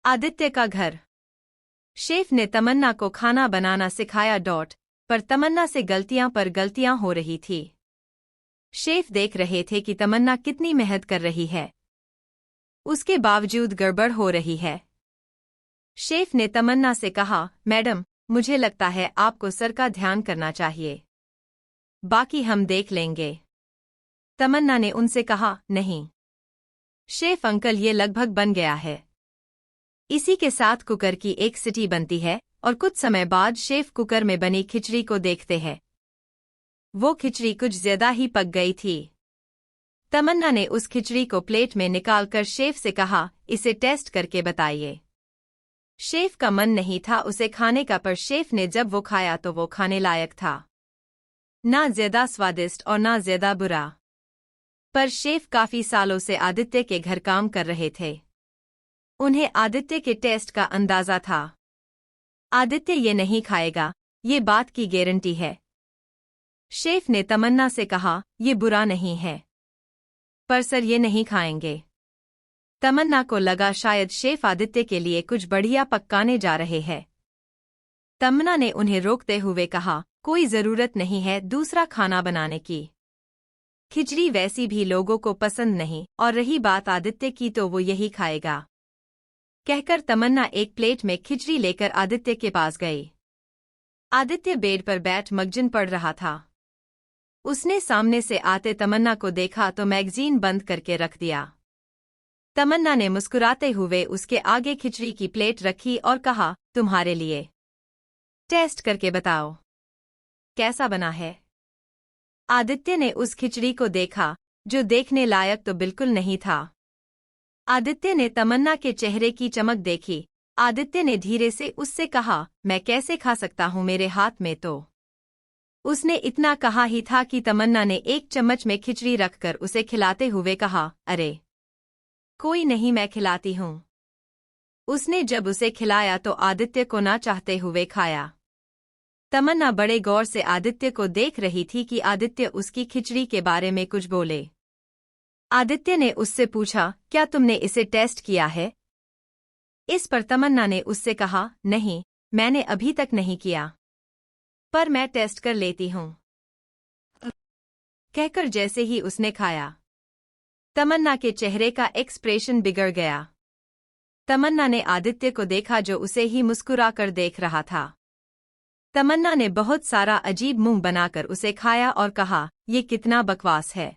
आदित्य का घर। शेफ ने तमन्ना को खाना बनाना सिखाया पर तमन्ना से गलतियां पर गलतियां हो रही थी। शेफ देख रहे थे कि तमन्ना कितनी मेहनत कर रही है, उसके बावजूद गड़बड़ हो रही है। शेफ ने तमन्ना से कहा, मैडम, मुझे लगता है आपको सर का ध्यान करना चाहिए, बाकी हम देख लेंगे। तमन्ना ने उनसे कहा, नहीं शेफ अंकल, ये लगभग बन गया है। इसी के साथ कुकर की एक सीटी बनती है और कुछ समय बाद शेफ कुकर में बनी खिचड़ी को देखते हैं। वो खिचड़ी कुछ ज्यादा ही पक गई थी। तमन्ना ने उस खिचड़ी को प्लेट में निकालकर शेफ से कहा, इसे टेस्ट करके बताइए। शेफ का मन नहीं था उसे खाने का, पर शेफ ने जब वो खाया तो वो खाने लायक था। ना ज्यादा स्वादिष्ट और ना ज्यादा बुरा। पर शेफ काफी सालों से आदित्य के घर काम कर रहे थे। उन्हें आदित्य के टेस्ट का अंदाजा था। आदित्य ये नहीं खाएगा, ये बात की गारंटी है। शेफ ने तमन्ना से कहा, ये बुरा नहीं है, पर सर ये नहीं खाएंगे। तमन्ना को लगा शायद शेफ आदित्य के लिए कुछ बढ़िया पकाने जा रहे हैं। तमन्ना ने उन्हें रोकते हुए कहा, कोई जरूरत नहीं है दूसरा खाना बनाने की। खिचड़ी वैसी भी लोगों को पसंद नहीं, और रही बात आदित्य की तो वो यही खाएगा। कहकर तमन्ना एक प्लेट में खिचड़ी लेकर आदित्य के पास गई। आदित्य बेड पर बैठ मगजन पढ़ रहा था। उसने सामने से आते तमन्ना को देखा तो मैगजीन बंद करके रख दिया। तमन्ना ने मुस्कुराते हुए उसके आगे खिचड़ी की प्लेट रखी और कहा, तुम्हारे लिए। टेस्ट करके बताओ कैसा बना है। आदित्य ने उस खिचड़ी को देखा, जो देखने लायक तो बिल्कुल नहीं था। आदित्य ने तमन्ना के चेहरे की चमक देखी। आदित्य ने धीरे से उससे कहा, मैं कैसे खा सकता हूँ, मेरे हाथ में तो। उसने इतना कहा ही था कि तमन्ना ने एक चम्मच में खिचड़ी रखकर उसे खिलाते हुए कहा, अरे कोई नहीं, मैं खिलाती हूँ। उसने जब उसे खिलाया तो आदित्य को ना चाहते हुए खाया। तमन्ना बड़े गौर से आदित्य को देख रही थी कि आदित्य उसकी खिचड़ी के बारे में कुछ बोले। आदित्य ने उससे पूछा, क्या तुमने इसे टेस्ट किया है? इस पर तमन्ना ने उससे कहा, नहीं, मैंने अभी तक नहीं किया, पर मैं टेस्ट कर लेती हूँ। कहकर जैसे ही उसने खाया, तमन्ना के चेहरे का एक्सप्रेशन बिगड़ गया। तमन्ना ने आदित्य को देखा जो उसे ही मुस्कुराकर देख रहा था। तमन्ना ने बहुत सारा अजीब मुंह बनाकर उसे खाया और कहा, ये कितना बकवास है।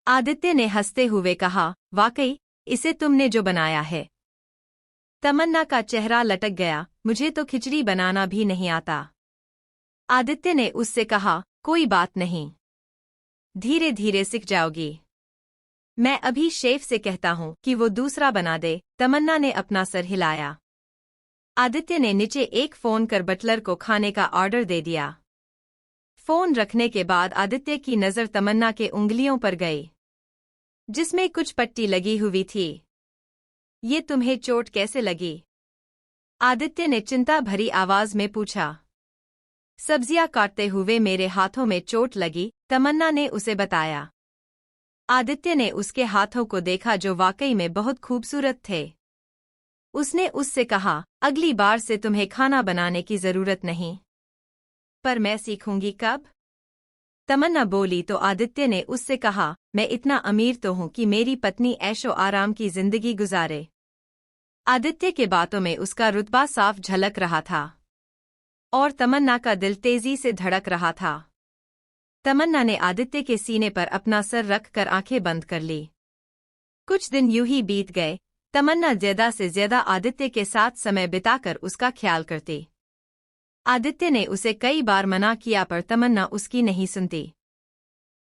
आदित्य ने हंसते हुए कहा, वाकई, इसे तुमने जो बनाया है। तमन्ना का चेहरा लटक गया, मुझे तो खिचड़ी बनाना भी नहीं आता। आदित्य ने उससे कहा, कोई बात नहीं, धीरे धीरे सीख जाओगी। मैं अभी शेफ से कहता हूँ कि वो दूसरा बना दे। तमन्ना ने अपना सर हिलाया। आदित्य ने नीचे एक फोन कर बटलर को खाने का ऑर्डर दे दिया। फोन रखने के बाद आदित्य की नज़र तमन्ना के उंगलियों पर गई, जिसमें कुछ पट्टी लगी हुई थी। ये तुम्हें चोट कैसे लगी? आदित्य ने चिंता भरी आवाज में पूछा। सब्जियां काटते हुए मेरे हाथों में चोट लगी, तमन्ना ने उसे बताया। आदित्य ने उसके हाथों को देखा जो वाकई में बहुत खूबसूरत थे। उसने उससे कहा, अगली बार से तुम्हें खाना बनाने की जरूरत नहीं। पर मैं सीखूंगी कब? तमन्ना बोली तो आदित्य ने उससे कहा, मैं इतना अमीर तो हूं कि मेरी पत्नी ऐशो आराम की जिंदगी गुजारे। आदित्य के बातों में उसका रुतबा साफ झलक रहा था और तमन्ना का दिल तेजी से धड़क रहा था। तमन्ना ने आदित्य के सीने पर अपना सर रखकर आंखें बंद कर ली। कुछ दिन यूं ही बीत गए। तमन्ना ज्यादा से ज्यादा आदित्य के साथ समय बिताकर उसका ख्याल करती। आदित्य ने उसे कई बार मना किया पर तमन्ना उसकी नहीं सुनती।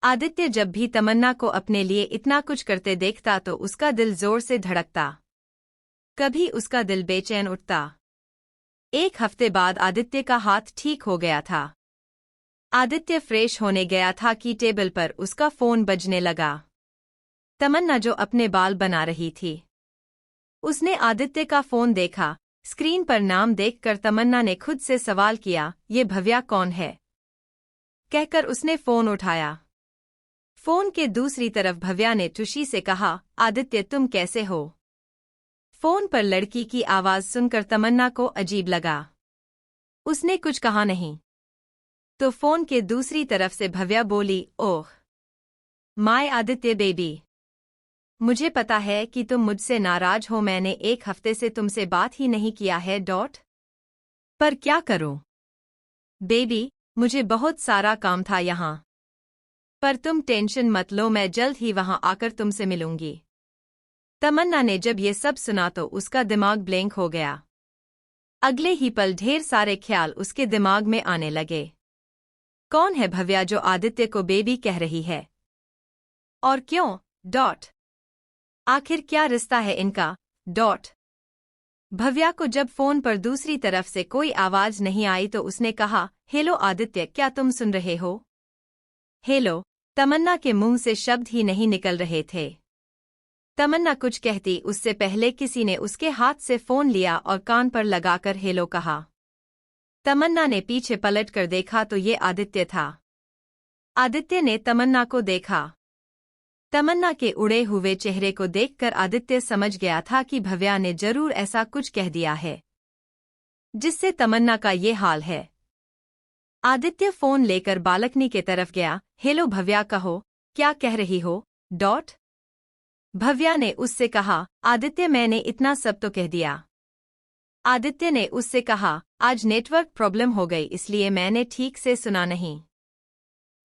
आदित्य जब भी तमन्ना को अपने लिए इतना कुछ करते देखता तो उसका दिल जोर से धड़कता, कभी उसका दिल बेचैन उठता। एक हफ्ते बाद आदित्य का हाथ ठीक हो गया था। आदित्य फ्रेश होने गया था कि टेबल पर उसका फोन बजने लगा। तमन्ना जो अपने बाल बना रही थी, उसने आदित्य का फोन देखा। स्क्रीन पर नाम देखकर तमन्ना ने खुद से सवाल किया, ये भव्या कौन है? कहकर उसने फोन उठाया। फोन के दूसरी तरफ भव्या ने खुशी से कहा, आदित्य तुम कैसे हो? फोन पर लड़की की आवाज सुनकर तमन्ना को अजीब लगा। उसने कुछ कहा नहीं तो फोन के दूसरी तरफ से भव्या बोली, ओह माय आदित्य बेबी, मुझे पता है कि तुम मुझसे नाराज हो, मैंने 1 हफ्ते से तुमसे बात ही नहीं किया है पर क्या करूं बेबी, मुझे बहुत सारा काम था यहाँ। पर तुम टेंशन मत लो, मैं जल्द ही वहां आकर तुमसे मिलूंगी। तमन्ना ने जब ये सब सुना तो उसका दिमाग ब्लैंक हो गया। अगले ही पल ढेर सारे ख्याल उसके दिमाग में आने लगे। कौन है भव्या जो आदित्य को बेबी कह रही है? और क्यों आखिर क्या रिश्ता है इनका भव्या को जब फोन पर दूसरी तरफ से कोई आवाज नहीं आई तो उसने कहा, हेलो आदित्य, क्या तुम सुन रहे हो? हेलो। तमन्ना के मुंह से शब्द ही नहीं निकल रहे थे। तमन्ना कुछ कहती उससे पहले किसी ने उसके हाथ से फोन लिया और कान पर लगाकर हेलो कहा। तमन्ना ने पीछे पलटकर देखा तो ये आदित्य था। आदित्य ने तमन्ना को देखा। तमन्ना के उड़े हुए चेहरे को देखकर आदित्य समझ गया था कि भव्या ने जरूर ऐसा कुछ कह दिया है जिससे तमन्ना का ये हाल है। आदित्य फोन लेकर बालकनी के तरफ गया। हेलो भव्या, कहो क्या कह रही हो भव्या ने उससे कहा। आदित्य, मैंने इतना सब तो कह दिया। आदित्य ने उससे कहा, आज नेटवर्क प्रॉब्लम हो गई इसलिए मैंने ठीक से सुना नहीं।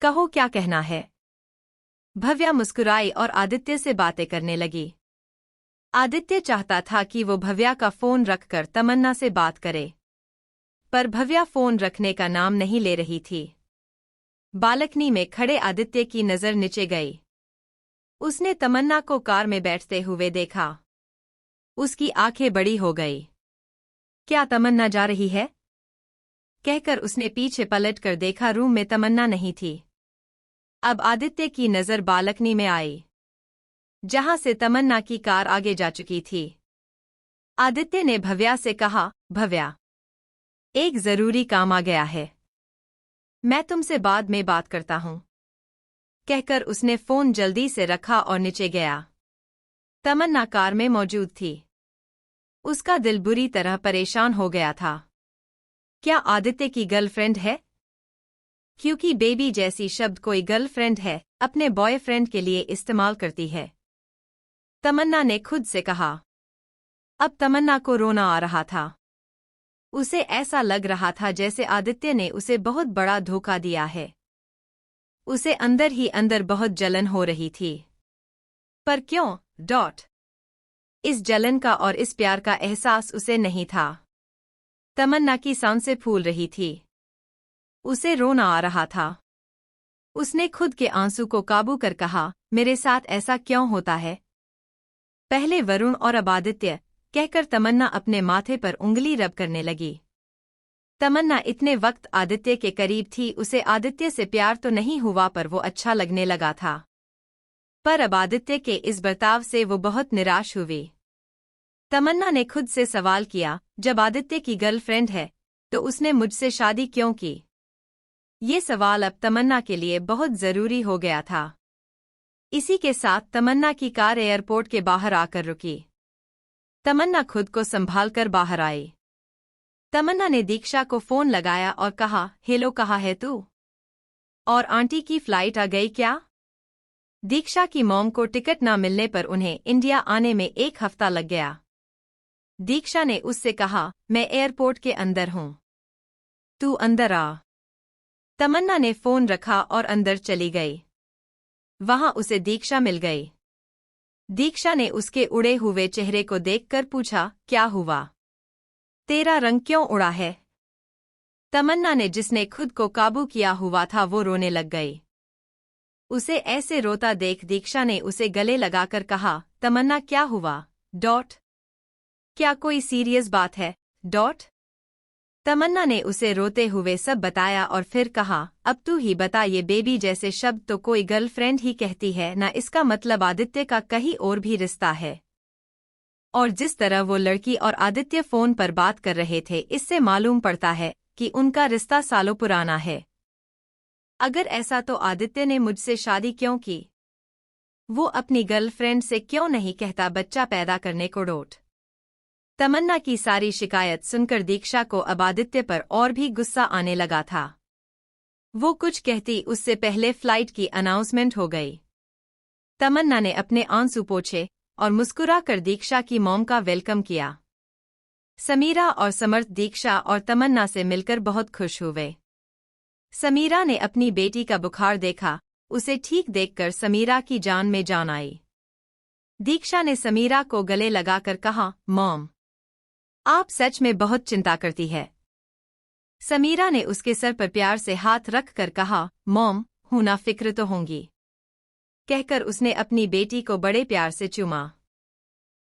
कहो क्या कहना है? भव्या मुस्कुराई और आदित्य से बातें करने लगी। आदित्य चाहता था कि वो भव्या का फोन रखकर तमन्ना से बात करे, पर भव्या फोन रखने का नाम नहीं ले रही थी। बालकनी में खड़े आदित्य की नजर नीचे गई। उसने तमन्ना को कार में बैठते हुए देखा। उसकी आंखें बड़ी हो गई। क्या तमन्ना जा रही है? कहकर उसने पीछे पलटकर देखा। रूम में तमन्ना नहीं थी। अब आदित्य की नजर बालकनी में आई, जहां से तमन्ना की कार आगे जा चुकी थी। आदित्य ने भव्या से कहा, भव्या, एक जरूरी काम आ गया है, मैं तुमसे बाद में बात करता हूं। कहकर उसने फोन जल्दी से रखा और नीचे गया। तमन्ना कार में मौजूद थी। उसका दिल बुरी तरह परेशान हो गया था। क्या आदित्य की गर्लफ्रेंड है? क्योंकि बेबी जैसी शब्द कोई गर्लफ्रेंड है अपने बॉयफ्रेंड के लिए इस्तेमाल करती है। तमन्ना ने खुद से कहा। अब तमन्ना को रोना आ रहा था। उसे ऐसा लग रहा था जैसे आदित्य ने उसे बहुत बड़ा धोखा दिया है। उसे अंदर ही अंदर बहुत जलन हो रही थी। पर क्यों इस जलन का और इस प्यार का एहसास उसे नहीं था। तमन्ना की सांसें फूल रही थी। उसे रोना आ रहा था। उसने खुद के आंसू को काबू कर कहा, मेरे साथ ऐसा क्यों होता है? पहले वरुण और अब आदित्य, कहकर तमन्ना अपने माथे पर उंगली रब करने लगी। तमन्ना इतने वक्त आदित्य के करीब थी, उसे आदित्य से प्यार तो नहीं हुआ पर वो अच्छा लगने लगा था। पर अब आदित्य के इस बर्ताव से वो बहुत निराश हुई। तमन्ना ने खुद से सवाल किया, जब आदित्य की गर्लफ्रेंड है तो उसने मुझसे शादी क्यों की? ये सवाल अब तमन्ना के लिए बहुत जरूरी हो गया था। इसी के साथ तमन्ना की कार एयरपोर्ट के बाहर आकर रुकी। तमन्ना खुद को संभालकर बाहर आई। तमन्ना ने दीक्षा को फोन लगाया और कहा, हेलो, कहाँ है तू? और आंटी की फ्लाइट आ गई क्या? दीक्षा की मॉम को टिकट ना मिलने पर उन्हें इंडिया आने में 1 हफ्ता लग गया। दीक्षा ने उससे कहा, मैं एयरपोर्ट के अंदर हूं, तू अंदर आ। तमन्ना ने फोन रखा और अंदर चली गई। वहां उसे दीक्षा मिल गई। दीक्षा ने उसके उड़े हुए चेहरे को देखकर पूछा, क्या हुआ? तेरा रंग क्यों उड़ा है? तमन्ना ने, जिसने खुद को काबू किया हुआ था, वो रोने लग गई। उसे ऐसे रोता देख दीक्षा ने उसे गले लगाकर कहा, तमन्ना क्या हुआ? क्या कोई सीरियस बात है? तमन्ना ने उसे रोते हुए सब बताया और फिर कहा, अब तू ही बता, ये बेबी जैसे शब्द तो कोई गर्लफ्रेंड ही कहती है ना, इसका मतलब आदित्य का कहीं और भी रिश्ता है। और जिस तरह वो लड़की और आदित्य फोन पर बात कर रहे थे, इससे मालूम पड़ता है कि उनका रिश्ता सालों पुराना है। अगर ऐसा तो आदित्य ने मुझसे शादी क्यों की? वो अपनी गर्लफ्रेंड से क्यों नहीं कहता बच्चा पैदा करने को? तमन्ना की सारी शिकायत सुनकर दीक्षा को अब आदित्य पर और भी गुस्सा आने लगा था। वो कुछ कहती उससे पहले फ्लाइट की अनाउंसमेंट हो गई। तमन्ना ने अपने आंसू पोंछे और मुस्कुरा कर दीक्षा की मॉम का वेलकम किया। समीरा और समर्थ दीक्षा और तमन्ना से मिलकर बहुत खुश हुए। समीरा ने अपनी बेटी का बुखार देखा, उसे ठीक देखकर समीरा की जान में जान आई। दीक्षा ने समीरा को गले लगाकर कहा, मॉम, आप सच में बहुत चिंता करती है। समीरा ने उसके सर पर प्यार से हाथ रख कर कहा, मॉम, हूं ना, फिक्र तो होंगी। कहकर उसने अपनी बेटी को बड़े प्यार से चूमा।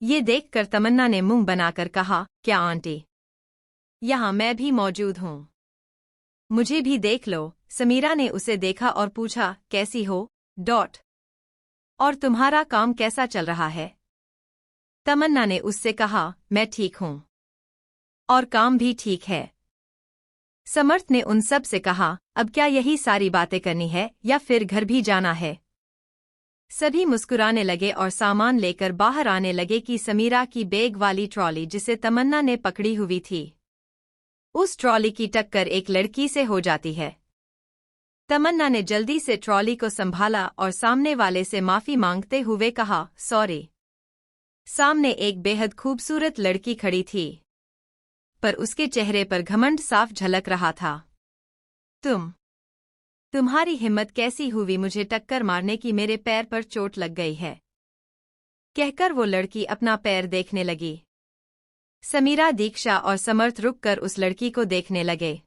ये देखकर तमन्ना ने मुंह बनाकर कहा, क्या आंटी, यहाँ मैं भी मौजूद हूँ, मुझे भी देख लो। समीरा ने उसे देखा और पूछा, कैसी हो? और तुम्हारा काम कैसा चल रहा है? तमन्ना ने उससे कहा, मैं ठीक हूँ और काम भी ठीक है। समर्थ ने उन सब से कहा, अब क्या यही सारी बातें करनी है या फिर घर भी जाना है? सभी मुस्कुराने लगे और सामान लेकर बाहर आने लगे कि समीरा की बैग वाली ट्रॉली जिसे तमन्ना ने पकड़ी हुई थी, उस ट्रॉली की टक्कर एक लड़की से हो जाती है। तमन्ना ने जल्दी से ट्रॉली को संभाला और सामने वाले से माफी मांगते हुए कहा, सॉरी। सामने एक बेहद खूबसूरत लड़की खड़ी थी, पर उसके चेहरे पर घमंड साफ झलक रहा था। तुम्हारी हिम्मत कैसी हुई मुझे टक्कर मारने की? मेरे पैर पर चोट लग गई है, कहकर वो लड़की अपना पैर देखने लगी। समीरा, दीक्षा और समर्थ रुककर उस लड़की को देखने लगे।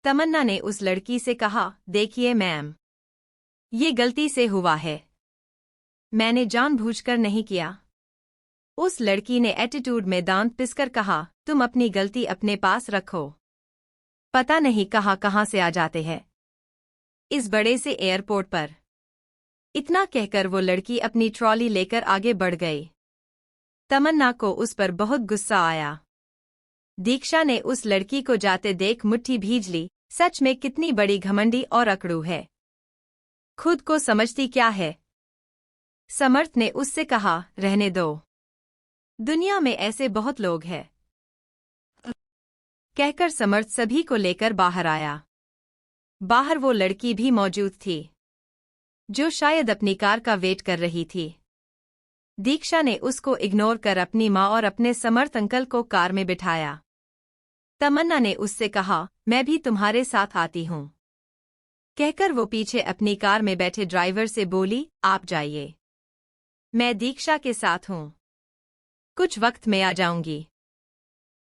तमन्ना ने उस लड़की से कहा, देखिए मैम, ये गलती से हुआ है, मैंने जानबूझकर नहीं किया। उस लड़की ने एटीट्यूड में दांत पिसकर कहा, तुम अपनी गलती अपने पास रखो, पता नहीं कहाँ कहाँ से आ जाते हैं इस बड़े से एयरपोर्ट पर। इतना कहकर वो लड़की अपनी ट्रॉली लेकर आगे बढ़ गई। तमन्ना को उस पर बहुत गुस्सा आया। दीक्षा ने उस लड़की को जाते देख मुट्ठी भींच ली। सच में कितनी बड़ी घमंडी और अकड़ू है, खुद को समझती क्या है? समर्थ ने उससे कहा, रहने दो, दुनिया में ऐसे बहुत लोग हैं। कहकर समर्थ सभी को लेकर बाहर आया। बाहर वो लड़की भी मौजूद थी, जो शायद अपनी कार का वेट कर रही थी। दीक्षा ने उसको इग्नोर कर अपनी माँ और अपने समर्थ अंकल को कार में बिठाया। तमन्ना ने उससे कहा, मैं भी तुम्हारे साथ आती हूँ। कहकर वो पीछे अपनी कार में बैठे ड्राइवर से बोली, आप जाइए, मैं दीक्षा के साथ हूँ, कुछ वक्त में आ जाऊंगी।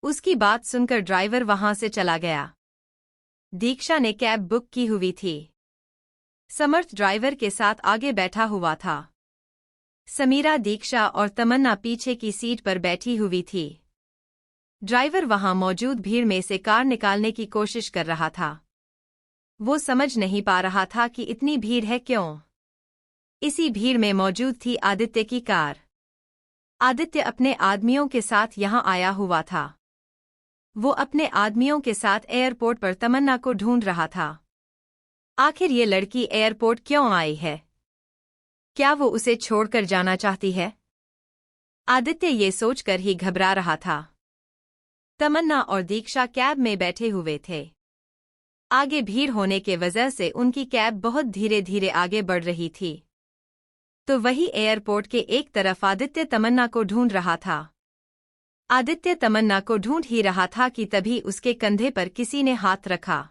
उसकी बात सुनकर ड्राइवर वहां से चला गया। दीक्षा ने कैब बुक की हुई थी। समर्थ ड्राइवर के साथ आगे बैठा हुआ था। समीरा, दीक्षा और तमन्ना पीछे की सीट पर बैठी हुई थी। ड्राइवर वहां मौजूद भीड़ में से कार निकालने की कोशिश कर रहा था। वो समझ नहीं पा रहा था कि इतनी भीड़ है क्यों। इसी भीड़ में मौजूद थी आदित्य की कार। आदित्य अपने आदमियों के साथ यहां आया हुआ था। वो अपने आदमियों के साथ एयरपोर्ट पर तमन्ना को ढूंढ रहा था। आखिर ये लड़की एयरपोर्ट क्यों आई है? क्या वो उसे छोड़कर जाना चाहती है? आदित्य ये सोचकर ही घबरा रहा था। तमन्ना और दीक्षा कैब में बैठे हुए थे। आगे भीड़ होने के वजह से उनकी कैब बहुत धीरे धीरे आगे बढ़ रही थी। तो वही एयरपोर्ट के एक तरफ आदित्य तमन्ना को ढूंढ रहा था। आदित्य तमन्ना को ढूंढ ही रहा था कि तभी उसके कंधे पर किसी ने हाथ रखा।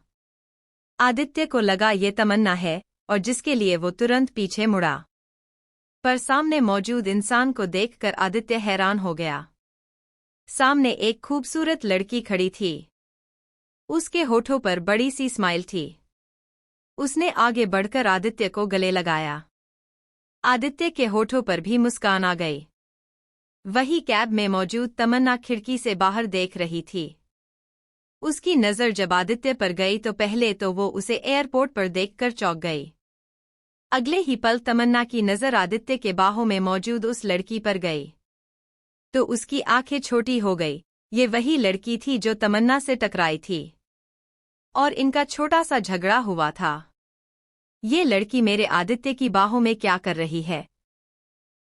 आदित्य को लगा ये तमन्ना है और जिसके लिए वो तुरंत पीछे मुड़ा। पर सामने मौजूद इंसान को देखकर आदित्य हैरान हो गया। सामने एक खूबसूरत लड़की खड़ी थी। उसके होठों पर बड़ी सी स्माइल थी। उसने आगे बढ़कर आदित्य को गले लगाया। आदित्य के होठों पर भी मुस्कान आ गई। वही कैब में मौजूद तमन्ना खिड़की से बाहर देख रही थी। उसकी नज़र जब आदित्य पर गई तो पहले तो वो उसे एयरपोर्ट पर देखकर चौंक गई। अगले ही पल तमन्ना की नज़र आदित्य के बाहों में मौजूद उस लड़की पर गई तो उसकी आंखें छोटी हो गई। ये वही लड़की थी जो तमन्ना से टकराई थी और इनका छोटा सा झगड़ा हुआ था। ये लड़की मेरे आदित्य की बाहों में क्या कर रही है?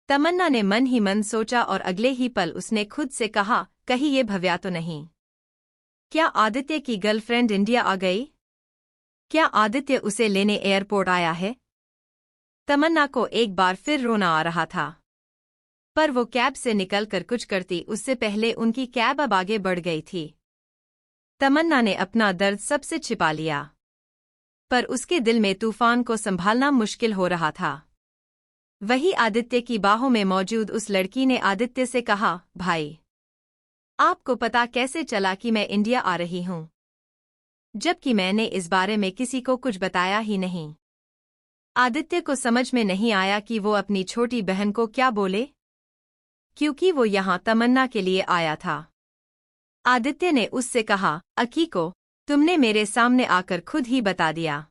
तमन्ना ने मन ही मन सोचा और अगले ही पल उसने खुद से कहा, कहीं ये भव्या तो नहीं? क्या आदित्य की गर्लफ्रेंड इंडिया आ गई? क्या आदित्य उसे लेने एयरपोर्ट आया है? तमन्ना को एक बार फिर रोना आ रहा था, पर वो कैब से निकलकर कुछ करती उससे पहले उनकी कैब अब आगे बढ़ गई थी। तमन्ना ने अपना दर्द सबसे छिपा लिया, पर उसके दिल में तूफान को संभालना मुश्किल हो रहा था। वही आदित्य की बाहों में मौजूद उस लड़की ने आदित्य से कहा, भाई, आपको पता कैसे चला कि मैं इंडिया आ रही हूं, जबकि मैंने इस बारे में किसी को कुछ बताया ही नहीं। आदित्य को समझ में नहीं आया कि वो अपनी छोटी बहन को क्या बोले, क्योंकि वो यहाँ तमन्ना के लिए आया था। आदित्य ने उससे कहा, अकीको, तुमने मेरे सामने आकर खुद ही बता दिया।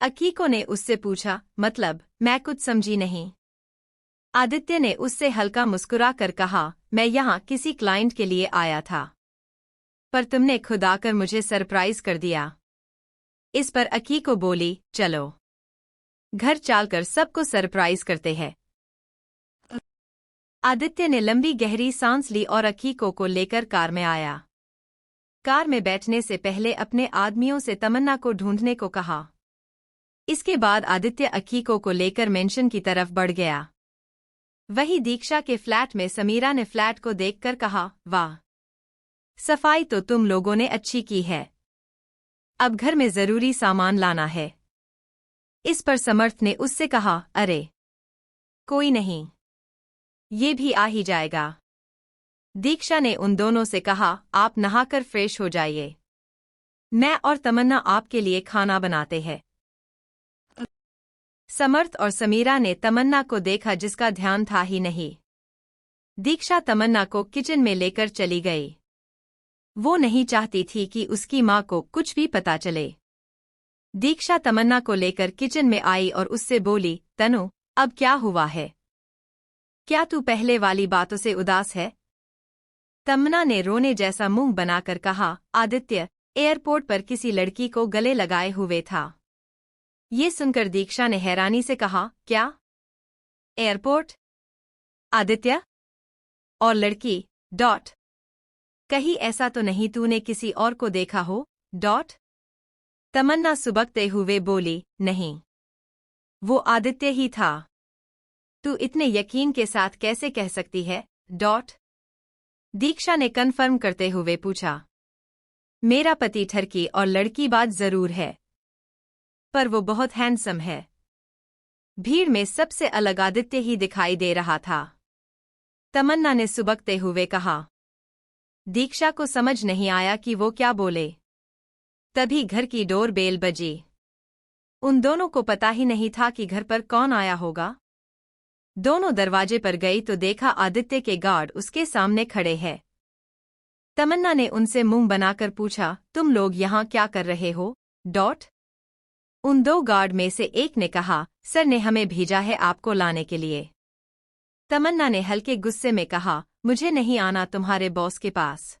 अकीको ने उससे पूछा, मतलब, मैं कुछ समझी नहीं। आदित्य ने उससे हल्का मुस्कुरा कर कहा, मैं यहाँ किसी क्लाइंट के लिए आया था, पर तुमने खुद आकर मुझे सरप्राइज कर दिया। इस पर अकीको बोली, चलो घर चलकर सबको सरप्राइज करते हैं। आदित्य ने लंबी गहरी सांस ली और अकीको को लेकर कार में आया। कार में बैठने से पहले अपने आदमियों से तमन्ना को ढूंढने को कहा। इसके बाद आदित्य अकीको को लेकर मेंशन की तरफ बढ़ गया। वही दीक्षा के फ्लैट में समीरा ने फ्लैट को देखकर कहा, वाह, सफाई तो तुम लोगों ने अच्छी की है। अब घर में जरूरी सामान लाना है। इस पर समर्थ ने उससे कहा, अरे कोई नहीं, ये भी आ ही जाएगा। दीक्षा ने उन दोनों से कहा, आप नहाकर फ्रेश हो जाइए, मैं और तमन्ना आपके लिए खाना बनाते हैं। समर्थ और समीरा ने तमन्ना को देखा जिसका ध्यान था ही नहीं। दीक्षा तमन्ना को किचन में लेकर चली गई। वो नहीं चाहती थी कि उसकी माँ को कुछ भी पता चले। दीक्षा तमन्ना को लेकर किचन में आई और उससे बोली, तनु, अब क्या हुआ है? क्या तू पहले वाली बातों से उदास है? तमन्ना ने रोने जैसा मुंह बनाकर कहा, आदित्य एयरपोर्ट पर किसी लड़की को गले लगाए हुए था। ये सुनकर दीक्षा ने हैरानी से कहा, क्या? एयरपोर्ट? आदित्य? और लड़की? कहीं ऐसा तो नहीं तूने किसी और को देखा हो? तमन्ना सुबकते हुए बोली, नहीं, वो आदित्य ही था। तू इतने यकीन के साथ कैसे कह सकती है? दीक्षा ने कन्फर्म करते हुए पूछा, मेरा पति ठरकी और लड़की बात जरूर है, पर वो बहुत हैंडसम है। भीड़ में सबसे अलग आदित्य ही दिखाई दे रहा था। तमन्ना ने सुबकते हुए कहा। दीक्षा को समझ नहीं आया कि वो क्या बोले। तभी घर की डोर बेल बजी। उन दोनों को पता ही नहीं था कि घर पर कौन आया होगा। दोनों दरवाजे पर गई तो देखा आदित्य के गार्ड उसके सामने खड़े हैं। तमन्ना ने उनसे मुंह बनाकर पूछा, तुम लोग यहाँ क्या कर रहे हो? उन दो गार्ड में से एक ने कहा, सर ने हमें भेजा है आपको लाने के लिए। तमन्ना ने हल्के गुस्से में कहा, मुझे नहीं आना तुम्हारे बॉस के पास।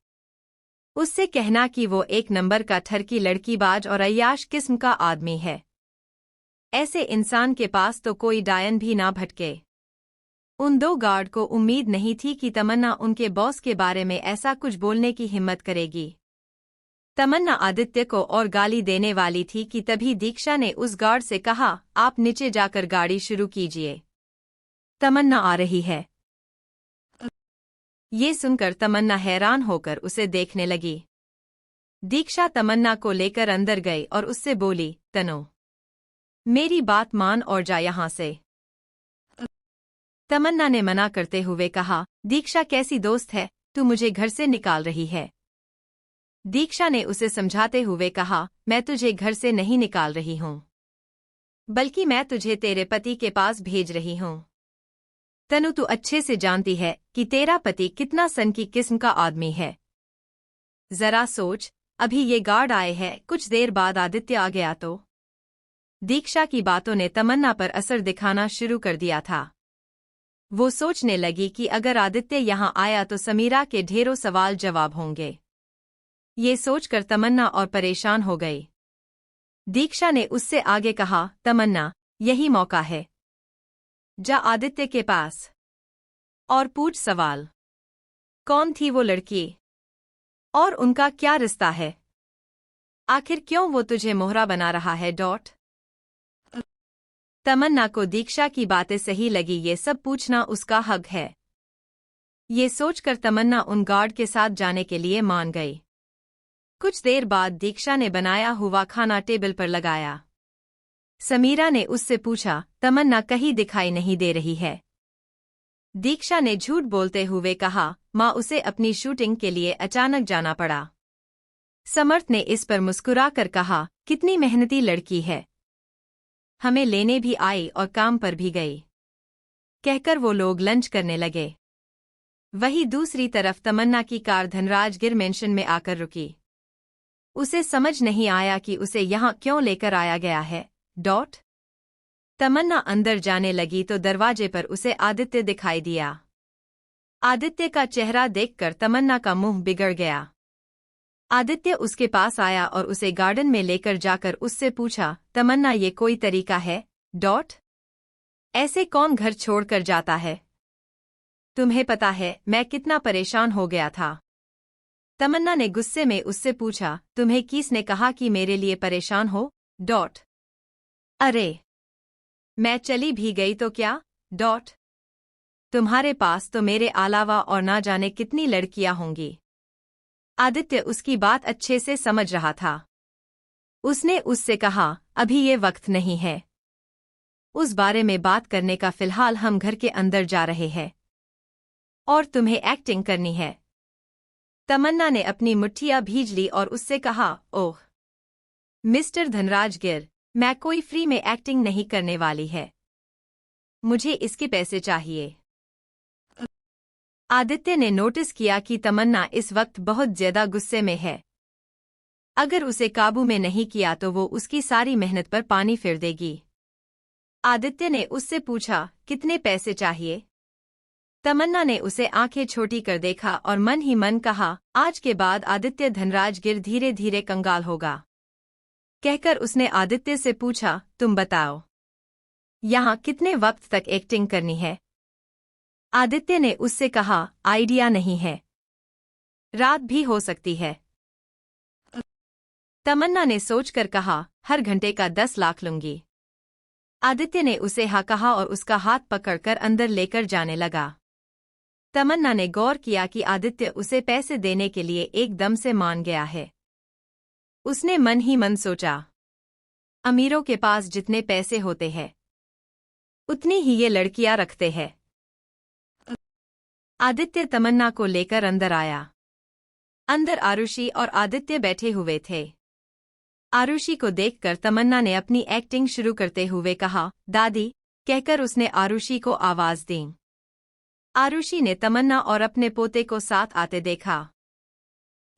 उससे कहना कि वो एक नंबर का ठरकी लड़कीबाज और अय्याश किस्म का आदमी है। ऐसे इंसान के पास तो कोई डायन भी ना भटके। उन दो गार्ड को उम्मीद नहीं थी कि तमन्ना उनके बॉस के बारे में ऐसा कुछ बोलने की हिम्मत करेगी। तमन्ना आदित्य को और गाली देने वाली थी कि तभी दीक्षा ने उस गार्ड से कहा, आप नीचे जाकर गाड़ी शुरू कीजिए, तमन्ना आ रही है। ये सुनकर तमन्ना हैरान होकर उसे देखने लगी। दीक्षा तमन्ना को लेकर अंदर गई और उससे बोली, तनु, मेरी बात मान और जा यहाँ से। तमन्ना ने मना करते हुए कहा, दीक्षा कैसी दोस्त है, तू मुझे घर से निकाल रही है। दीक्षा ने उसे समझाते हुए कहा, मैं तुझे घर से नहीं निकाल रही हूँ, बल्कि मैं तुझे तेरे पति के पास भेज रही हूँ। तनु, तू अच्छे से जानती है कि तेरा पति कितना सनकी किस्म का आदमी है। जरा सोच, अभी ये गार्ड आए हैं, कुछ देर बाद आदित्य आ गया तो। दीक्षा की बातों ने तमन्ना पर असर दिखाना शुरू कर दिया था। वो सोचने लगी कि अगर आदित्य यहाँ आया तो समीरा के ढेरों सवाल जवाब होंगे। ये सोचकर तमन्ना और परेशान हो गई। दीक्षा ने उससे आगे कहा, तमन्ना, यही मौका है, जा आदित्य के पास और पूछ सवाल। कौन थी वो लड़की? और उनका क्या रिश्ता है? आखिर क्यों वो तुझे मोहरा बना रहा है? तमन्ना को दीक्षा की बातें सही लगी, ये सब पूछना उसका हक है। ये सोचकर तमन्ना उन गार्ड के साथ जाने के लिए मान गई। कुछ देर बाद दीक्षा ने बनाया हुआ खाना टेबल पर लगाया। समीरा ने उससे पूछा, तमन्ना कहीं दिखाई नहीं दे रही है? दीक्षा ने झूठ बोलते हुए कहा, माँ, उसे अपनी शूटिंग के लिए अचानक जाना पड़ा। समर्थ ने इस पर मुस्कुराकर कहा, कितनी मेहनती लड़की है, हमें लेने भी आई और काम पर भी गई। कहकर वो लोग लंच करने लगे। वहीं दूसरी तरफ तमन्ना की कार धनराज गिर मेंशन में आकर रुकी। उसे समझ नहीं आया कि उसे यहाँ क्यों लेकर आया गया है। तमन्ना अंदर जाने लगी तो दरवाजे पर उसे आदित्य दिखाई दिया। आदित्य का चेहरा देखकर तमन्ना का मुंह बिगड़ गया। आदित्य उसके पास आया और उसे गार्डन में लेकर जाकर उससे पूछा, तमन्ना, ये कोई तरीका है? ऐसे कौन घर छोड़कर जाता है? तुम्हें पता है मैं कितना परेशान हो गया था। तमन्ना ने गुस्से में उससे पूछा, तुम्हें किसने कहा कि मेरे लिए परेशान हो? अरे, मैं चली भी गई तो क्या? तुम्हारे पास तो मेरे अलावा और ना जाने कितनी लड़कियां होंगी। आदित्य उसकी बात अच्छे से समझ रहा था। उसने उससे कहा, अभी ये वक्त नहीं है उस बारे में बात करने का, फिलहाल हम घर के अंदर जा रहे हैं और तुम्हें एक्टिंग करनी है। तमन्ना ने अपनी मुट्ठियां भींच ली और उससे कहा, ओह मिस्टर धनराज गिर, मैं कोई फ्री में एक्टिंग नहीं करने वाली है, मुझे इसके पैसे चाहिए। आदित्य ने नोटिस किया कि तमन्ना इस वक्त बहुत ज्यादा गुस्से में है। अगर उसे काबू में नहीं किया तो वो उसकी सारी मेहनत पर पानी फिर देगी। आदित्य ने उससे पूछा, कितने पैसे चाहिए? तमन्ना ने उसे आंखें छोटी कर देखा और मन ही मन कहा, आज के बाद आदित्य धनराज गिर धीरे धीरे कंगाल होगा। कहकर उसने आदित्य से पूछा, तुम बताओ, यहाँ कितने वक्त तक एक्टिंग करनी है? आदित्य ने उससे कहा, आइडिया नहीं है, रात भी हो सकती है। तमन्ना ने सोचकर कहा, हर घंटे का 10 लाख लूंगी। आदित्य ने उसे हाँ कहा और उसका हाथ पकड़कर अंदर लेकर जाने लगा। तमन्ना ने गौर किया कि आदित्य उसे पैसे देने के लिए एकदम से मान गया है। उसने मन ही मन सोचा, अमीरों के पास जितने पैसे होते हैं उतनी ही ये लड़कियां रखते हैं। आदित्य तमन्ना को लेकर अंदर आया। अंदर आरुषि और आदित्य बैठे हुए थे। आरुषि को देखकर तमन्ना ने अपनी एक्टिंग शुरू करते हुए कहा, दादी, कहकर उसने आरुषि को आवाज दी। आरुषि ने तमन्ना और अपने पोते को साथ आते देखा।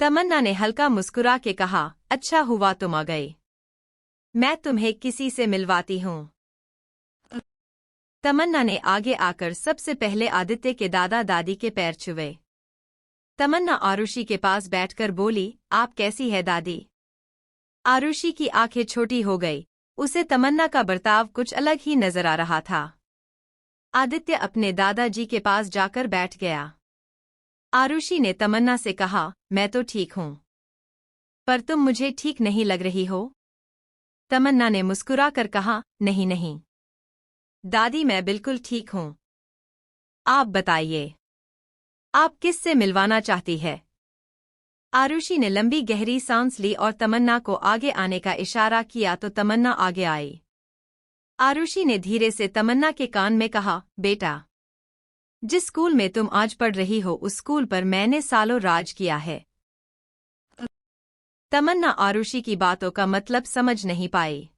तमन्ना ने हल्का मुस्कुरा के कहा, अच्छा हुआ तुम आ गए, मैं तुम्हें किसी से मिलवाती हूँ। तमन्ना ने आगे आकर सबसे पहले आदित्य के दादा दादी के पैर छुए। तमन्ना आरुषि के पास बैठकर बोली, आप कैसी है दादी? आरुषि की आंखें छोटी हो गई। उसे तमन्ना का बर्ताव कुछ अलग ही नजर आ रहा था। आदित्य अपने दादाजी के पास जाकर बैठ गया। आरुषि ने तमन्ना से कहा, मैं तो ठीक हूँ, पर तुम मुझे ठीक नहीं लग रही हो। तमन्ना ने मुस्कुराकर कहा, नहीं नहीं दादी, मैं बिल्कुल ठीक हूँ। आप बताइए, आप किससे मिलवाना चाहती है? आरुषि ने लंबी गहरी सांस ली और तमन्ना को आगे आने का इशारा किया तो तमन्ना आगे आई। आरुषि ने धीरे से तमन्ना के कान में कहा, बेटा, जिस स्कूल में तुम आज पढ़ रही हो उस स्कूल पर मैंने सालों राज किया है। तमन्ना आरुषि की बातों का मतलब समझ नहीं पाई।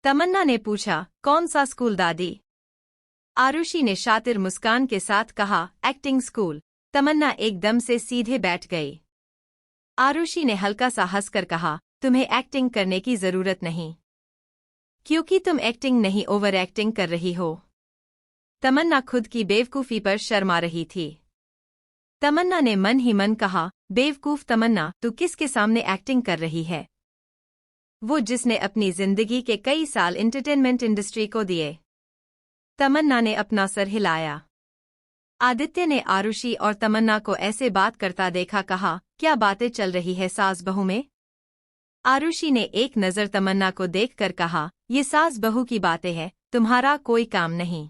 तमन्ना ने पूछा, कौन सा स्कूल दादी? आरुषि ने शातिर मुस्कान के साथ कहा, एक्टिंग स्कूल। तमन्ना एकदम से सीधे बैठ गई। आरुषि ने हल्का सा हंसकर कहा, तुम्हें एक्टिंग करने की जरूरत नहीं, क्योंकि तुम एक्टिंग नहीं ओवर एक्टिंग कर रही हो। तमन्ना खुद की बेवकूफ़ी पर शर्मा रही थी। तमन्ना ने मन ही मन कहा, बेवकूफ़ तमन्ना, तू किसके सामने एक्टिंग कर रही है? वो जिसने अपनी जिंदगी के कई साल एंटरटेनमेंट इंडस्ट्री को दिए। तमन्ना ने अपना सर हिलाया। आदित्य ने आरुषि और तमन्ना को ऐसे बात करता देखा, कहा, क्या बातें चल रही है सास बहू में? आरुषि ने एक नज़र तमन्ना को देखकर कहा, ये सास बहू की बातें हैं, तुम्हारा कोई काम नहीं।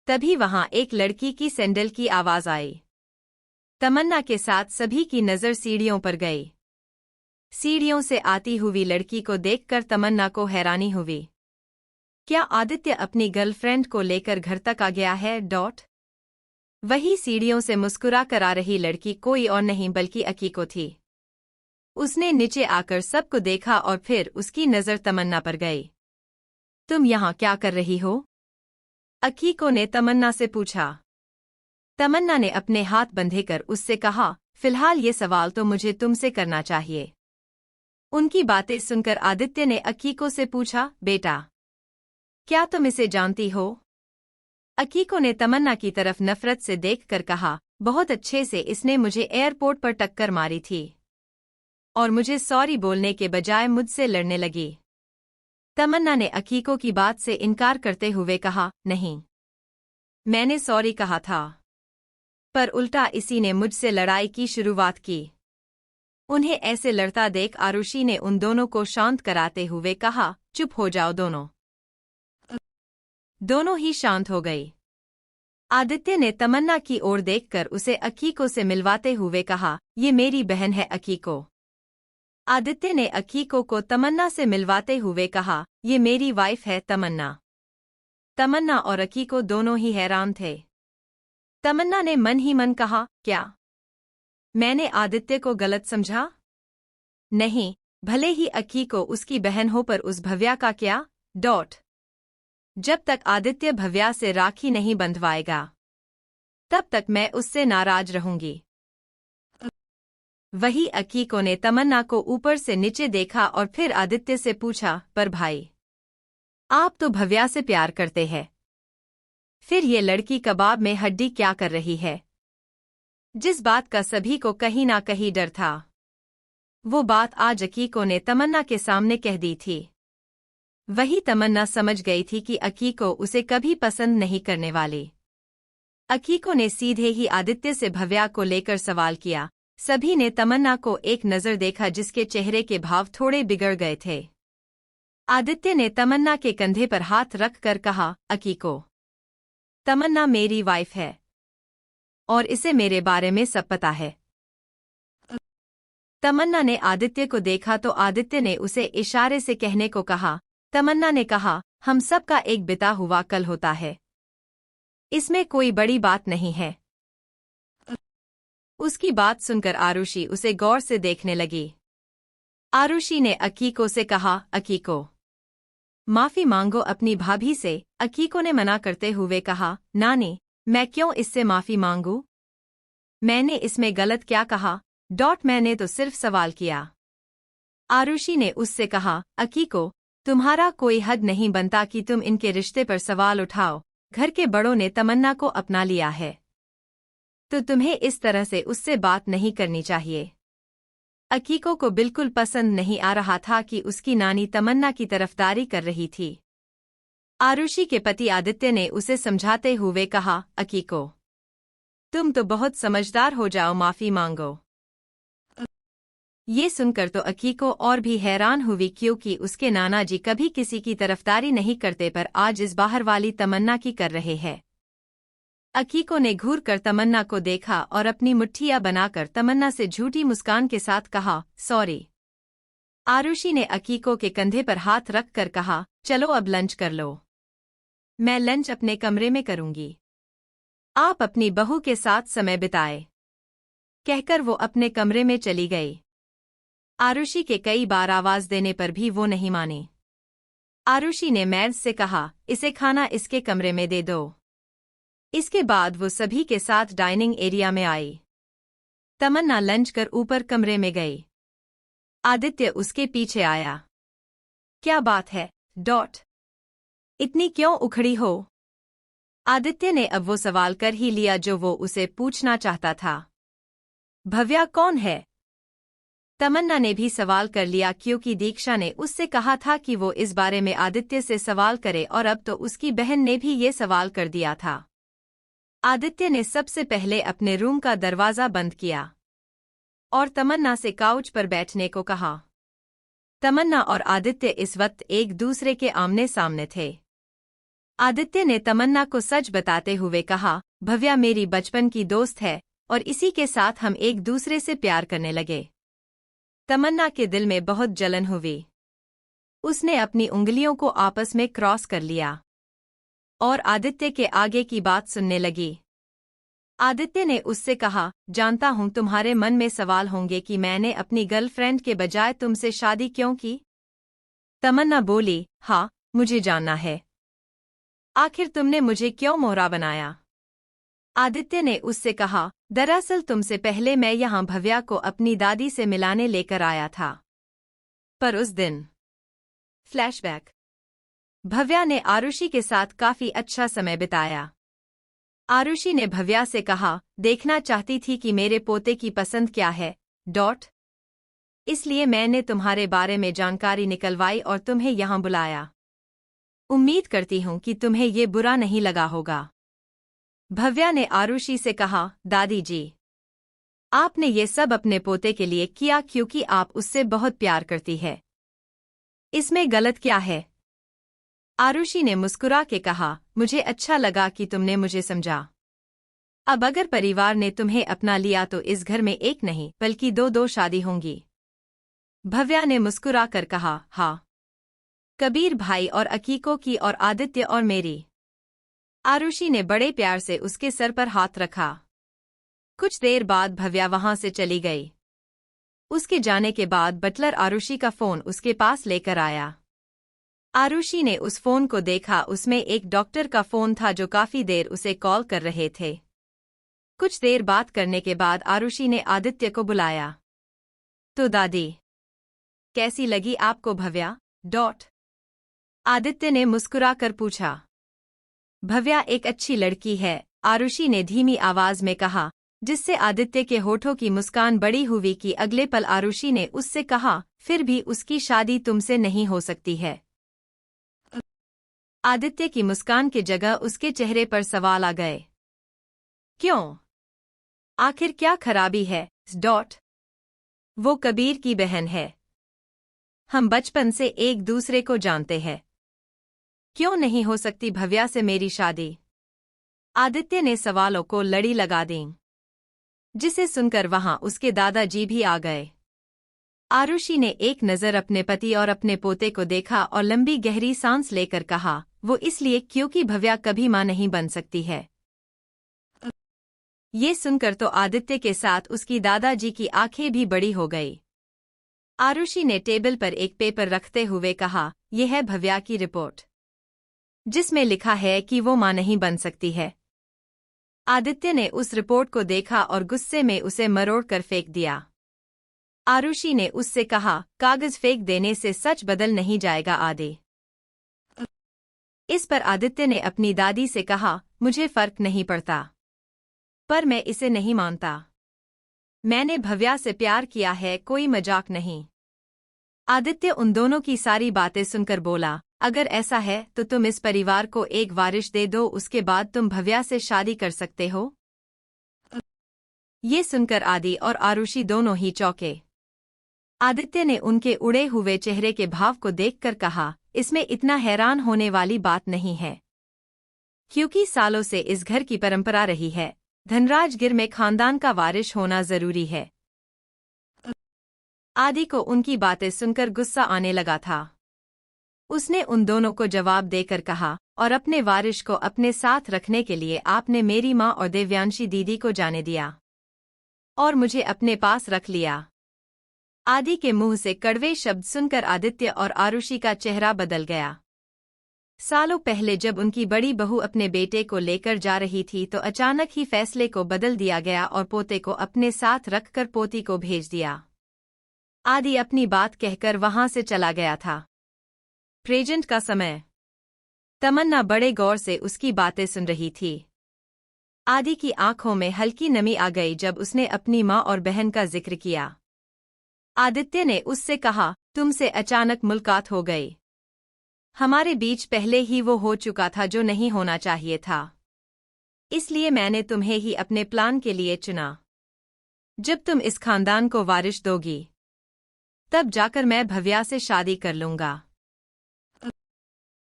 तभी वहां एक लड़की की सैंडल की आवाज आई। तमन्ना के साथ सभी की नज़र सीढ़ियों पर गई। सीढ़ियों से आती हुई लड़की को देखकर तमन्ना को हैरानी हुई। क्या आदित्य अपनी गर्लफ्रेंड को लेकर घर तक आ गया है? वही सीढ़ियों से मुस्कुरा कर आ रही लड़की कोई और नहीं बल्कि अकीको थी। उसने नीचे आकर सबको देखा और फिर उसकी नज़र तमन्ना पर गई। तुम यहाँ क्या कर रही हो? अकीको ने तमन्ना से पूछा। तमन्ना ने अपने हाथ बंधे कर उससे कहा, फिलहाल ये सवाल तो मुझे तुमसे करना चाहिए। उनकी बातें सुनकर आदित्य ने अकीको से पूछा, बेटा, क्या तुम इसे जानती हो? अकीको ने तमन्ना की तरफ नफरत से देखकर कहा, बहुत अच्छे से इसने मुझे एयरपोर्ट पर टक्कर मारी थी और मुझे सॉरी बोलने के बजाय मुझसे लड़ने लगी। तमन्ना ने अकीको की बात से इनकार करते हुए कहा, नहीं, मैंने सॉरी कहा था, पर उल्टा इसी ने मुझसे लड़ाई की शुरुआत की। उन्हें ऐसे लड़ता देख आरुषि ने उन दोनों को शांत कराते हुए कहा, चुप हो जाओ दोनों। दोनों ही शांत हो गई। आदित्य ने तमन्ना की ओर देखकर उसे अकीको से मिलवाते हुए कहा, ये मेरी बहन है अकीको। आदित्य ने अकीको को तमन्ना से मिलवाते हुए कहा, ये मेरी वाइफ है तमन्ना। तमन्ना और अकीको दोनों ही हैरान थे। तमन्ना ने मन ही मन कहा, क्या मैंने आदित्य को गलत समझा? नहीं, भले ही अकीको उसकी बहन हो पर उस भव्या का क्या? जब तक आदित्य भव्या से राखी नहीं बंधवाएगा तब तक मैं उससे नाराज रहूंगी। वही अकीको ने तमन्ना को ऊपर से नीचे देखा और फिर आदित्य से पूछा, पर भाई, आप तो भव्या से प्यार करते हैं, फिर ये लड़की कबाब में हड्डी क्या कर रही है? जिस बात का सभी को कहीं ना कहीं डर था, वो बात आज अकीको ने तमन्ना के सामने कह दी थी। वही तमन्ना समझ गई थी कि अकीको उसे कभी पसंद नहीं करने वाली। अकीको ने सीधे ही आदित्य से भव्या को लेकर सवाल किया। सभी ने तमन्ना को एक नज़र देखा जिसके चेहरे के भाव थोड़े बिगड़ गए थे। आदित्य ने तमन्ना के कंधे पर हाथ रख कर कहा, अकीको, तमन्ना मेरी वाइफ है और इसे मेरे बारे में सब पता है। तमन्ना ने आदित्य को देखा तो आदित्य ने उसे इशारे से कहने को कहा। तमन्ना ने कहा, हम सब का एक बिता हुआ कल होता है, इसमें कोई बड़ी बात नहीं है। उसकी बात सुनकर आरुषि उसे गौर से देखने लगी। आरुषि ने अकीको से कहा, अकीको, माफी मांगो अपनी भाभी से। अकीको ने मना करते हुए कहा, नानी, मैं क्यों इससे माफी मांगू? मैंने इसमें गलत क्या कहा? मैंने तो सिर्फ सवाल किया। आरुषि ने उससे कहा, अकीको, तुम्हारा कोई हद नहीं बनता कि तुम इनके रिश्ते पर सवाल उठाओ। घर के बड़ों ने तमन्ना को अपना लिया है तो तुम्हें इस तरह से उससे बात नहीं करनी चाहिए। अकीको को बिल्कुल पसंद नहीं आ रहा था कि उसकी नानी तमन्ना की तरफदारी कर रही थी। आरुषि के पति आदित्य ने उसे समझाते हुए कहा, अकीको, तुम तो बहुत समझदार हो जाओ, माफी मांगो। ये सुनकर तो अकीको और भी हैरान हुई क्योंकि उसके नाना जी कभी किसी की तरफदारी नहीं करते पर आज इस बाहर वाली तमन्ना की कर रहे हैं। अकीको ने घूर कर तमन्ना को देखा और अपनी मुट्ठियां बनाकर तमन्ना से झूठी मुस्कान के साथ कहा, सॉरी। आरुषि ने अकीको के कंधे पर हाथ रख कर कहा, चलो अब लंच कर लो, मैं लंच अपने कमरे में करूंगी, आप अपनी बहू के साथ समय बिताए। कहकर वो अपने कमरे में चली गई। आरुषि के कई बार आवाज देने पर भी वो नहीं मानी। आरुषि ने मैड से कहा, इसे खाना इसके कमरे में दे दो। इसके बाद वो सभी के साथ डाइनिंग एरिया में आई। तमन्ना लंच कर ऊपर कमरे में गई। आदित्य उसके पीछे आया। क्या बात है? इतनी क्यों उखड़ी हो? आदित्य ने अब वो सवाल कर ही लिया जो वो उसे पूछना चाहता था। भव्या कौन है? तमन्ना ने भी सवाल कर लिया क्योंकि दीक्षा ने उससे कहा था कि वो इस बारे में आदित्य से सवाल करे और अब तो उसकी बहन ने भी ये सवाल कर दिया था। आदित्य ने सबसे पहले अपने रूम का दरवाजा बंद किया और तमन्ना से काउच पर बैठने को कहा। तमन्ना और आदित्य इस वक्त एक दूसरे के आमने सामने थे। आदित्य ने तमन्ना को सच बताते हुए कहा, भव्या मेरी बचपन की दोस्त है और इसी के साथ हम एक दूसरे से प्यार करने लगे। तमन्ना के दिल में बहुत जलन हुई। उसने अपनी उंगलियों को आपस में क्रॉस कर लिया और आदित्य के आगे की बात सुनने लगी। आदित्य ने उससे कहा, जानता हूं तुम्हारे मन में सवाल होंगे कि मैंने अपनी गर्लफ्रेंड के बजाय तुमसे शादी क्यों की। तमन्ना बोली, हाँ, मुझे जानना है। आखिर तुमने मुझे क्यों मोहरा बनाया। आदित्य ने उससे कहा, दरअसल तुमसे पहले मैं यहाँ भव्या को अपनी दादी से मिलाने लेकर आया था। पर उस दिन फ्लैशबैक। भव्या ने आरुषि के साथ काफी अच्छा समय बिताया। आरुषि ने भव्या से कहा, देखना चाहती थी कि मेरे पोते की पसंद क्या है। इसलिए मैंने तुम्हारे बारे में जानकारी निकलवाई और तुम्हें यहाँ बुलाया। उम्मीद करती हूँ कि तुम्हें ये बुरा नहीं लगा होगा। भव्या ने आरुषि से कहा, दादी जी, आपने ये सब अपने पोते के लिए किया क्योंकि आप उससे बहुत प्यार करती है। इसमें गलत क्या है। आरुषि ने मुस्कुरा के कहा, मुझे अच्छा लगा कि तुमने मुझे समझा। अब अगर परिवार ने तुम्हें अपना लिया तो इस घर में एक नहीं बल्कि दो शादी होंगी। भव्या ने मुस्कुरा कर कहा, हाँ, कबीर भाई और अकीको की और आदित्य और मेरी। आरुषि ने बड़े प्यार से उसके सर पर हाथ रखा। कुछ देर बाद भव्या वहां से चली गई। उसके जाने के बाद बटलर आरुषि का फोन उसके पास लेकर आया। आरुषि ने उस फोन को देखा। उसमें एक डॉक्टर का फोन था जो काफी देर उसे कॉल कर रहे थे। कुछ देर बात करने के बाद आरुषि ने आदित्य को बुलाया। तो दादी, कैसी लगी आपको भव्या? आदित्य ने मुस्कुराकर पूछा। भव्या एक अच्छी लड़की है, आरुषि ने धीमी आवाज में कहा, जिससे आदित्य के होठों की मुस्कान बड़ी हुई कि अगले पल आरुषि ने उससे कहा, फिर भी उसकी शादी तुमसे नहीं हो सकती है। आदित्य की मुस्कान की जगह उसके चेहरे पर सवाल आ गए। क्यों? आखिर क्या खराबी है? वो कबीर की बहन है। हम बचपन से एक दूसरे को जानते हैं। क्यों नहीं हो सकती भव्या से मेरी शादी? आदित्य ने सवालों को लड़ी लगा दी, जिसे सुनकर वहां उसके दादाजी भी आ गए। आरुषि ने एक नज़र अपने पति और अपने पोते को देखा और लंबी गहरी सांस लेकर कहा, वो इसलिए क्योंकि भव्या कभी मां नहीं बन सकती है। ये सुनकर तो आदित्य के साथ उसकी दादाजी की आंखें भी बड़ी हो गई। आरुषि ने टेबल पर एक पेपर रखते हुए कहा, यह है भव्या की रिपोर्ट, जिसमें लिखा है कि वो मां नहीं बन सकती है। आदित्य ने उस रिपोर्ट को देखा और गुस्से में उसे मरोड़ कर फेंक दिया। आरुषि ने उससे कहा, कागज फेंक देने से सच बदल नहीं जाएगा आदि। इस पर आदित्य ने अपनी दादी से कहा, मुझे फर्क नहीं पड़ता, पर मैं इसे नहीं मानता। मैंने भव्या से प्यार किया है, कोई मजाक नहीं। आदित्य उन दोनों की सारी बातें सुनकर बोला, अगर ऐसा है तो तुम इस परिवार को एक वारिश दे दो, उसके बाद तुम भव्या से शादी कर सकते हो। ये सुनकर आदि और आरुषि दोनों ही चौंके। आदित्य ने उनके उड़े हुए चेहरे के भाव को देखकर कहा, इसमें इतना हैरान होने वाली बात नहीं है, क्योंकि सालों से इस घर की परंपरा रही है, धनराजगिर में खानदान का वारिश होना जरूरी है। आदि को उनकी बातें सुनकर गुस्सा आने लगा था। उसने उन दोनों को जवाब देकर कहा, और अपने वारिश को अपने साथ रखने के लिए आपने मेरी माँ और देव्यांशी दीदी को जाने दिया और मुझे अपने पास रख लिया। आदि के मुंह से कड़वे शब्द सुनकर आदित्य और आरुषि का चेहरा बदल गया। सालों पहले जब उनकी बड़ी बहू अपने बेटे को लेकर जा रही थी तो अचानक ही फैसले को बदल दिया गया और पोते को अपने साथ रखकर पोती को भेज दिया। आदि अपनी बात कहकर वहां से चला गया था। प्रेजेंट का समय। तमन्ना बड़े गौर से उसकी बातें सुन रही थी। आदि की आंखों में हल्की नमी आ गई जब उसने अपनी माँ और बहन का जिक्र किया। आदित्य ने उससे कहा, तुमसे अचानक मुलाकात हो गई। हमारे बीच पहले ही वो हो चुका था जो नहीं होना चाहिए था। इसलिए मैंने तुम्हें ही अपने प्लान के लिए चुना। जब तुम इस खानदान को वारिश दोगी, तब जाकर मैं भव्या से शादी कर लूंगा।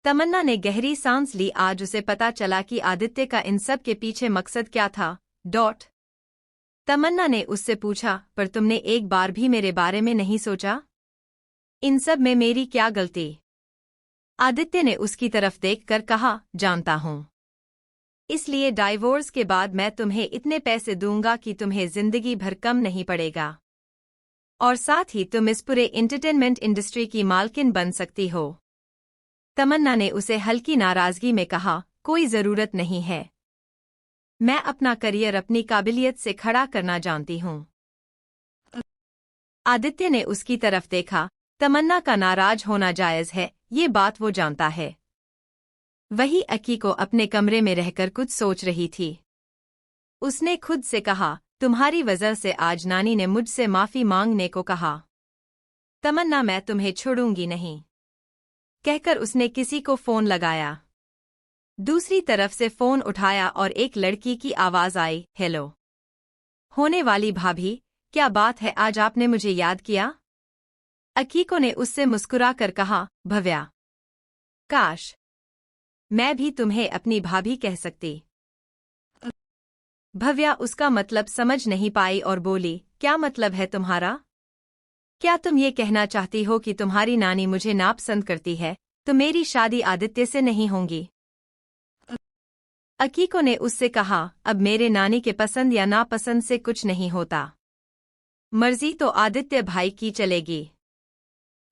तमन्ना ने गहरी सांस ली। आज उसे पता चला कि आदित्य का इन सब के पीछे मकसद क्या था। तमन्ना ने उससे पूछा, पर तुमने एक बार भी मेरे बारे में नहीं सोचा? इन सब में मेरी क्या गलती? आदित्य ने उसकी तरफ देखकर कहा, जानता हूं। इसलिए डाइवोर्स के बाद मैं तुम्हें इतने पैसे दूंगा कि तुम्हें जिंदगी भर कम नहीं पड़ेगा, और साथ ही तुम इस पूरे एंटरटेनमेंट इंडस्ट्री की मालकिन बन सकती हो। तमन्ना ने उसे हल्की नाराजगी में कहा, कोई जरूरत नहीं है। मैं अपना करियर अपनी काबिलियत से खड़ा करना जानती हूं। आदित्य ने उसकी तरफ देखा। तमन्ना का नाराज होना जायज है, ये बात वो जानता है। वही अकीको अपने कमरे में रहकर कुछ सोच रही थी। उसने खुद से कहा, तुम्हारी वजह से आज नानी ने मुझसे माफी मांगने को कहा। तमन्ना, मैं तुम्हें छोड़ूंगी नहीं, कहकर उसने किसी को फोन लगाया। दूसरी तरफ से फोन उठाया और एक लड़की की आवाज आई, हेलो। होने वाली भाभी, क्या बात है, आज आपने मुझे याद किया? अकीको ने उससे मुस्कुराकर कहा, भव्या, काश मैं भी तुम्हें अपनी भाभी कह सकती। भव्या उसका मतलब समझ नहीं पाई और बोली, क्या मतलब है तुम्हारा? क्या तुम ये कहना चाहती हो कि तुम्हारी नानी मुझे नापसंद करती है, तो मेरी शादी आदित्य से नहीं होंगी? अकीको ने उससे कहा, अब मेरे नानी के पसंद या नापसंद से कुछ नहीं होता, मर्जी तो आदित्य भाई की चलेगी।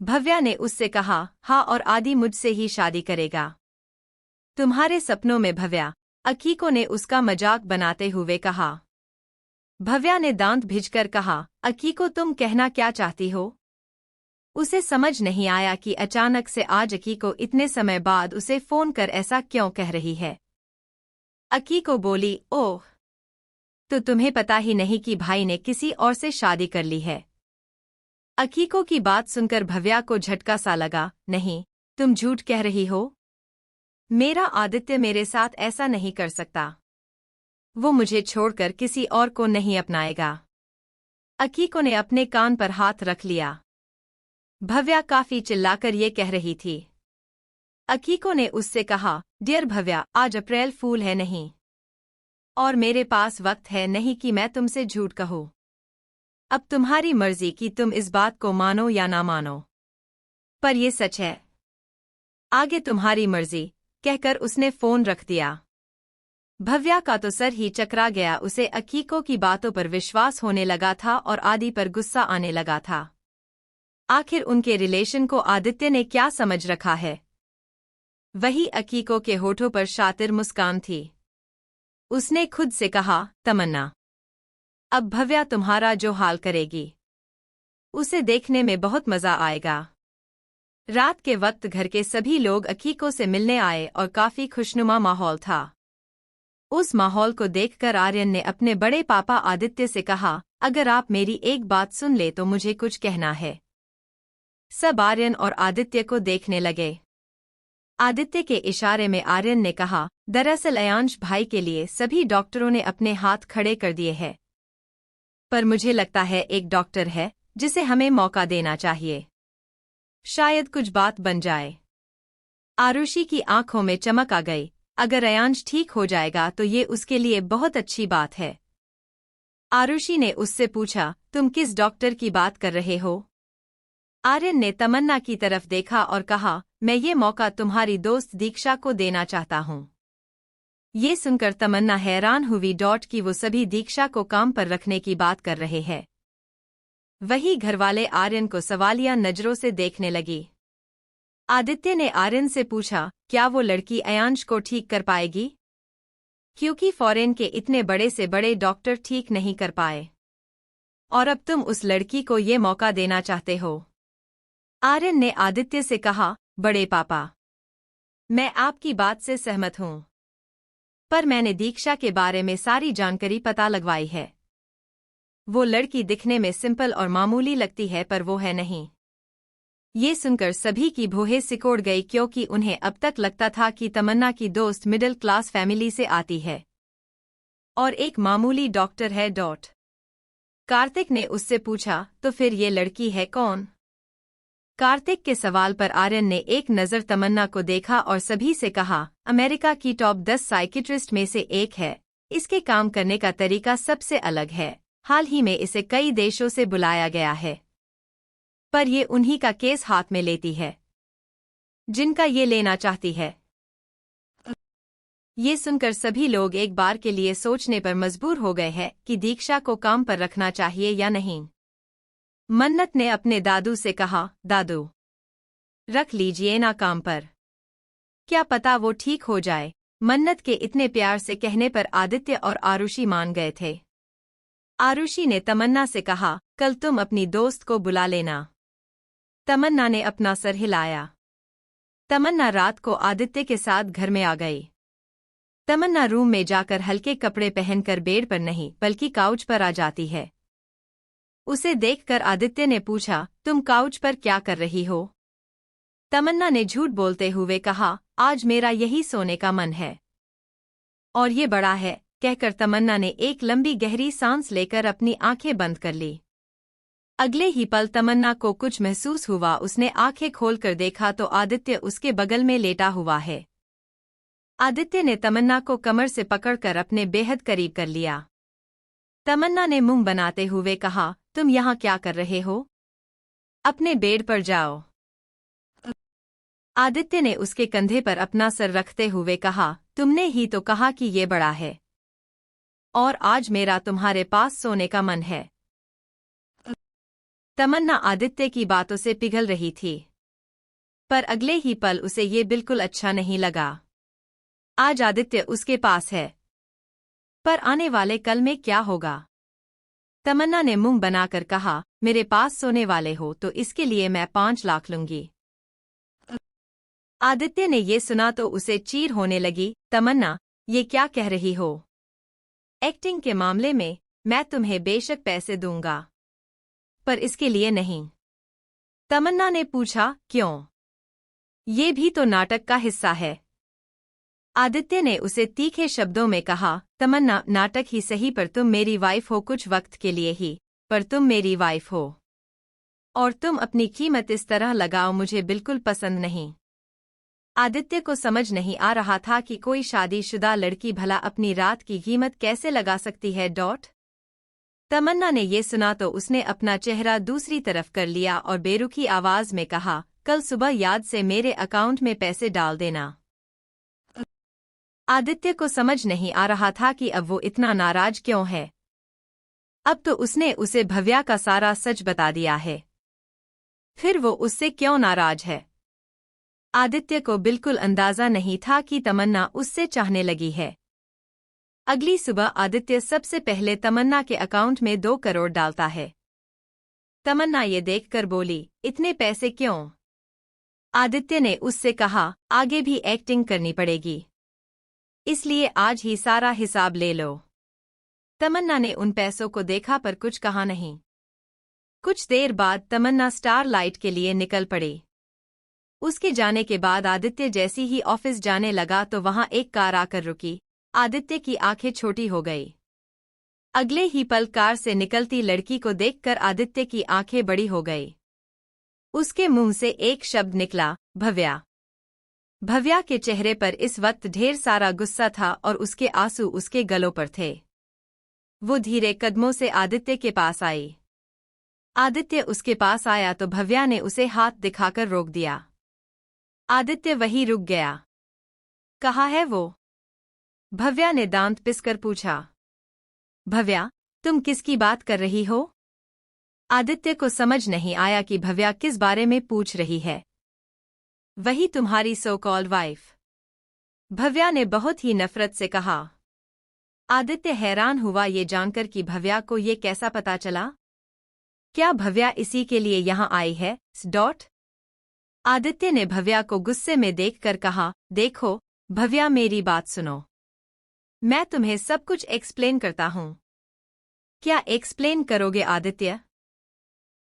भव्या ने उससे कहा, हाँ, और आदि मुझसे ही शादी करेगा। तुम्हारे सपनों में भव्या, अकीको ने उसका मजाक बनाते हुए कहा। भव्या ने दांत भिजकर कहा, अकीको तुम कहना क्या चाहती हो? उसे समझ नहीं आया कि अचानक से आज अकीको इतने समय बाद उसे फोन कर ऐसा क्यों कह रही है। अकीको बोली, ओह, तो तुम्हें पता ही नहीं कि भाई ने किसी और से शादी कर ली है? अकीको की बात सुनकर भव्या को झटका सा लगा। नहीं, तुम झूठ कह रही हो। मेरा आदित्य मेरे साथ ऐसा नहीं कर सकता। वो मुझे छोड़कर किसी और को नहीं अपनाएगा। अकीको ने अपने कान पर हाथ रख लिया। भव्या काफी चिल्लाकर ये कह रही थी। अकीको ने उससे कहा, डियर भव्या, आज अप्रैल फूल है नहीं, और मेरे पास वक्त है नहीं कि मैं तुमसे झूठ कहूं। अब तुम्हारी मर्जी कि तुम इस बात को मानो या ना मानो, पर ये सच है। आगे तुम्हारी मर्जी, कहकर उसने फोन रख दिया। भव्या का तो सर ही चकरा गया। उसे अकीको की बातों पर विश्वास होने लगा था और आदि पर गुस्सा आने लगा था। आखिर उनके रिलेशन को आदित्य ने क्या समझ रखा है? वही अकीको के होठों पर शातिर मुस्कान थी। उसने खुद से कहा, तमन्ना, अब भव्या तुम्हारा जो हाल करेगी, उसे देखने में बहुत मजा आएगा। रात के वक्त घर के सभी लोग अकीको से मिलने आए और काफी खुशनुमा माहौल था। उस माहौल को देखकर आर्यन ने अपने बड़े पापा आदित्य से कहा, अगर आप मेरी एक बात सुन ले तो मुझे कुछ कहना है। सब आर्यन और आदित्य को देखने लगे। आदित्य के इशारे में आर्यन ने कहा, दरअसल अयांश भाई के लिए सभी डॉक्टरों ने अपने हाथ खड़े कर दिए हैं, पर मुझे लगता है एक डॉक्टर है जिसे हमें मौका देना चाहिए। शायद कुछ बात बन जाए। आरुषि की आंखों में चमक आ गई। अगर अयांश ठीक हो जाएगा तो ये उसके लिए बहुत अच्छी बात है। आरुषि ने उससे पूछा, तुम किस डॉक्टर की बात कर रहे हो? आर्यन ने तमन्ना की तरफ देखा और कहा, मैं ये मौका तुम्हारी दोस्त दीक्षा को देना चाहता हूँ। ये सुनकर तमन्ना हैरान हुई कि वो सभी दीक्षा को काम पर रखने की बात कर रहे हैं। वही घरवाले आर्यन को सवालिया नजरों से देखने लगी। आदित्य ने आर्यन से पूछा, क्या वो लड़की अयांश को ठीक कर पाएगी? क्योंकि फॉरेन के इतने बड़े से बड़े डॉक्टर ठीक नहीं कर पाए, और अब तुम उस लड़की को ये मौका देना चाहते हो। आर्यन ने आदित्य से कहा, बड़े पापा, मैं आपकी बात से सहमत हूँ, पर मैंने दीक्षा के बारे में सारी जानकारी पता लगवाई है। वो लड़की दिखने में सिंपल और मामूली लगती है, पर वो है नहीं। ये सुनकर सभी की भौहें सिकोड़ गई, क्योंकि उन्हें अब तक लगता था कि तमन्ना की दोस्त मिडिल क्लास फैमिली से आती है। और एक मामूली डॉक्टर है। कार्तिक ने उससे पूछा, तो फिर ये लड़की है कौन? कार्तिक के सवाल पर आर्यन ने एक नज़र तमन्ना को देखा और सभी से कहा, अमेरिका की टॉप 10 साइकियाट्रिस्ट में से एक है। इसके काम करने का तरीका सबसे अलग है। हाल ही में इसे कई देशों से बुलाया गया है, पर ये उन्हीं का केस हाथ में लेती है जिनका ये लेना चाहती है। ये सुनकर सभी लोग एक बार के लिए सोचने पर मजबूर हो गए हैं कि दीक्षा को काम पर रखना चाहिए या नहीं। मन्नत ने अपने दादू से कहा, दादू, रख लीजिए ना काम पर, क्या पता वो ठीक हो जाए। मन्नत के इतने प्यार से कहने पर आदित्य और आरुषि मान गए थे। आरुषि ने तमन्ना से कहा, कल तुम अपनी दोस्त को बुला लेना। तमन्ना ने अपना सर हिलाया। तमन्ना रात को आदित्य के साथ घर में आ गई। तमन्ना रूम में जाकर हल्के कपड़े पहनकर बेड पर नहीं बल्कि काउच पर आ जाती है। उसे देखकर आदित्य ने पूछा, तुम काउच पर क्या कर रही हो? तमन्ना ने झूठ बोलते हुए कहा, आज मेरा यही सोने का मन है। और ये बड़ा है, कहकर तमन्ना ने एक लंबी गहरी सांस लेकर अपनी आंखें बंद कर ली। अगले ही पल तमन्ना को कुछ महसूस हुआ। उसने आंखें खोलकर देखा तो आदित्य उसके बगल में लेटा हुआ है। आदित्य ने तमन्ना को कमर से पकड़कर अपने बेहद करीब कर लिया। तमन्ना ने मुंह बनाते हुए कहा, तुम यहाँ क्या कर रहे हो? अपने बेड पर जाओ। आदित्य ने उसके कंधे पर अपना सर रखते हुए कहा, तुमने ही तो कहा कि ये बड़ा है, और आज मेरा तुम्हारे पास सोने का मन है। तमन्ना आदित्य की बातों से पिघल रही थी, पर अगले ही पल उसे ये बिल्कुल अच्छा नहीं लगा। आज आदित्य उसके पास है, पर आने वाले कल में क्या होगा? तमन्ना ने मुंह बनाकर कहा, मेरे पास सोने वाले हो तो इसके लिए मैं 5 लाख लूंगी। आदित्य ने ये सुना तो उसे चीर होने लगी। तमन्ना, ये क्या कह रही हो? एक्टिंग के मामले में मैं तुम्हें बेशक पैसे दूंगा, पर इसके लिए नहीं। तमन्ना ने पूछा, क्यों? ये भी तो नाटक का हिस्सा है। आदित्य ने उसे तीखे शब्दों में कहा, तमन्ना, नाटक ही सही, पर तुम मेरी वाइफ हो कुछ वक्त के लिए ही, पर तुम मेरी वाइफ हो, और तुम अपनी कीमत इस तरह लगाओ मुझे बिल्कुल पसंद नहीं। आदित्य को समझ नहीं आ रहा था कि कोई शादीशुदा लड़की भला अपनी रात की कीमत कैसे लगा सकती है। तमन्ना ने ये सुना तो उसने अपना चेहरा दूसरी तरफ कर लिया और बेरुखी आवाज में कहा, कल सुबह याद से मेरे अकाउंट में पैसे डाल देना। आदित्य को समझ नहीं आ रहा था कि अब वो इतना नाराज क्यों है। अब तो उसने उसे भव्या का सारा सच बता दिया है, फिर वो उससे क्यों नाराज है? आदित्य को बिल्कुल अंदाजा नहीं था कि तमन्ना उससे चाहने लगी है। अगली सुबह आदित्य सबसे पहले तमन्ना के अकाउंट में 2 करोड़ डालता है। तमन्ना ये देखकर बोली, इतने पैसे क्यों? आदित्य ने उससे कहा, आगे भी एक्टिंग करनी पड़ेगी, इसलिए आज ही सारा हिसाब ले लो। तमन्ना ने उन पैसों को देखा पर कुछ कहा नहीं। कुछ देर बाद तमन्ना स्टारलाइट के लिए निकल पड़ी। उसके जाने के बाद आदित्य जैसी ही ऑफिस जाने लगा तो वहां एक कार आकर रुकी। आदित्य की आंखें छोटी हो गई। अगले ही पल कार से निकलती लड़की को देखकर आदित्य की आंखें बड़ी हो गई। उसके मुंह से एक शब्द निकला, भव्या। भव्या के चेहरे पर इस वक्त ढेर सारा गुस्सा था और उसके आंसू उसके गलों पर थे। वो धीरे कदमों से आदित्य के पास आई। आदित्य उसके पास आया तो भव्या ने उसे हाथ दिखाकर रोक दिया। आदित्य वहीं रुक गया। कहाँ है वो? भव्या ने दांत पिसकर पूछा। भव्या, तुम किसकी बात कर रही हो? आदित्य को समझ नहीं आया कि भव्या किस बारे में पूछ रही है। वही तुम्हारी सो कॉल्ड वाइफ, भव्या ने बहुत ही नफरत से कहा। आदित्य हैरान हुआ ये जानकर कि भव्या को ये कैसा पता चला। क्या भव्या इसी के लिए यहाँ आई है? आदित्य ने भव्या को गुस्से में देखकर कहा, देखो भव्या, मेरी बात सुनो, मैं तुम्हें सब कुछ एक्सप्लेन करता हूँ। क्या एक्सप्लेन करोगे आदित्य?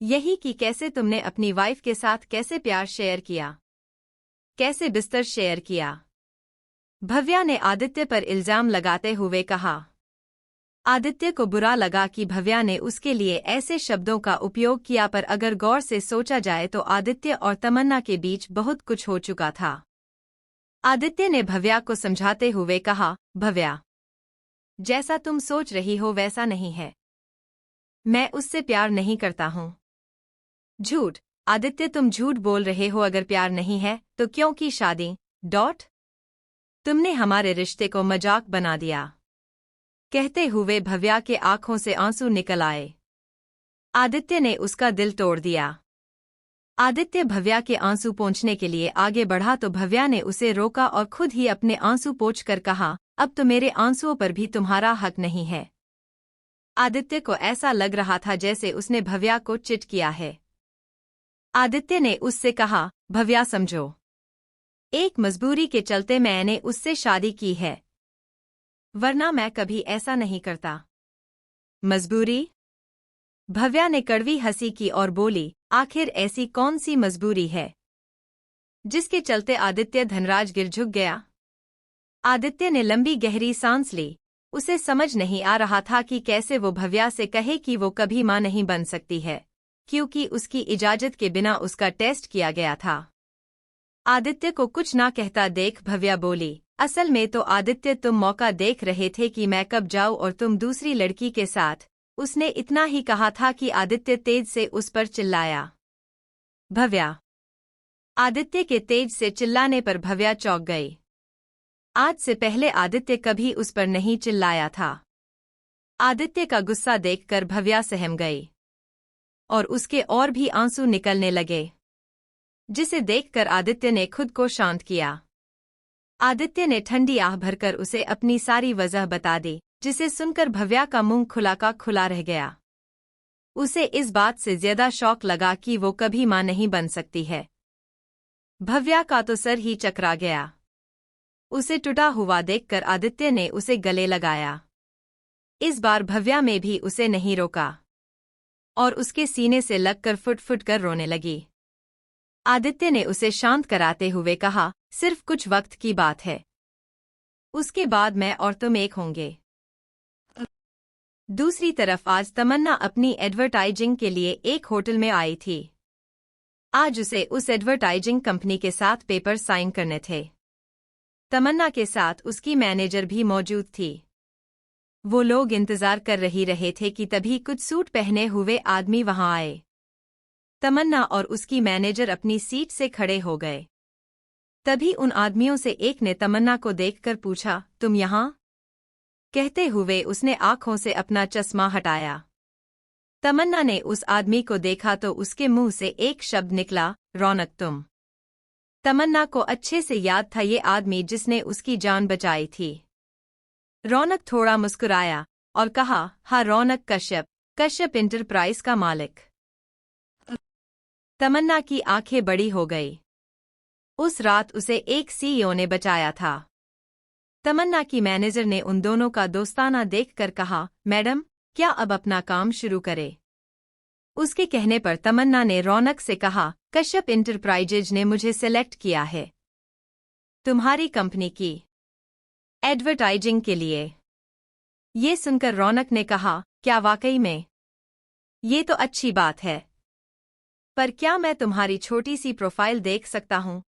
यही कि कैसे तुमने अपनी वाइफ के साथ कैसे प्यार शेयर किया, कैसे बिस्तर शेयर किया। भव्या ने आदित्य पर इल्जाम लगाते हुए कहा। आदित्य को बुरा लगा कि भव्या ने उसके लिए ऐसे शब्दों का उपयोग किया, पर अगर गौर से सोचा जाए तो आदित्य और तमन्ना के बीच बहुत कुछ हो चुका था। आदित्य ने भव्या को समझाते हुए कहा, भव्या, जैसा तुम सोच रही हो वैसा नहीं है। मैं उससे प्यार नहीं करता हूँ। झूठ। आदित्य, तुम झूठ बोल रहे हो। अगर प्यार नहीं है तो क्यों की शादी? तुमने हमारे रिश्ते को मजाक बना दिया। कहते हुए भव्या के आंखों से आंसू निकल आए। आदित्य ने उसका दिल तोड़ दिया। आदित्य भव्या के आंसू पोंछने के लिए आगे बढ़ा तो भव्या ने उसे रोका और खुद ही अपने आंसू पोंछकर कहा, अब तो मेरे आंसुओं पर भी तुम्हारा हक नहीं है। आदित्य को ऐसा लग रहा था जैसे उसने भव्या को चिट किया है। आदित्य ने उससे कहा, भव्या समझो, एक मजबूरी के चलते मैंने उससे शादी की है, वरना मैं कभी ऐसा नहीं करता। मजबूरी? भव्या ने कड़वी हंसी की और बोली, आखिर ऐसी कौन सी मजबूरी है जिसके चलते आदित्य धनराज गिर झुक गया? आदित्य ने लंबी गहरी सांस ली। उसे समझ नहीं आ रहा था कि कैसे वो भव्या से कहे कि वो कभी मां नहीं बन सकती है, क्योंकि उसकी इजाजत के बिना उसका टेस्ट किया गया था। आदित्य को कुछ ना कहता देख भव्या बोली, असल में तो आदित्य तुम मौका देख रहे थे कि मैं कब जाऊं और तुम दूसरी लड़की के साथ। उसने इतना ही कहा था कि आदित्य तेज से उस पर चिल्लाया। भव्या। आदित्य के तेज से चिल्लाने पर भव्या चौंक गई। आज से पहले आदित्य कभी उस पर नहीं चिल्लाया था। आदित्य का गुस्सा देखकर भव्या सहम गई और उसके और भी आंसू निकलने लगे, जिसे देखकर आदित्य ने खुद को शांत किया। आदित्य ने ठंडी आह भरकर उसे अपनी सारी वजह बता दी, जिसे सुनकर भव्या का मुंह खुला का खुला रह गया। उसे इस बात से ज्यादा शौक लगा कि वो कभी मां नहीं बन सकती है। भव्या का तो सर ही चकरा गया। उसे टूटा हुआ देखकर आदित्य ने उसे गले लगाया। इस बार भव्या में भी उसे नहीं रोका और उसके सीने से लगकर फुट फुट कर रोने लगी। आदित्य ने उसे शांत कराते हुए कहा, सिर्फ कुछ वक्त की बात है, उसके बाद मैं और तुम एक होंगे। दूसरी तरफ आज तमन्ना अपनी एडवर्टाइजिंग के लिए एक होटल में आई थी। आज उसे उस एडवर्टाइजिंग कंपनी के साथ पेपर साइन करने थे। तमन्ना के साथ उसकी मैनेजर भी मौजूद थी। वो लोग इंतजार कर रहे थे कि तभी कुछ सूट पहने हुए आदमी वहां आए। तमन्ना और उसकी मैनेजर अपनी सीट से खड़े हो गए। तभी उन आदमियों से एक ने तमन्ना को देखकर पूछा, तुम यहाँ? कहते हुए उसने आंखों से अपना चश्मा हटाया। तमन्ना ने उस आदमी को देखा तो उसके मुंह से एक शब्द निकला, रौनक तुम। तमन्ना को अच्छे से याद था ये आदमी जिसने उसकी जान बचाई थी। रौनक थोड़ा मुस्कुराया और कहा, हाँ रौनक कश्यप, कश्यप इंटरप्राइज का मालिक। तमन्ना की आंखें बड़ी हो गई। उस रात उसे एक सीईओ ने बचाया था। तमन्ना की मैनेजर ने उन दोनों का दोस्ताना देखकर कहा, मैडम, क्या अब अपना काम शुरू करें? उसके कहने पर तमन्ना ने रौनक से कहा, कश्यप इंटरप्राइजेज ने मुझे सेलेक्ट किया है तुम्हारी कंपनी की एडवर्टाइजिंग के लिए। ये सुनकर रौनक ने कहा, क्या वाकई में? ये तो अच्छी बात है, पर क्या मैं तुम्हारी छोटी सी प्रोफाइल देख सकता हूँ?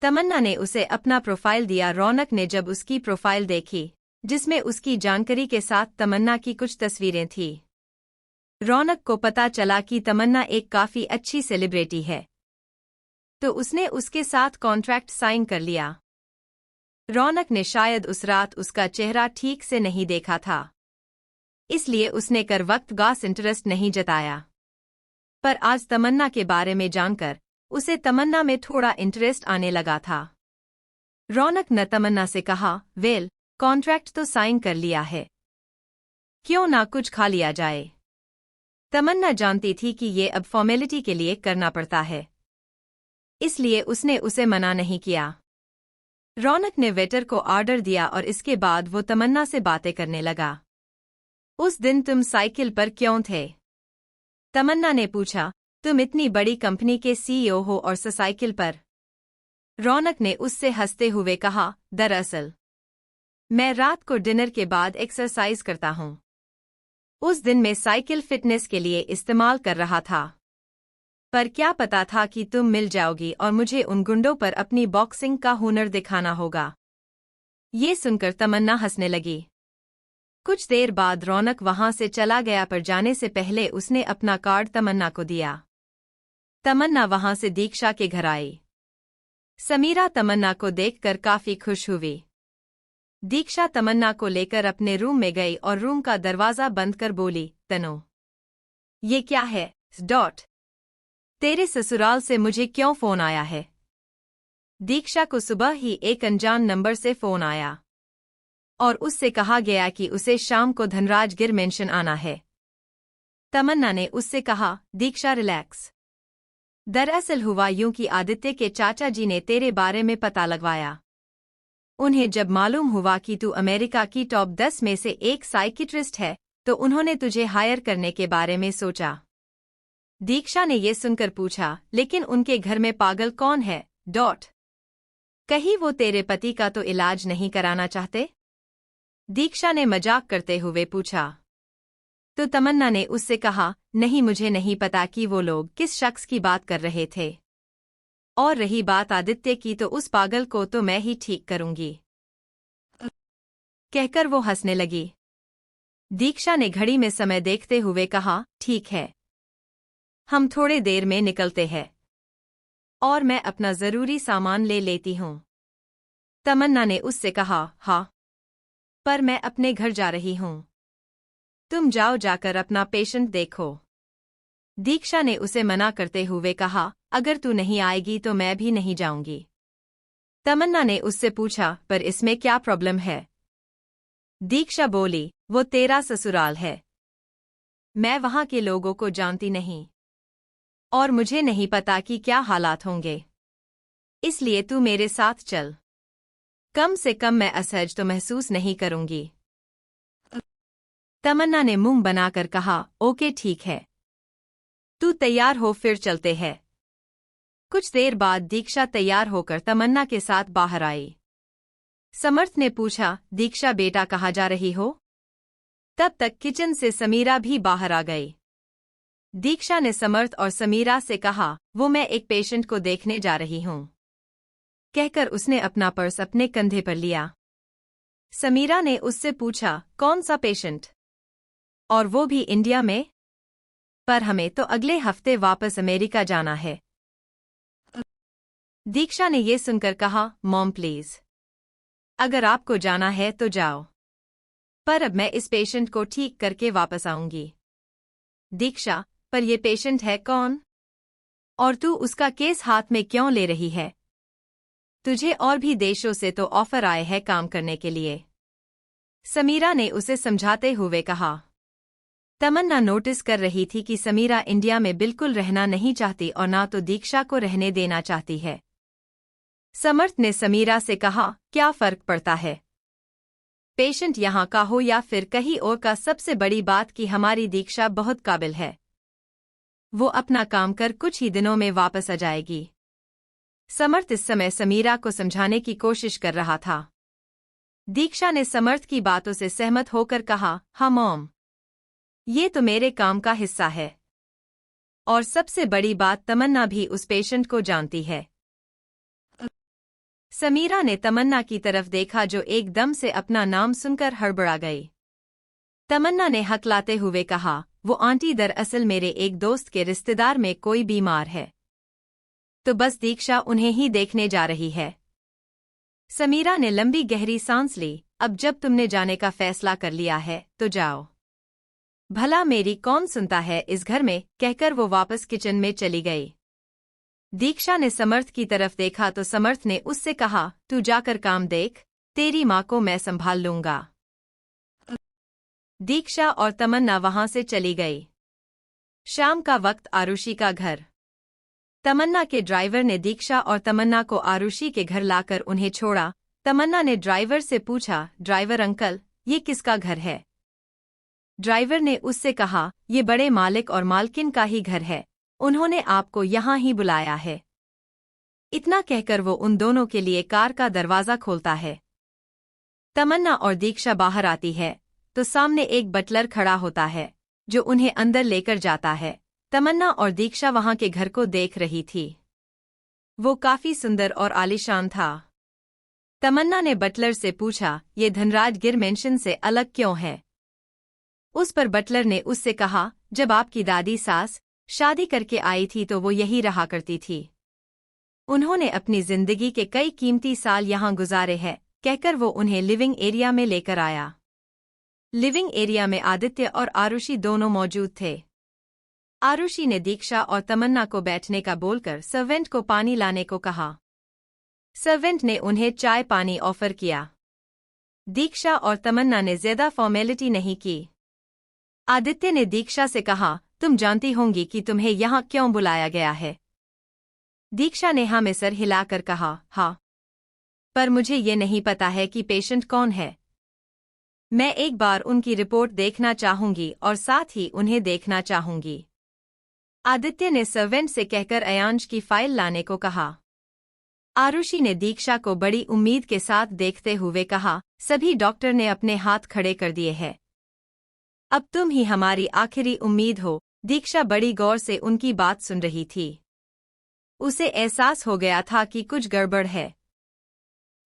तमन्ना ने उसे अपना प्रोफाइल दिया। रौनक ने जब उसकी प्रोफाइल देखी, जिसमें उसकी जानकारी के साथ तमन्ना की कुछ तस्वीरें थी, रौनक को पता चला कि तमन्ना एक काफी अच्छी सेलिब्रिटी है, तो उसने उसके साथ कॉन्ट्रैक्ट साइन कर लिया। रौनक ने शायद उस रात उसका चेहरा ठीक से नहीं देखा था, इसलिए उसने कर वक्त गास इंटरेस्ट नहीं जताया। पर आज तमन्ना के बारे में जानकर उसे तमन्ना में थोड़ा इंटरेस्ट आने लगा था। रौनक ने तमन्ना से कहा, वेल, कॉन्ट्रैक्ट तो साइन कर लिया है, क्यों ना कुछ खा लिया जाए? तमन्ना जानती थी कि ये अब फॉर्मेलिटी के लिए करना पड़ता है, इसलिए उसने उसे मना नहीं किया। रौनक ने वेटर को ऑर्डर दिया और इसके बाद वो तमन्ना से बातें करने लगा। उस दिन तुम साइकिल पर क्यों थे? तमन्ना ने पूछा, तुम इतनी बड़ी कंपनी के सीईओ हो और साइकिल पर? रौनक ने उससे हंसते हुए कहा, दरअसल मैं रात को डिनर के बाद एक्सरसाइज करता हूँ। उस दिन मैं साइकिल फिटनेस के लिए इस्तेमाल कर रहा था। पर क्या पता था कि तुम मिल जाओगी और मुझे उन गुंडों पर अपनी बॉक्सिंग का हुनर दिखाना होगा। ये सुनकर तमन्ना हंसने लगी। कुछ देर बाद रौनक वहां से चला गया, पर जाने से पहले उसने अपना कार्ड तमन्ना को दिया। तमन्ना वहां से दीक्षा के घर आई। समीरा तमन्ना को देखकर काफी खुश हुई। दीक्षा तमन्ना को लेकर अपने रूम में गई और रूम का दरवाजा बंद कर बोली, तनु, ये क्या है? तेरे ससुराल से मुझे क्यों फोन आया है? दीक्षा को सुबह ही एक अनजान नंबर से फोन आया और उससे कहा गया कि उसे शाम को धनराजगिर मेंशन आना है। तमन्ना ने उससे कहा, दीक्षा रिलैक्स। दरअसल हुआ यूं कि आदित्य के चाचा जी ने तेरे बारे में पता लगवाया। उन्हें जब मालूम हुआ कि तू अमेरिका की टॉप 10 में से एक साइकिट्रिस्ट है, तो उन्होंने तुझे हायर करने के बारे में सोचा। दीक्षा ने ये सुनकर पूछा, लेकिन उनके घर में पागल कौन है? कहीं वो तेरे पति का तो इलाज नहीं कराना चाहते? दीक्षा ने मजाक करते हुए पूछा। तो तमन्ना ने उससे कहा, नहीं, मुझे नहीं पता कि वो लोग किस शख्स की बात कर रहे थे। और रही बात आदित्य की, तो उस पागल को तो मैं ही ठीक करूंगी, कहकर वो हंसने लगी। दीक्षा ने घड़ी में समय देखते हुए कहा, ठीक है, हम थोड़े देर में निकलते हैं और मैं अपना जरूरी सामान ले लेती हूँ। तमन्ना ने उससे कहा, हाँ, पर मैं अपने घर जा रही हूँ। तुम जाओ, जाकर अपना पेशेंट देखो। दीक्षा ने उसे मना करते हुए कहा, अगर तू नहीं आएगी तो मैं भी नहीं जाऊंगी। तमन्ना ने उससे पूछा, पर इसमें क्या प्रॉब्लम है? दीक्षा बोली, वो तेरा ससुराल है। मैं वहां के लोगों को जानती नहीं और मुझे नहीं पता कि क्या हालात होंगे, इसलिए तू मेरे साथ चल। कम से कम मैं असहज तो महसूस नहीं करूंगी। तमन्ना ने मुंह बनाकर कहा, ओके, ठीक है, तू तैयार हो, फिर चलते हैं। कुछ देर बाद दीक्षा तैयार होकर तमन्ना के साथ बाहर आई। समर्थ ने पूछा, दीक्षा बेटा, कहाँ जा रही हो? तब तक किचन से समीरा भी बाहर आ गई। दीक्षा ने समर्थ और समीरा से कहा, वो मैं एक पेशेंट को देखने जा रही हूँ, कहकर उसने अपना पर्स अपने कंधे पर लिया। समीरा ने उससे पूछा, कौन सा पेशेंट? और वो भी इंडिया में? पर हमें तो अगले हफ्ते वापस अमेरिका जाना है। दीक्षा ने ये सुनकर कहा, मॉम प्लीज, अगर आपको जाना है तो जाओ, पर अब मैं इस पेशेंट को ठीक करके वापस आऊंगी। दीक्षा, पर ये पेशेंट है कौन? और तू उसका केस हाथ में क्यों ले रही है? तुझे और भी देशों से तो ऑफर आए हैं काम करने के लिए। समीरा ने उसे समझाते हुए कहा। तमन्ना नोटिस कर रही थी कि समीरा इंडिया में बिल्कुल रहना नहीं चाहती और ना तो दीक्षा को रहने देना चाहती है। समर्थ ने समीरा से कहा, क्या फर्क पड़ता है, पेशेंट यहाँ का हो या फिर कहीं और का? सबसे बड़ी बात कि हमारी दीक्षा बहुत काबिल है, वो अपना काम कर कुछ ही दिनों में वापस आ जाएगी। समर्थ इस समय समीरा को समझाने की कोशिश कर रहा था। दीक्षा ने समर्थ की बातों से सहमत होकर कहा, हाँ मॉम, ये तो मेरे काम का हिस्सा है। और सबसे बड़ी बात, तमन्ना भी उस पेशेंट को जानती है। समीरा ने तमन्ना की तरफ देखा, जो एकदम से अपना नाम सुनकर हड़बड़ा गई। तमन्ना ने हकलाते हुए कहा, वो आंटी, दरअसल मेरे एक दोस्त के रिश्तेदार में कोई बीमार है, तो बस दीक्षा उन्हें ही देखने जा रही है। समीरा ने लंबी गहरी सांस ली, अब जब तुमने जाने का फैसला कर लिया है तो जाओ, भला मेरी कौन सुनता है इस घर में, कहकर वो वापस किचन में चली गई। दीक्षा ने समर्थ की तरफ देखा तो समर्थ ने उससे कहा, तू जाकर काम देख, तेरी माँ को मैं संभाल लूंगा। दीक्षा और तमन्ना वहां से चली गई। शाम का वक्त, आरुषि का घर। तमन्ना के ड्राइवर ने दीक्षा और तमन्ना को आरुषि के घर लाकर उन्हें छोड़ा। तमन्ना ने ड्राइवर से पूछा, ड्राइवर अंकल, ये किसका घर है? ड्राइवर ने उससे कहा, ये बड़े मालिक और मालकिन का ही घर है, उन्होंने आपको यहाँ ही बुलाया है। इतना कहकर वो उन दोनों के लिए कार का दरवाजा खोलता है। तमन्ना और दीक्षा बाहर आती है तो सामने एक बटलर खड़ा होता है जो उन्हें अंदर लेकर जाता है। तमन्ना और दीक्षा वहां के घर को देख रही थी। वो काफी सुंदर और आलीशान था। तमन्ना ने बटलर से पूछा, ये धनराज गिर मेंशन से अलग क्यों है? उस पर बटलर ने उससे कहा, जब आपकी दादी सास शादी करके आई थी तो वो यही रहा करती थी। उन्होंने अपनी जिंदगी के कई कीमती साल यहाँ गुजारे हैं, कहकर वो उन्हें लिविंग एरिया में लेकर आया। लिविंग एरिया में आदित्य और आरुषि दोनों मौजूद थे। आरुषि ने दीक्षा और तमन्ना को बैठने का बोलकर सर्वेंट को पानी लाने को कहा। सर्वेंट ने उन्हें चाय पानी ऑफर किया। दीक्षा और तमन्ना ने ज्यादा फॉर्मेलिटी नहीं की। आदित्य ने दीक्षा से कहा, तुम जानती होंगी कि तुम्हें यहाँ क्यों बुलाया गया है? दीक्षा ने हाँ में सर हिलाकर कहा, हाँ, पर मुझे ये नहीं पता है कि पेशेंट कौन है। मैं एक बार उनकी रिपोर्ट देखना चाहूंगी और साथ ही उन्हें देखना चाहूंगी। आदित्य ने सर्वेंट से कहकर अयांश की फाइल लाने को कहा। आरुषि ने दीक्षा को बड़ी उम्मीद के साथ देखते हुए कहा, सभी डॉक्टर ने अपने हाथ खड़े कर दिए हैं। अब तुम ही हमारी आखिरी उम्मीद हो। दीक्षा बड़ी गौर से उनकी बात सुन रही थी। उसे एहसास हो गया था कि कुछ गड़बड़ है।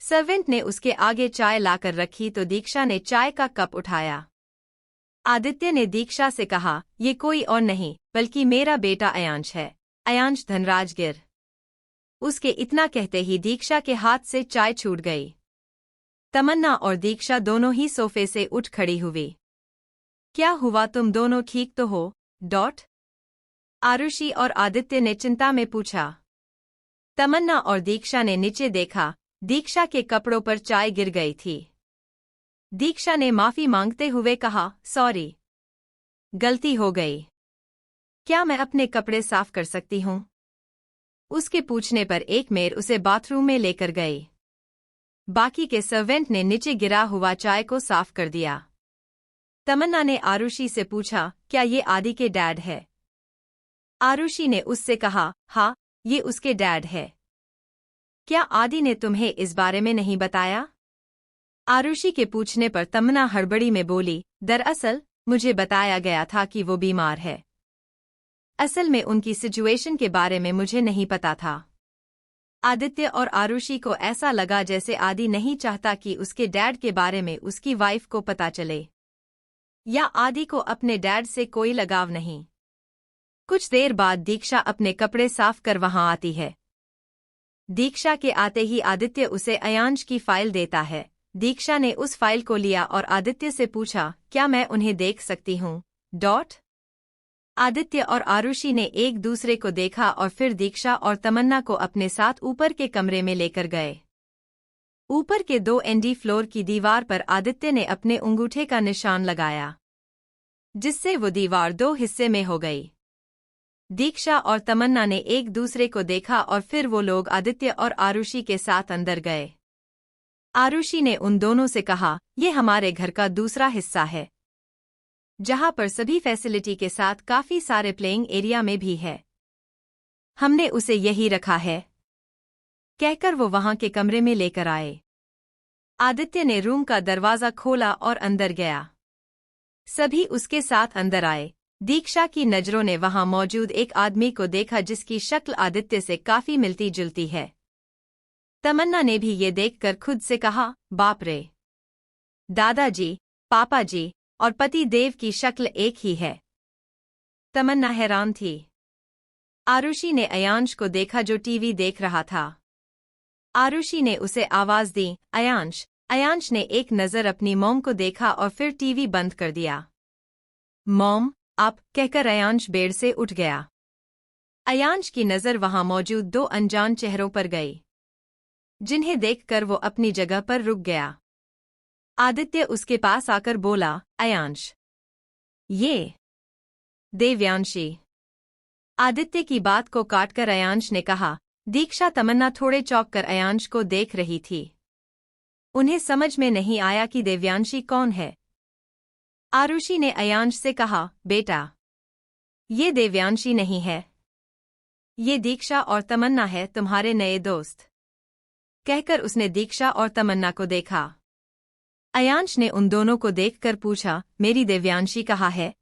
सर्वेंट ने उसके आगे चाय लाकर रखी तो दीक्षा ने चाय का कप उठाया। आदित्य ने दीक्षा से कहा, ये कोई और नहीं बल्कि मेरा बेटा अयांश है, अयांश धनराज गिर। उसके इतना कहते ही दीक्षा के हाथ से चाय छूट गई। तमन्ना और दीक्षा दोनों ही सोफे से उठ खड़ी हुई। क्या हुआ, तुम दोनों ठीक तो हो? आरुषि और आदित्य ने चिंता में पूछा। तमन्ना और दीक्षा ने नीचे देखा। दीक्षा के कपड़ों पर चाय गिर गई थी। दीक्षा ने माफी मांगते हुए कहा, सॉरी, गलती हो गई। क्या मैं अपने कपड़े साफ कर सकती हूँ? उसके पूछने पर एक मेड उसे बाथरूम में लेकर गई। बाकी के सर्वेंट ने नीचे गिरा हुआ चाय को साफ कर दिया। तमन्ना ने आरुषि से पूछा, क्या ये आदि के डैड है? आरुषि ने उससे कहा, हाँ, ये उसके डैड है। क्या आदि ने तुम्हें इस बारे में नहीं बताया? आरुषि के पूछने पर तमन्ना हड़बड़ी में बोली, दरअसल मुझे बताया गया था कि वो बीमार है। असल में उनकी सिचुएशन के बारे में मुझे नहीं पता था। आदित्य और आरुषि को ऐसा लगा जैसे आदि नहीं चाहता कि उसके डैड के बारे में उसकी वाइफ को पता चले, या आदि को अपने डैड से कोई लगाव नहीं। कुछ देर बाद दीक्षा अपने कपड़े साफ कर वहां आती है। दीक्षा के आते ही आदित्य उसे अयांश की फाइल देता है। दीक्षा ने उस फाइल को लिया और आदित्य से पूछा, क्या मैं उन्हें देख सकती हूँ? आदित्य और आरुषि ने एक दूसरे को देखा और फिर दीक्षा और तमन्ना को अपने साथ ऊपर के कमरे में लेकर गए। ऊपर के 2 एनडी फ्लोर की दीवार पर आदित्य ने अपने अंगूठे का निशान लगाया, जिससे वो दीवार 2 हिस्से में हो गई। दीक्षा और तमन्ना ने एक दूसरे को देखा और फिर वो लोग आदित्य और आरुषि के साथ अंदर गए। आरुषि ने उन दोनों से कहा, ये हमारे घर का दूसरा हिस्सा है, जहां पर सभी फैसिलिटी के साथ काफी सारे प्लेइंग एरिया में भी है। हमने उसे यही रखा है, कहकर वो वहां के कमरे में लेकर आए। आदित्य ने रूम का दरवाजा खोला और अंदर गया। सभी उसके साथ अंदर आए। दीक्षा की नजरों ने वहां मौजूद एक आदमी को देखा जिसकी शक्ल आदित्य से काफी मिलती जुलती है। तमन्ना ने भी ये देखकर खुद से कहा, बाप रे, दादाजी, पापा जी और पति देव की शक्ल एक ही है। तमन्ना हैरान थी। आरुषि ने अयांश को देखा जो टीवी देख रहा था। आरुषि ने उसे आवाज दी, अयांश। अयांश ने एक नजर अपनी मॉम को देखा और फिर टीवी बंद कर दिया। मॉम, आप, कहकर अयांश बेड से उठ गया। अयांश की नजर वहां मौजूद 2 अनजान चेहरों पर गई, जिन्हें देखकर वो अपनी जगह पर रुक गया। आदित्य उसके पास आकर बोला, अयांश, ये देवयांशी। आदित्य की बात को काटकर अयांश ने कहा। दीक्षा तमन्ना थोड़े चौंक कर अयांश को देख रही थी। उन्हें समझ में नहीं आया कि देवयांशी कौन है। आरुषि ने अयांश से कहा, बेटा, ये देवयांशी नहीं है, ये दीक्षा और तमन्ना है, तुम्हारे नए दोस्त। कहकर उसने दीक्षा और तमन्ना को देखा। अयांश ने उन दोनों को देखकर पूछा, मेरी देव्यांशी कहाँ है?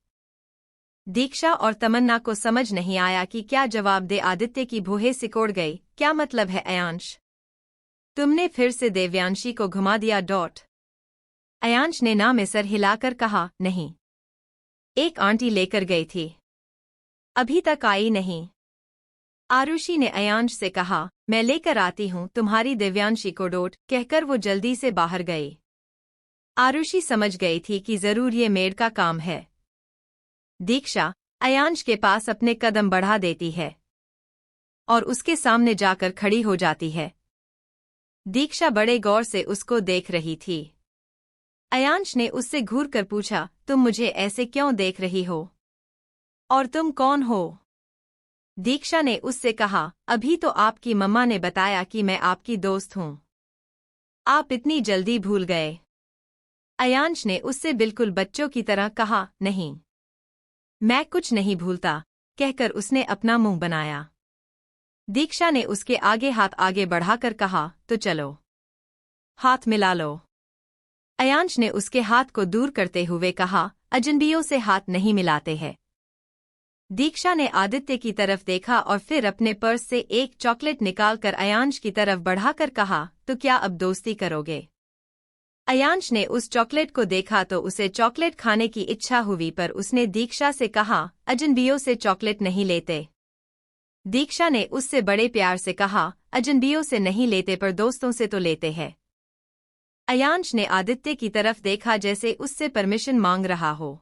दीक्षा और तमन्ना को समझ नहीं आया कि क्या जवाब दे। आदित्य की भौहें सिकोड़ गई। क्या मतलब है अयांश? तुमने फिर से देव्यांशी को घुमा दिया। अयांश ने ना में सर हिलाकर कहा, नहीं, एक आंटी लेकर गई थी, अभी तक आई नहीं। आरुषि ने अयांश से कहा, मैं लेकर आती हूँ तुम्हारी देव्यांशी को। कहकर वो जल्दी से बाहर गई। आरुषि समझ गई थी कि जरूर ये मेड का काम है। दीक्षा अयांश के पास अपने कदम बढ़ा देती है और उसके सामने जाकर खड़ी हो जाती है। दीक्षा बड़े गौर से उसको देख रही थी। अयांश ने उससे घूर कर पूछा, तुम मुझे ऐसे क्यों देख रही हो? और तुम कौन हो? दीक्षा ने उससे कहा, अभी तो आपकी मम्मा ने बताया कि मैं आपकी दोस्त हूँ। आप इतनी जल्दी भूल गए? अयांश ने उससे बिल्कुल बच्चों की तरह कहा, नहीं, मैं कुछ नहीं भूलता, कहकर उसने अपना मुंह बनाया। दीक्षा ने उसके आगे हाथ आगे बढ़ाकर कहा, तो चलो, हाथ मिला लो। अयांश ने उसके हाथ को दूर करते हुए कहा, अजनबियों से हाथ नहीं मिलाते हैं। दीक्षा ने आदित्य की तरफ देखा और फिर अपने पर्स से एक चॉकलेट निकालकर अयांश की तरफ बढ़ाकर कहा, तो क्या अब दोस्ती करोगे? अयांश ने उस चॉकलेट को देखा तो उसे चॉकलेट खाने की इच्छा हुई, पर उसने दीक्षा से कहा, अजनबियों से चॉकलेट नहीं लेते। दीक्षा ने उससे बड़े प्यार से कहा, अजनबियों से नहीं लेते पर दोस्तों से तो लेते हैं। अयांश ने आदित्य की तरफ देखा जैसे उससे परमिशन मांग रहा हो।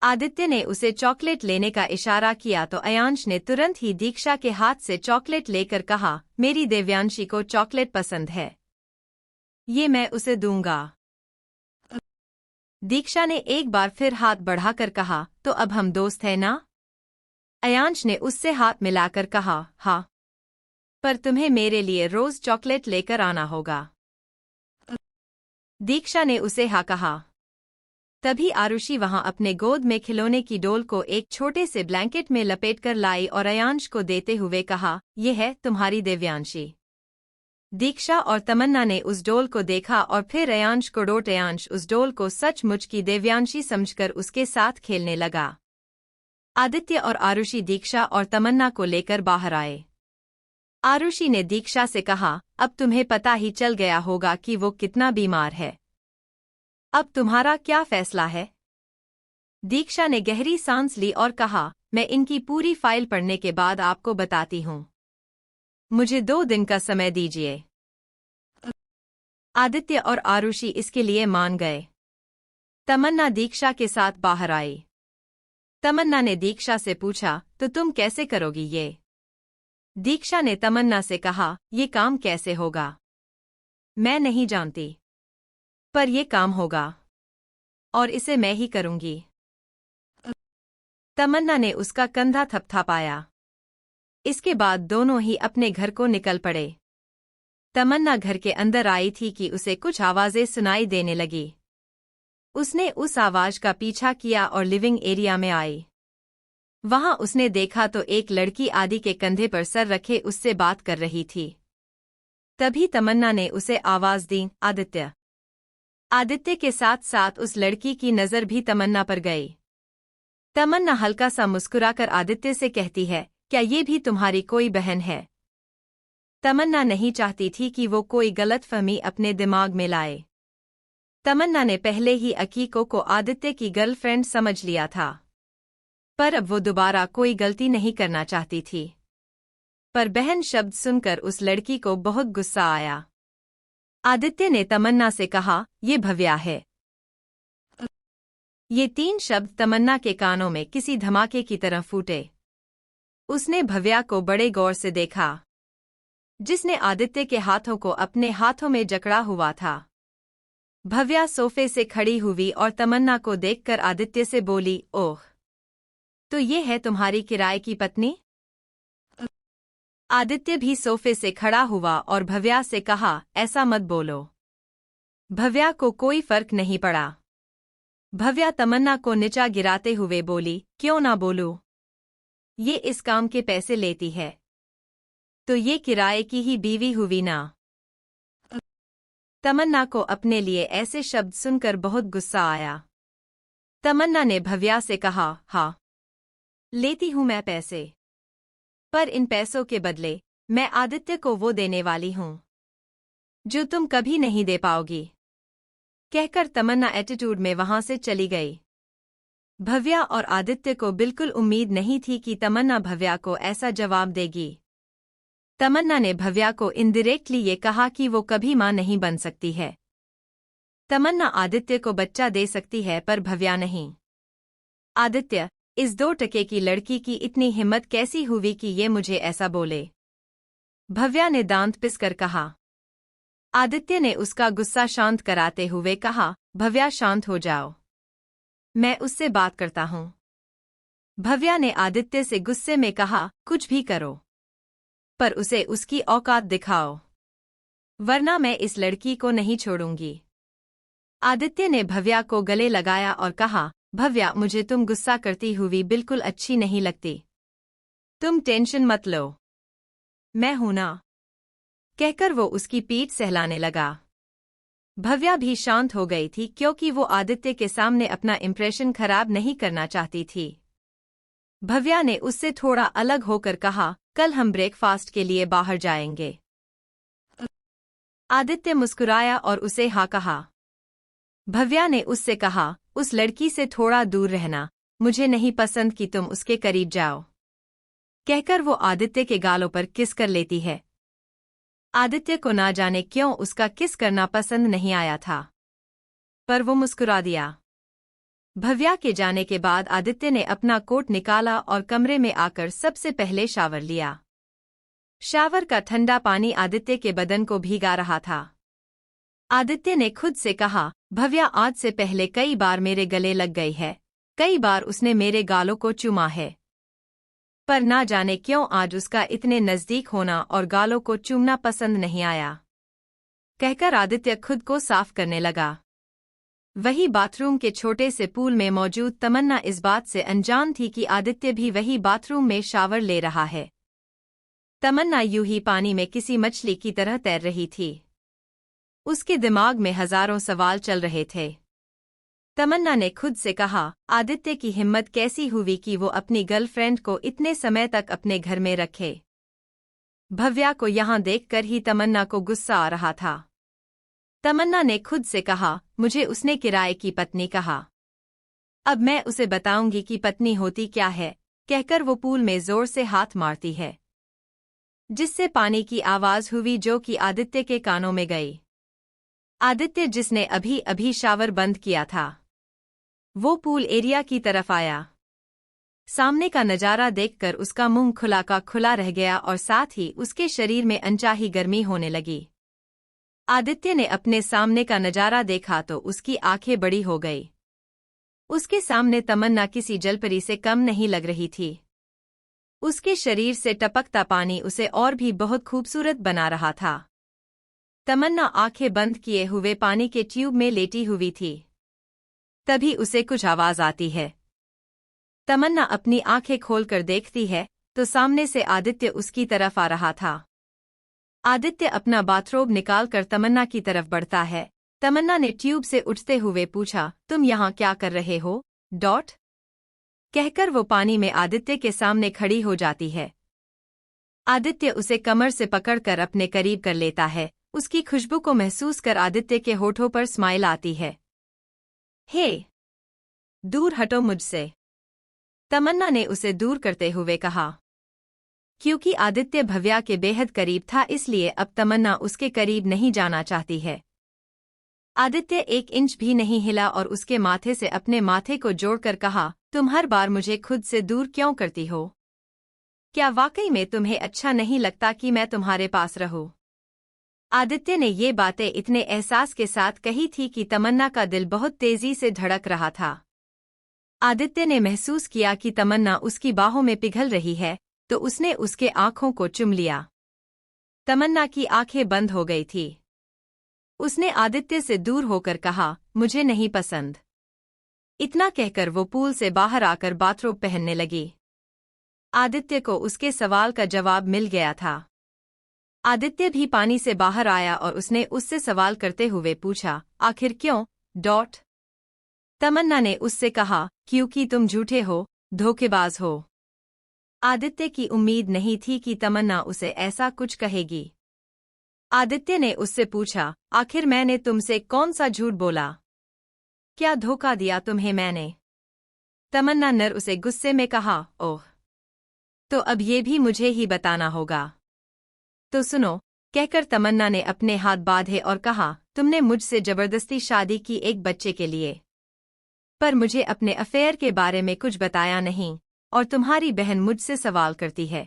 आदित्य ने उसे चॉकलेट लेने का इशारा किया तो अयांश ने तुरंत ही दीक्षा के हाथ से चॉकलेट लेकर कहा, मेरी देव्यांशी को चॉकलेट पसंद है, ये मैं उसे दूंगा। दीक्षा ने एक बार फिर हाथ बढ़ाकर कहा, तो अब हम दोस्त हैं ना? अयांश ने उससे हाथ मिलाकर कहा, हाँ, पर तुम्हें मेरे लिए रोज चॉकलेट लेकर आना होगा। दीक्षा ने उसे हाँ कहा। तभी आरुषि वहां अपने गोद में खिलौने की डोल को एक छोटे से ब्लैंकेट में लपेटकर लाई और अयांश को देते हुए कहा, ये है तुम्हारी देव्यांशी। दीक्षा और तमन्ना ने उस डोल को देखा और फिर अयांश को। अयांश उस डोल को सचमुच की देव्यांशी समझकर उसके साथ खेलने लगा। आदित्य और आरुषि दीक्षा और तमन्ना को लेकर बाहर आए। आरुषि ने दीक्षा से कहा, अब तुम्हें पता ही चल गया होगा कि वो कितना बीमार है। अब तुम्हारा क्या फैसला है? दीक्षा ने गहरी सांस ली और कहा, मैं इनकी पूरी फाइल पढ़ने के बाद आपको बताती हूँ। मुझे 2 दिन का समय दीजिए। आदित्य और आरुषि इसके लिए मान गए। तमन्ना दीक्षा के साथ बाहर आई। तमन्ना ने दीक्षा से पूछा, तो तुम कैसे करोगी ये? दीक्षा ने तमन्ना से कहा, ये काम कैसे होगा? मैं नहीं जानती, पर ये काम होगा और इसे मैं ही करूंगी। तमन्ना ने उसका कंधा थपथपाया। इसके बाद दोनों ही अपने घर को निकल पड़े। तमन्ना घर के अंदर आई थी कि उसे कुछ आवाजें सुनाई देने लगी। उसने उस आवाज का पीछा किया और लिविंग एरिया में आई। वहां उसने देखा तो एक लड़की आदि के कंधे पर सर रखे उससे बात कर रही थी। तभी तमन्ना ने उसे आवाज दी, आदित्य। आदित्य के साथ साथ उस लड़की की नजर भी तमन्ना पर गई। तमन्ना हल्का सा मुस्कुराकर आदित्य से कहती है, क्या ये भी तुम्हारी कोई बहन है? तमन्ना नहीं चाहती थी कि वो कोई गलतफहमी अपने दिमाग में लाए। तमन्ना ने पहले ही अकीको को आदित्य की गर्लफ्रेंड समझ लिया था, पर अब वो दोबारा कोई गलती नहीं करना चाहती थी। पर बहन शब्द सुनकर उस लड़की को बहुत गुस्सा आया। आदित्य ने तमन्ना से कहा, ये भव्या है। ये 3 शब्द तमन्ना के कानों में किसी धमाके की तरह फूटे। उसने भव्या को बड़े गौर से देखा, जिसने आदित्य के हाथों को अपने हाथों में जकड़ा हुआ था। भव्या सोफे से खड़ी हुई और तमन्ना को देखकर आदित्य से बोली, ओह, तो ये है तुम्हारी किराए की पत्नी? आदित्य भी सोफे से खड़ा हुआ और भव्या से कहा, ऐसा मत बोलो। भव्या को कोई फर्क नहीं पड़ा। भव्या तमन्ना को नीचा गिराते हुए बोली, क्यों ना बोलूं? ये इस काम के पैसे लेती है, तो ये किराए की ही बीवी हुई ना। तमन्ना को अपने लिए ऐसे शब्द सुनकर बहुत गुस्सा आया। तमन्ना ने भव्या से कहा, हाँ, लेती हूं मैं पैसे, पर इन पैसों के बदले मैं आदित्य को वो देने वाली हूं जो तुम कभी नहीं दे पाओगी। कहकर तमन्ना एटीट्यूड में वहां से चली गई। भव्या और आदित्य को बिल्कुल उम्मीद नहीं थी कि तमन्ना भव्या को ऐसा जवाब देगी। तमन्ना ने भव्या को इनडायरेक्टली ये कहा कि वो कभी मां नहीं बन सकती है। तमन्ना आदित्य को बच्चा दे सकती है पर भव्या नहीं। आदित्य, इस 2 टके की लड़की की इतनी हिम्मत कैसी हुई कि ये मुझे ऐसा बोले? भव्या ने दांत पिसकर कहा। आदित्य ने उसका गुस्सा शांत कराते हुए कहा, भव्या शांत हो जाओ, मैं उससे बात करता हूं। भव्या ने आदित्य से गुस्से में कहा, कुछ भी करो, पर उसे उसकी औकात दिखाओ, वरना मैं इस लड़की को नहीं छोड़ूंगी। आदित्य ने भव्या को गले लगाया और कहा, भव्या, मुझे तुम गुस्सा करती हुई बिल्कुल अच्छी नहीं लगती। तुम टेंशन मत लो, मैं हूं ना। कहकर वो उसकी पीठ सहलाने लगा। भव्या भी शांत हो गई थी क्योंकि वो आदित्य के सामने अपना इंप्रेशन खराब नहीं करना चाहती थी। भव्या ने उससे थोड़ा अलग होकर कहा, कल हम ब्रेकफास्ट के लिए बाहर जाएंगे। आदित्य मुस्कुराया और उसे हाँ कहा। भव्या ने उससे कहा, उस लड़की से थोड़ा दूर रहना, मुझे नहीं पसंद कि तुम उसके करीब जाओ। कहकर वो आदित्य के गालों पर किस कर लेती है। आदित्य को ना जाने क्यों उसका किस करना पसंद नहीं आया था, पर वो मुस्कुरा दिया। भव्या के जाने के बाद आदित्य ने अपना कोट निकाला और कमरे में आकर सबसे पहले शावर लिया। शावर का ठंडा पानी आदित्य के बदन को भीगा रहा था। आदित्य ने खुद से कहा, भव्या आज से पहले कई बार मेरे गले लग गई है, कई बार उसने मेरे गालों को चूमा है, पर ना जाने क्यों आज उसका इतने नजदीक होना और गालों को चूमना पसंद नहीं आया। कहकर आदित्य खुद को साफ करने लगा। वही बाथरूम के छोटे से पूल में मौजूद तमन्ना इस बात से अनजान थी कि आदित्य भी वही बाथरूम में शावर ले रहा है। तमन्ना यूं ही पानी में किसी मछली की तरह तैर रही थी। उसके दिमाग में हजारों सवाल चल रहे थे। तमन्ना ने खुद से कहा, आदित्य की हिम्मत कैसी हुई कि वो अपनी गर्लफ्रेंड को इतने समय तक अपने घर में रखे। भव्या को यहां देखकर ही तमन्ना को गुस्सा आ रहा था। तमन्ना ने खुद से कहा, मुझे उसने किराए की पत्नी कहा, अब मैं उसे बताऊंगी कि पत्नी होती क्या है। कहकर वो पूल में जोर से हाथ मारती है, जिससे पानी की आवाज हुई जो कि आदित्य के कानों में गई। आदित्य, जिसने अभी अभी शावर बंद किया था, वो पूल एरिया की तरफ आया। सामने का नजारा देखकर उसका मुंह खुला का खुला रह गया और साथ ही उसके शरीर में अनचाही गर्मी होने लगी। आदित्य ने अपने सामने का नजारा देखा तो उसकी आंखें बड़ी हो गई। उसके सामने तमन्ना किसी जलपरी से कम नहीं लग रही थी। उसके शरीर से टपकता पानी उसे और भी बहुत खूबसूरत बना रहा था। तमन्ना आंखें बंद किए हुए पानी के ट्यूब में लेटी हुई थी। तभी उसे कुछ आवाज आती है। तमन्ना अपनी आंखें खोलकर देखती है तो सामने से आदित्य उसकी तरफ आ रहा था। आदित्य अपना बाथरोब निकालकर तमन्ना की तरफ बढ़ता है। तमन्ना ने ट्यूब से उठते हुए पूछा, तुम यहाँ क्या कर रहे हो? कहकर वो पानी में आदित्य के सामने खड़ी हो जाती है। आदित्य उसे कमर से पकड़कर अपने करीब कर लेता है। उसकी खुशबू को महसूस कर आदित्य के होठों पर स्माइल आती है। हे, दूर हटो मुझसे, तमन्ना ने उसे दूर करते हुए कहा। क्योंकि आदित्य भव्या के बेहद करीब था इसलिए अब तमन्ना उसके करीब नहीं जाना चाहती है। आदित्य 1 इंच भी नहीं हिला और उसके माथे से अपने माथे को जोड़कर कहा, तुम हर बार मुझे खुद से दूर क्यों करती हो? क्या वाकई में तुम्हें अच्छा नहीं लगता कि मैं तुम्हारे पास रहूं? आदित्य ने ये बातें इतने एहसास के साथ कही थी कि तमन्ना का दिल बहुत तेजी से धड़क रहा था। आदित्य ने महसूस किया कि तमन्ना उसकी बाहों में पिघल रही है तो उसने उसके आंखों को चूम लिया। तमन्ना की आंखें बंद हो गई थी। उसने आदित्य से दूर होकर कहा, मुझे नहीं पसंद। इतना कहकर वो पूल से बाहर आकर बाथरोब पहनने लगी। आदित्य को उसके सवाल का जवाब मिल गया था। आदित्य भी पानी से बाहर आया और उसने उससे सवाल करते हुए पूछा, आखिर क्यों? तमन्ना ने उससे कहा, क्योंकि तुम झूठे हो, धोखेबाज हो। आदित्य की उम्मीद नहीं थी कि तमन्ना उसे ऐसा कुछ कहेगी। आदित्य ने उससे पूछा, आखिर मैंने तुमसे कौन सा झूठ बोला? क्या धोखा दिया तुम्हें मैंने? तमन्ना ने उसे गुस्से में कहा, ओह, तो अब ये भी मुझे ही बताना होगा। तो सुनो, कहकर तमन्ना ने अपने हाथ बांधे और कहा, तुमने मुझसे जबरदस्ती शादी की एक बच्चे के लिए, पर मुझे अपने अफेयर के बारे में कुछ बताया नहीं, और तुम्हारी बहन मुझसे सवाल करती है,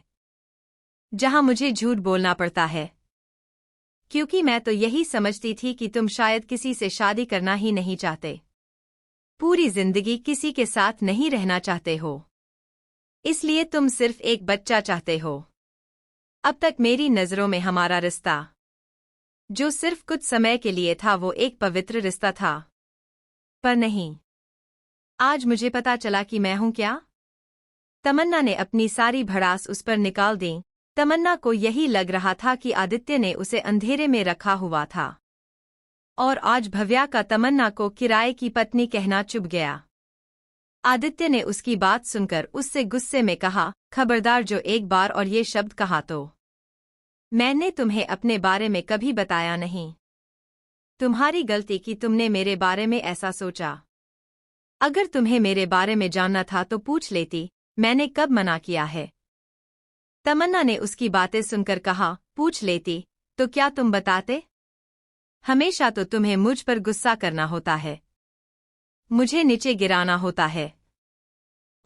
जहां मुझे झूठ बोलना पड़ता है, क्योंकि मैं तो यही समझती थी कि तुम शायद किसी से शादी करना ही नहीं चाहते, पूरी जिंदगी किसी के साथ नहीं रहना चाहते हो, इसलिए तुम सिर्फ एक बच्चा चाहते हो। अब तक मेरी नज़रों में हमारा रिश्ता, जो सिर्फ कुछ समय के लिए था, वो एक पवित्र रिश्ता था, पर नहीं, आज मुझे पता चला कि मैं हूं क्या। तमन्ना ने अपनी सारी भड़ास उस पर निकाल दी। तमन्ना को यही लग रहा था कि आदित्य ने उसे अंधेरे में रखा हुआ था, और आज भव्या का तमन्ना को किराए की पत्नी कहना चुभ गया। आदित्य ने उसकी बात सुनकर उससे गुस्से में कहा, खबरदार, जो एक बार और ये शब्द कहा तो मैंने तुम्हें अपने बारे में कभी बताया नहीं। तुम्हारी गलती कि तुमने मेरे बारे में ऐसा सोचा। अगर तुम्हें मेरे बारे में जानना था तो पूछ लेती, मैंने कब मना किया है? तमन्ना ने उसकी बातें सुनकर कहा, पूछ लेती तो क्या तुम बताते? हमेशा तो तुम्हें मुझ पर गुस्सा करना होता है, मुझे नीचे गिराना होता है,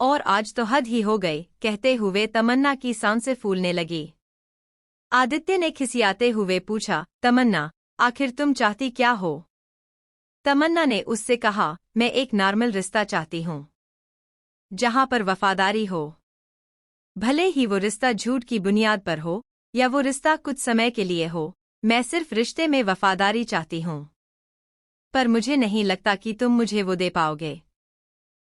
और आज तो हद ही हो गई। कहते हुए तमन्ना की सांसें फूलने लगी। आदित्य ने खिसियाते हुए पूछा, तमन्ना, आखिर तुम चाहती क्या हो? तमन्ना ने उससे कहा, मैं एक नॉर्मल रिश्ता चाहती हूँ, जहां पर वफादारी हो, भले ही वो रिश्ता झूठ की बुनियाद पर हो या वो रिश्ता कुछ समय के लिए हो। मैं सिर्फ रिश्ते में वफादारी चाहती हूँ, पर मुझे नहीं लगता कि तुम मुझे वो दे पाओगे,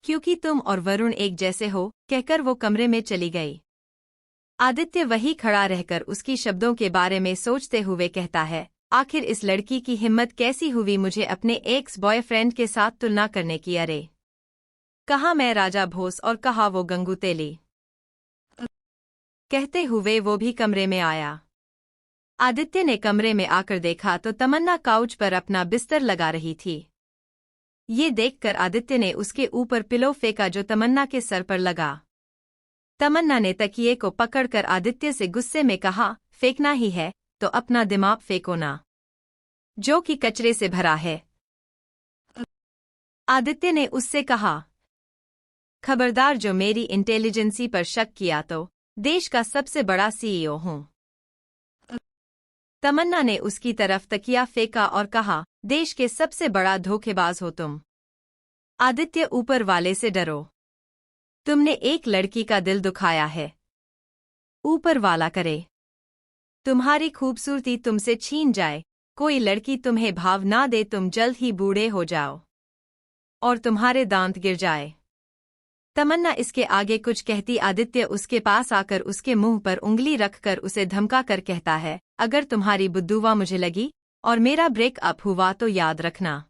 क्योंकि तुम और वरुण एक जैसे हो। कहकर वो कमरे में चली गई। आदित्य वहीं खड़ा रहकर उसकी शब्दों के बारे में सोचते हुए कहता है, आखिर इस लड़की की हिम्मत कैसी हुई मुझे अपने एक्स बॉयफ्रेंड के साथ तुलना करने की। अरे, कहाँ मैं राजा भोस और कहाँ वो गंगू तेली। कहते हुए वो भी कमरे में आया। आदित्य ने कमरे में आकर देखा तो तमन्ना काउच पर अपना बिस्तर लगा रही थी। ये देखकर आदित्य ने उसके ऊपर पिलो फेंका जो तमन्ना के सर पर लगा। तमन्ना ने तकिए को पकड़कर आदित्य से गुस्से में कहा, फेंकना ही है तो अपना दिमाग फेंको ना, जो कि कचरे से भरा है। आदित्य ने उससे कहा, खबरदार, जो मेरी इंटेलिजेंसी पर शक किया तो देश का सबसे बड़ा सीईओ हूं। तमन्ना ने उसकी तरफ तकिया फेंका और कहा, देश के सबसे बड़ा धोखेबाज हो तुम। आदित्य, ऊपर वाले से डरो, तुमने एक लड़की का दिल दुखाया है। ऊपर वाला करे तुम्हारी खूबसूरती तुमसे छीन जाए, कोई लड़की तुम्हें भाव ना दे, तुम जल्द ही बूढ़े हो जाओ और तुम्हारे दांत गिर जाए। तमन्ना इसके आगे कुछ कहती, आदित्य उसके पास आकर उसके मुंह पर उंगली रखकर उसे धमका कर कहता है, अगर तुम्हारी बुद्धुआ मुझे लगी और मेरा ब्रेकअप हुआ तो याद रखना,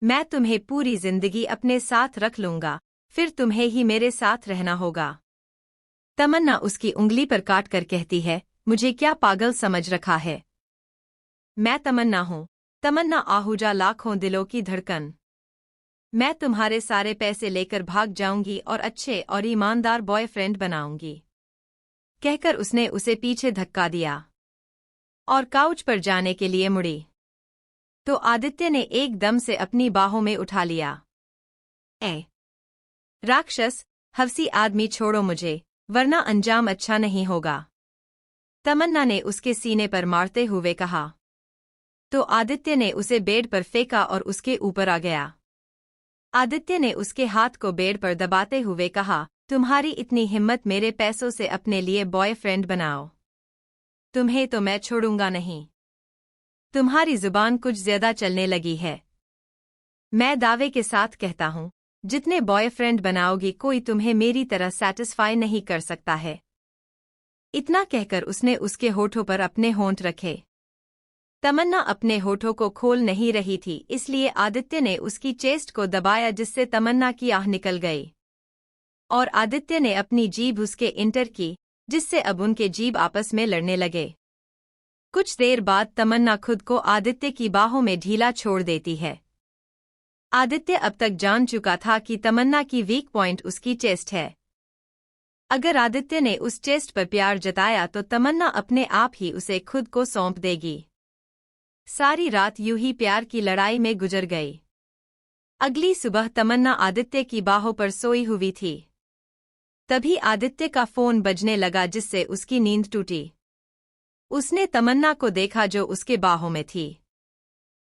मैं तुम्हें पूरी जिंदगी अपने साथ रख लूंगा, फिर तुम्हें ही मेरे साथ रहना होगा। तमन्ना उसकी उंगली पर काट कर कहती है, मुझे क्या पागल समझ रखा है? मैं तमन्ना हूँ, तमन्ना आहूजा, लाखों दिलों की धड़कन। मैं तुम्हारे सारे पैसे लेकर भाग जाऊंगी और अच्छे और ईमानदार बॉयफ्रेंड बनाऊंगी। कहकर उसने उसे पीछे धक्का दिया और काउच पर जाने के लिए मुड़ी तो आदित्य ने एकदम से अपनी बाहों में उठा लिया। ए राक्षस, हवसी आदमी, छोड़ो मुझे, वरना अंजाम अच्छा नहीं होगा। तमन्ना ने उसके सीने पर मारते हुए कहा तो आदित्य ने उसे बेड पर फेंका और उसके ऊपर आ गया। आदित्य ने उसके हाथ को बेड पर दबाते हुए कहा, तुम्हारी इतनी हिम्मत, मेरे पैसों से अपने लिए बॉयफ्रेंड बनाओ, तुम्हें तो मैं छोड़ूंगा नहीं। तुम्हारी जुबान कुछ ज्यादा चलने लगी है। मैं दावे के साथ कहता हूँ, जितने बॉयफ्रेंड बनाओगी कोई तुम्हें मेरी तरह सैटिस्फाई नहीं कर सकता है। इतना कहकर उसने उसके होठों पर अपने होंठ रखे। तमन्ना अपने होठों को खोल नहीं रही थी, इसलिए आदित्य ने उसकी चेस्ट को दबाया, जिससे तमन्ना की आह निकल गई। और आदित्य ने अपनी जीभ उसके इंटर की, जिससे अब उनके जीभ आपस में लड़ने लगे। कुछ देर बाद तमन्ना खुद को आदित्य की बाहों में ढीला छोड़ देती है। आदित्य अब तक जान चुका था कि तमन्ना की वीक पॉइंट उसकी चेस्ट है। अगर आदित्य ने उस चेस्ट पर प्यार जताया तो तमन्ना अपने आप ही उसे खुद को सौंप देगी। सारी रात यूं ही प्यार की लड़ाई में गुजर गई। अगली सुबह तमन्ना आदित्य की बाहों पर सोई हुई थी। तभी आदित्य का फोन बजने लगा, जिससे उसकी नींद टूटी। उसने तमन्ना को देखा जो उसके बाहों में थी।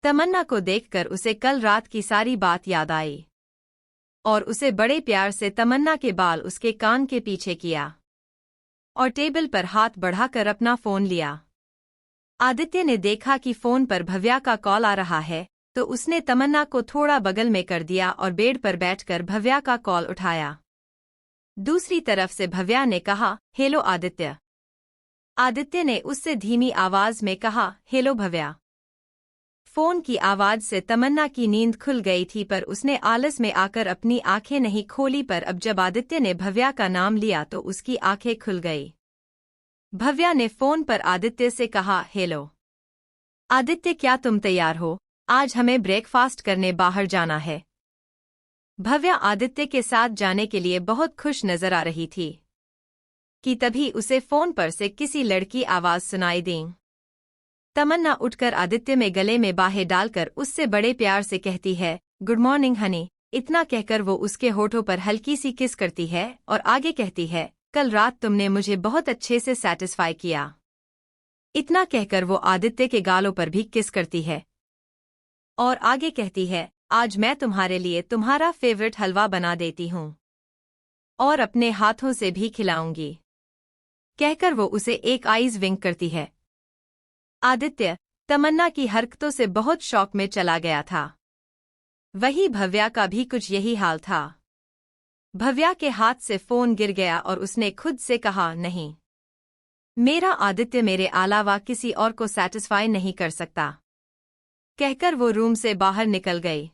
तमन्ना को देखकर उसे कल रात की सारी बात याद आई और उसे बड़े प्यार से तमन्ना के बाल उसके कान के पीछे किया और टेबल पर हाथ बढ़ाकर अपना फोन लिया। आदित्य ने देखा कि फोन पर भव्या का कॉल आ रहा है, तो उसने तमन्ना को थोड़ा बगल में कर दिया और बेड पर बैठकर भव्या का कॉल उठाया। दूसरी तरफ से भव्या ने कहा, हेलो आदित्य। आदित्य ने उससे धीमी आवाज में कहा, हेलो भव्या। फोन की आवाज से तमन्ना की नींद खुल गई थी, पर उसने आलस में आकर अपनी आंखें नहीं खोली। पर अब जब आदित्य ने भव्या का नाम लिया तो उसकी आंखें खुल गई। भव्या ने फोन पर आदित्य से कहा, हेलो आदित्य, क्या तुम तैयार हो? आज हमें ब्रेकफास्ट करने बाहर जाना है। भव्या आदित्य के साथ जाने के लिए बहुत खुश नजर आ रही थी कि तभी उसे फोन पर से किसी लड़की आवाज सुनाई दी। तमन्ना उठकर आदित्य में गले में बाहें डालकर उससे बड़े प्यार से कहती है, गुड मॉर्निंग हनी। इतना कहकर वो उसके होठों पर हल्की सी किस करती है और आगे कहती है, कल रात तुमने मुझे बहुत अच्छे से सैटिस्फाई किया। इतना कहकर वो आदित्य के गालों पर भी किस करती है और आगे कहती है, आज मैं तुम्हारे लिए तुम्हारा फेवरेट हलवा बना देती हूँ और अपने हाथों से भी खिलाऊंगी। कहकर वो उसे एक आइज विंक करती है। आदित्य तमन्ना की हरकतों से बहुत शौक में चला गया था। वही भव्या का भी कुछ यही हाल था। भव्या के हाथ से फोन गिर गया और उसने खुद से कहा, नहीं, मेरा आदित्य मेरे अलावा किसी और को सैटिस्फाई नहीं कर सकता। कहकर वो रूम से बाहर निकल गई।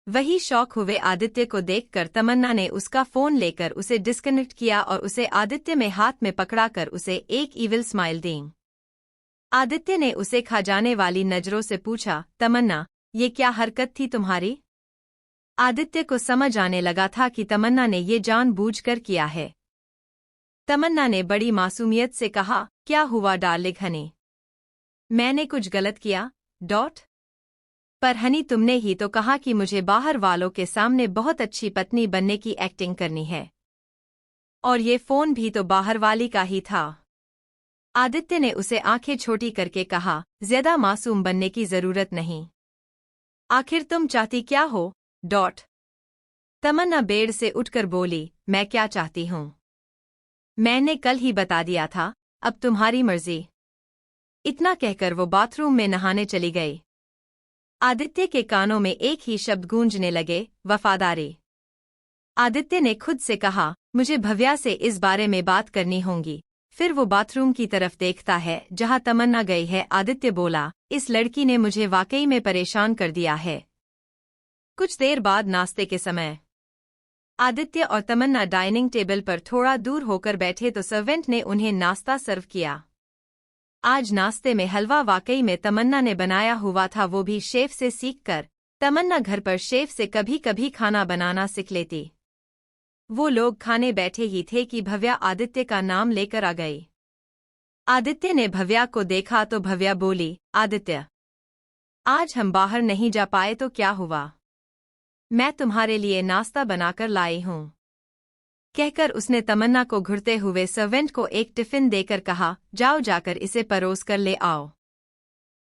वही शौक हुए आदित्य को देखकर तमन्ना ने उसका फोन लेकर उसे डिस्कनेक्ट किया और उसे आदित्य में हाथ में पकड़ाकर उसे एक ईविल स्माइल दी। आदित्य ने उसे खा जाने वाली नजरों से पूछा, तमन्ना, ये क्या हरकत थी तुम्हारी? आदित्य को समझ आने लगा था कि तमन्ना ने ये जानबूझकर किया है। तमन्ना ने बड़ी मासूमियत से कहा, क्या हुआ डार्लिंग हनी? मैंने कुछ गलत किया? पर हनी, तुमने ही तो कहा कि मुझे बाहर वालों के सामने बहुत अच्छी पत्नी बनने की एक्टिंग करनी है, और ये फोन भी तो बाहर वाली का ही था। आदित्य ने उसे आंखें छोटी करके कहा, ज्यादा मासूम बनने की जरूरत नहीं। आखिर तुम चाहती क्या हो? तमन्ना बेड से उठकर बोली, मैं क्या चाहती हूँ मैंने कल ही बता दिया था, अब तुम्हारी मर्जी। इतना कहकर वो बाथरूम में नहाने चली गई। आदित्य के कानों में एक ही शब्द गूंजने लगे, वफादारी। आदित्य ने खुद से कहा, मुझे भव्या से इस बारे में बात करनी होगी। फिर वो बाथरूम की तरफ देखता है जहां तमन्ना गई है। आदित्य बोला, इस लड़की ने मुझे वाकई में परेशान कर दिया है। कुछ देर बाद नाश्ते के समय आदित्य और तमन्ना डाइनिंग टेबल पर थोड़ा दूर होकर बैठे तो सर्वेंट ने उन्हें नाश्ता सर्व किया। आज नाश्ते में हलवा वाकई में तमन्ना ने बनाया हुआ था, वो भी शेफ से सीखकर। तमन्ना घर पर शेफ से कभी कभी खाना बनाना सीख लेती। वो लोग खाने बैठे ही थे कि भव्या आदित्य का नाम लेकर आ गई। आदित्य ने भव्या को देखा तो भव्या बोली, आदित्य, आज हम बाहर नहीं जा पाए तो क्या हुआ? मैं तुम्हारे लिए नाश्ता बनाकर लाई हूँ। कहकर उसने तमन्ना को घुरते हुए सर्वेंट को एक टिफिन देकर कहा, जाओ जाकर इसे परोस कर ले आओ।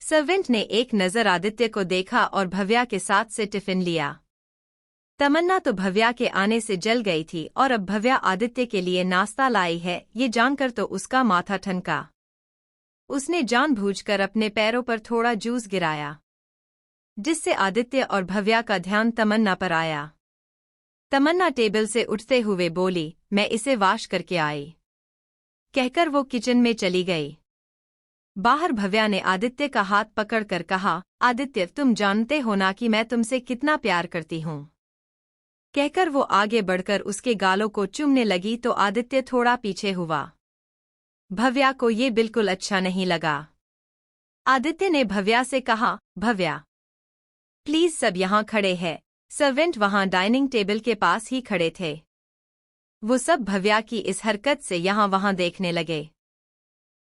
सर्वेंट ने एक नज़र आदित्य को देखा और भव्या के साथ से टिफिन लिया। तमन्ना तो भव्या के आने से जल गई थी और अब भव्या आदित्य के लिए नाश्ता लाई है, ये जानकर तो उसका माथा ठनका। उसने जानबूझकर अपने पैरों पर थोड़ा जूस गिराया, जिससे आदित्य और भव्या का ध्यान तमन्ना पर आया। तमन्ना टेबल से उठते हुए बोली, मैं इसे वॉश करके आई। कहकर वो किचन में चली गई। बाहर भव्या ने आदित्य का हाथ पकड़कर कहा, आदित्य, तुम जानते हो ना कि मैं तुमसे कितना प्यार करती हूँ। कहकर वो आगे बढ़कर उसके गालों को चूमने लगी तो आदित्य थोड़ा पीछे हुआ। भव्या को ये बिल्कुल अच्छा नहीं लगा। आदित्य ने भव्या से कहा, भव्या प्लीज, सब यहाँ खड़े हैं। सर्वेंट वहाँ डाइनिंग टेबल के पास ही खड़े थे। वो सब भव्या की इस हरकत से यहाँ वहाँ देखने लगे।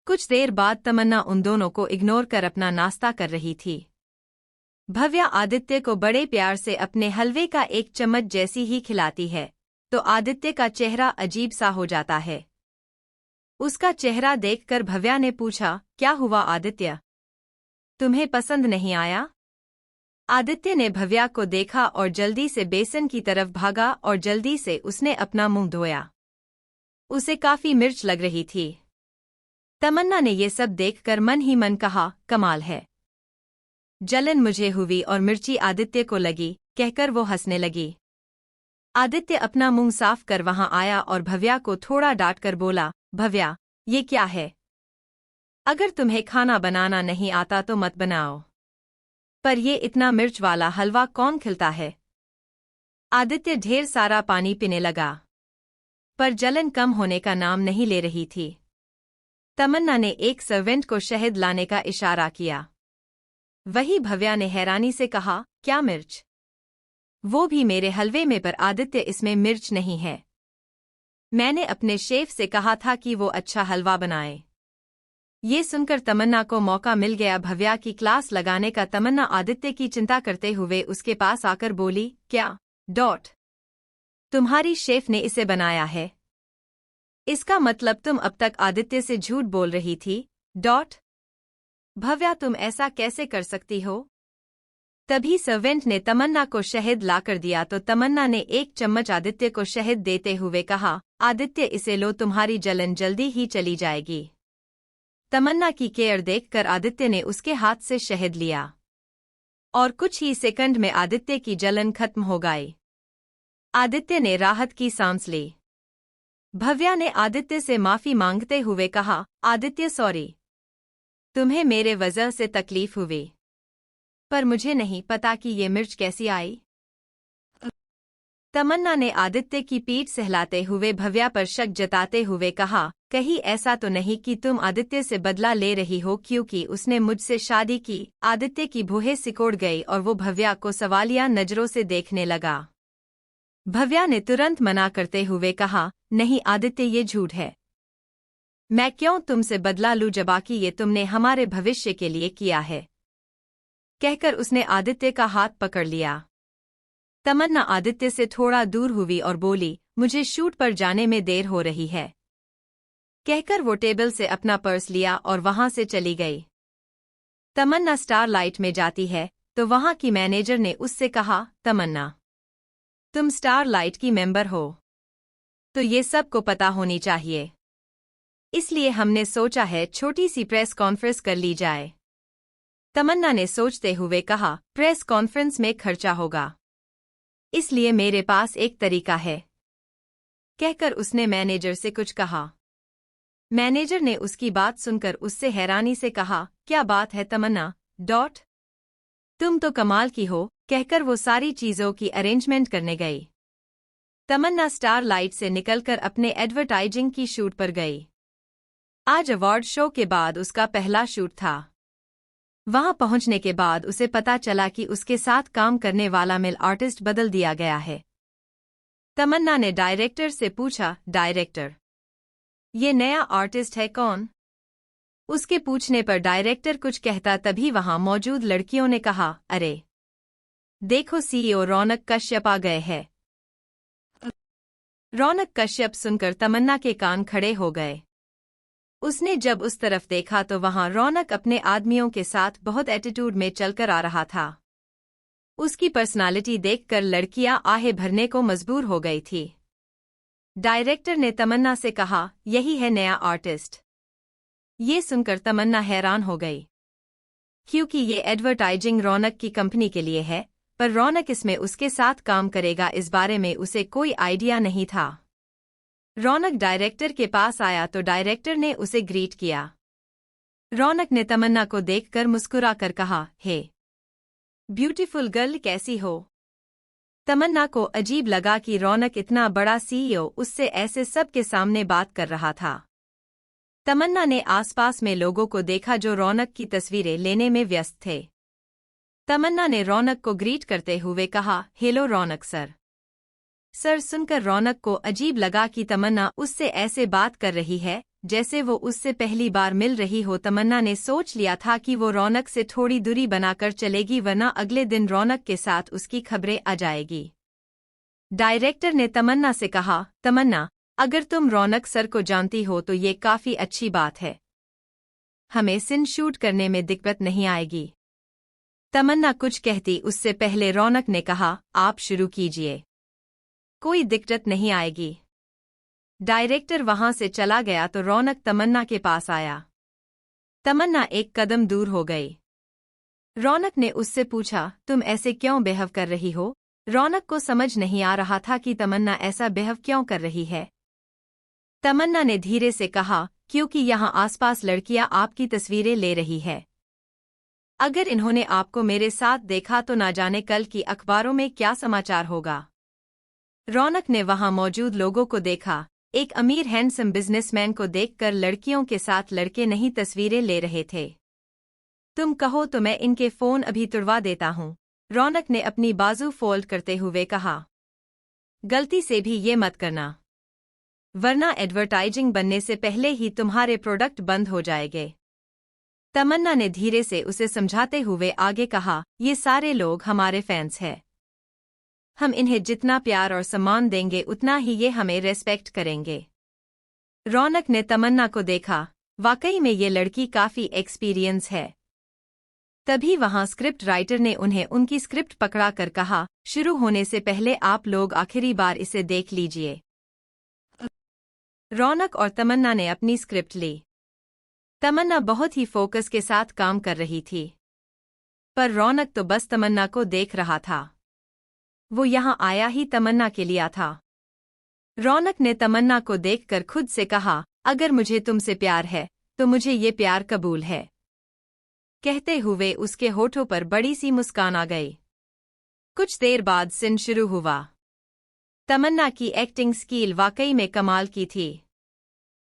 कुछ देर बाद तमन्ना उन दोनों को इग्नोर कर अपना नाश्ता कर रही थी। भव्या आदित्य को बड़े प्यार से अपने हलवे का एक चम्मच जैसी ही खिलाती है तो आदित्य का चेहरा अजीब सा हो जाता है। उसका चेहरा देखकर भव्या ने पूछा, क्या हुआ आदित्य, तुम्हें पसंद नहीं आया? आदित्य ने भव्या को देखा और जल्दी से बेसन की तरफ भागा और जल्दी से उसने अपना मुंह धोया। उसे काफी मिर्च लग रही थी। तमन्ना ने ये सब देखकर मन ही मन कहा, कमाल है। जलन मुझे हुई और मिर्ची आदित्य को लगी, कहकर वो हंसने लगी। आदित्य अपना मुंह साफ कर वहां आया और भव्या को थोड़ा डांटकर बोला, भव्या, ये क्या है? अगर तुम्हें खाना बनाना नहीं आता तो मत बनाओ। पर ये इतना मिर्च वाला हलवा कौन खिलता है? आदित्य ढेर सारा पानी पीने लगा, पर जलन कम होने का नाम नहीं ले रही थी। तमन्ना ने एक सर्वेंट को शहद लाने का इशारा किया। वही भव्या ने हैरानी से कहा, क्या मिर्च? वो भी मेरे हलवे में, पर आदित्य इसमें मिर्च नहीं है। मैंने अपने शेफ से कहा था कि वो अच्छा हलवा बनाए। ये सुनकर तमन्ना को मौका मिल गया भव्या की क्लास लगाने का। तमन्ना आदित्य की चिंता करते हुए उसके पास आकर बोली, क्या तुम्हारी शेफ ने इसे बनाया है? इसका मतलब तुम अब तक आदित्य से झूठ बोल रही थी? भव्या, तुम ऐसा कैसे कर सकती हो? तभी सर्वेंट ने तमन्ना को शहद लाकर दिया तो तमन्ना ने एक चम्मच आदित्य को शहद देते हुए कहा, आदित्य इसे लो, तुम्हारी जलन जल्दी ही चली जाएगी। तमन्ना की केयर देखकर आदित्य ने उसके हाथ से शहद लिया और कुछ ही सेकंड में आदित्य की जलन खत्म हो गई। आदित्य ने राहत की सांस ली। भव्या ने आदित्य से माफी मांगते हुए कहा, आदित्य सॉरी, तुम्हें मेरे वजह से तकलीफ हुई, पर मुझे नहीं पता कि ये मिर्च कैसी आई। तमन्ना ने आदित्य की पीठ सहलाते हुए भव्या पर शक जताते हुए कहा, कहीं ऐसा तो नहीं कि तुम आदित्य से बदला ले रही हो क्योंकि उसने मुझसे शादी की? आदित्य की भुहें सिकोड़ गई और वो भव्या को सवालिया नजरों से देखने लगा। भव्या ने तुरंत मना करते हुए कहा, नहीं आदित्य, ये झूठ है। मैं क्यों तुमसे बदला लूं, जबकि ये तुमने हमारे भविष्य के लिए किया है। कहकर उसने आदित्य का हाथ पकड़ लिया। तमन्ना आदित्य से थोड़ा दूर हुई और बोली, मुझे शूट पर जाने में देर हो रही है। कहकर वो टेबल से अपना पर्स लिया और वहां से चली गई। तमन्ना स्टारलाइट में जाती है तो वहां की मैनेजर ने उससे कहा, तमन्ना, तुम स्टारलाइट की मेंबर हो तो ये सबको पता होनी चाहिए, इसलिए हमने सोचा है छोटी सी प्रेस कॉन्फ्रेंस कर ली जाए। तमन्ना ने सोचते हुए कहा, प्रेस कॉन्फ्रेंस में खर्चा होगा, इसलिए मेरे पास एक तरीका है। कहकर उसने मैनेजर से कुछ कहा। मैनेजर ने उसकी बात सुनकर उससे हैरानी से कहा, क्या बात है तमन्ना? तुम तो कमाल की हो। कहकर वो सारी चीजों की अरेंजमेंट करने गई। तमन्ना स्टारलाइट से निकलकर अपने एडवर्टाइजिंग की शूट पर गई। आज अवार्ड शो के बाद उसका पहला शूट था। वहां पहुंचने के बाद उसे पता चला कि उसके साथ काम करने वाला मेल आर्टिस्ट बदल दिया गया है। तमन्ना ने डायरेक्टर से पूछा, डायरेक्टर, ये नया आर्टिस्ट है कौन? उसके पूछने पर डायरेक्टर कुछ कहता तभी वहां मौजूद लड़कियों ने कहा, अरे देखो, सीईओ रौनक कश्यप आ गए हैं। रौनक कश्यप सुनकर तमन्ना के कान खड़े हो गए। उसने जब उस तरफ देखा तो वहां रौनक अपने आदमियों के साथ बहुत एटीट्यूड में चलकर आ रहा था। उसकी पर्सनालिटी देखकर लड़कियां आहे भरने को मजबूर हो गई थी। डायरेक्टर ने तमन्ना से कहा, यही है नया आर्टिस्ट। ये सुनकर तमन्ना हैरान हो गई, क्योंकि ये एडवर्टाइजिंग रौनक की कंपनी के लिए है, पर रौनक इसमें उसके साथ काम करेगा इस बारे में उसे कोई आइडिया नहीं था। रौनक डायरेक्टर के पास आया तो डायरेक्टर ने उसे ग्रीट किया। रौनक ने तमन्ना को देखकर मुस्कुरा कर कहा, हे ब्यूटीफुल गर्ल, कैसी हो? तमन्ना को अजीब लगा कि रौनक इतना बड़ा सीईओ उससे ऐसे सबके सामने बात कर रहा था। तमन्ना ने आसपास में लोगों को देखा जो रौनक की तस्वीरें लेने में व्यस्त थे। तमन्ना ने रौनक को ग्रीट करते हुए कहा, हेलो रौनक सर। सर सुनकर रौनक को अजीब लगा कि तमन्ना उससे ऐसे बात कर रही है जैसे वो उससे पहली बार मिल रही हो। तमन्ना ने सोच लिया था कि वो रौनक से थोड़ी दूरी बनाकर चलेगी, वरना अगले दिन रौनक के साथ उसकी खबरें आ जाएगी। डायरेक्टर ने तमन्ना से कहा, तमन्ना, अगर तुम रौनक सर को जानती हो तो ये काफी अच्छी बात है। हमें सीन शूट करने में दिक्कत नहीं आएगी। तमन्ना कुछ कहती उससे पहले रौनक ने कहा, आप शुरू कीजिए, कोई दिक्कत नहीं आएगी। डायरेक्टर वहां से चला गया तो रौनक तमन्ना के पास आया। तमन्ना एक कदम दूर हो गई। रौनक ने उससे पूछा, तुम ऐसे क्यों बिहेव कर रही हो? रौनक को समझ नहीं आ रहा था कि तमन्ना ऐसा बिहेव क्यों कर रही है। तमन्ना ने धीरे से कहा, क्योंकि यहाँ आसपास लड़कियां आपकी तस्वीरें ले रही है। अगर इन्होंने आपको मेरे साथ देखा तो ना जाने कल की अखबारों में क्या समाचार होगा। रौनक ने वहां मौजूद लोगों को देखा। एक अमीर हैंडसम बिजनेसमैन को देखकर लड़कियों के साथ लड़के नहीं तस्वीरें ले रहे थे। तुम कहो तो मैं इनके फोन अभी तुड़वा देता हूं, रौनक ने अपनी बाजू फोल्ड करते हुए कहा। गलती से भी ये मत करना, वरना एडवर्टाइजिंग बनने से पहले ही तुम्हारे प्रोडक्ट बंद हो जाएंगे। तमन्ना ने धीरे से उसे समझाते हुए आगे कहा, ये सारे लोग हमारे फैंस हैं। हम इन्हें जितना प्यार और सम्मान देंगे उतना ही ये हमें रेस्पेक्ट करेंगे। रौनक ने तमन्ना को देखा, वाकई में ये लड़की काफी एक्सपीरियंस है। तभी वहां स्क्रिप्ट राइटर ने उन्हें उनकी स्क्रिप्ट पकड़ा कर कहा, शुरू होने से पहले आप लोग आखिरी बार इसे देख लीजिए। रौनक और तमन्ना ने अपनी स्क्रिप्ट ली। तमन्ना बहुत ही फोकस के साथ काम कर रही थी, पर रौनक तो बस तमन्ना को देख रहा था। वो यहाँ आया ही तमन्ना के लिए था। रौनक ने तमन्ना को देखकर खुद से कहा, अगर मुझे तुमसे प्यार है तो मुझे ये प्यार कबूल है। कहते हुए उसके होठों पर बड़ी सी मुस्कान आ गई। कुछ देर बाद सीन शुरू हुआ। तमन्ना की एक्टिंग स्किल वाकई में कमाल की थी,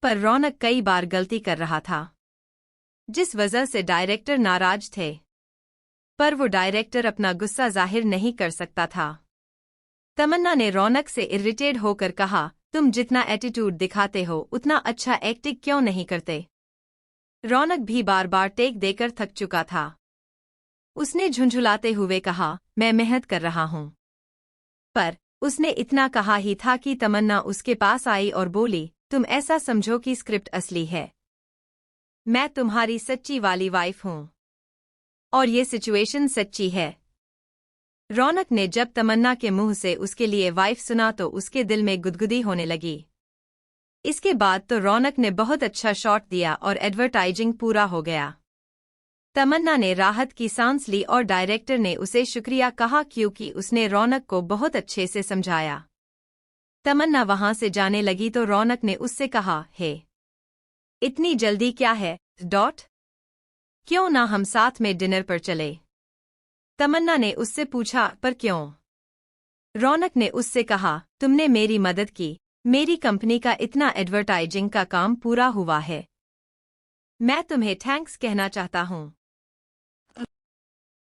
पर रौनक कई बार गलती कर रहा था, जिस वजह से डायरेक्टर नाराज थे। पर वो डायरेक्टर अपना गुस्सा जाहिर नहीं कर सकता था। तमन्ना ने रौनक से इरिटेट होकर कहा, तुम जितना एटीट्यूड दिखाते हो उतना अच्छा एक्टिंग क्यों नहीं करते? रौनक भी बार बार टेक देकर थक चुका था। उसने झुंझुलाते हुए कहा, मैं मेहनत कर रहा हूं। पर उसने इतना कहा ही था कि तमन्ना उसके पास आई और बोली, तुम ऐसा समझो कि स्क्रिप्ट असली है। मैं तुम्हारी सच्ची वाली वाइफ हूं और ये सिचुएशन सच्ची है। रौनक ने जब तमन्ना के मुंह से उसके लिए वाइफ सुना तो उसके दिल में गुदगुदी होने लगी। इसके बाद तो रौनक ने बहुत अच्छा शॉट दिया और एडवर्टाइजिंग पूरा हो गया। तमन्ना ने राहत की सांस ली और डायरेक्टर ने उसे शुक्रिया कहा क्योंकि उसने रौनक को बहुत अच्छे से समझाया। तमन्ना वहां से जाने लगी तो रौनक ने उससे कहा, हे, इतनी जल्दी क्या है? क्यों ना हम साथ में डिनर पर चले? तमन्ना ने उससे पूछा, पर क्यों? रौनक ने उससे कहा, तुमने मेरी मदद की, मेरी कंपनी का इतना एडवर्टाइजिंग का काम पूरा हुआ है, मैं तुम्हें थैंक्स कहना चाहता हूं।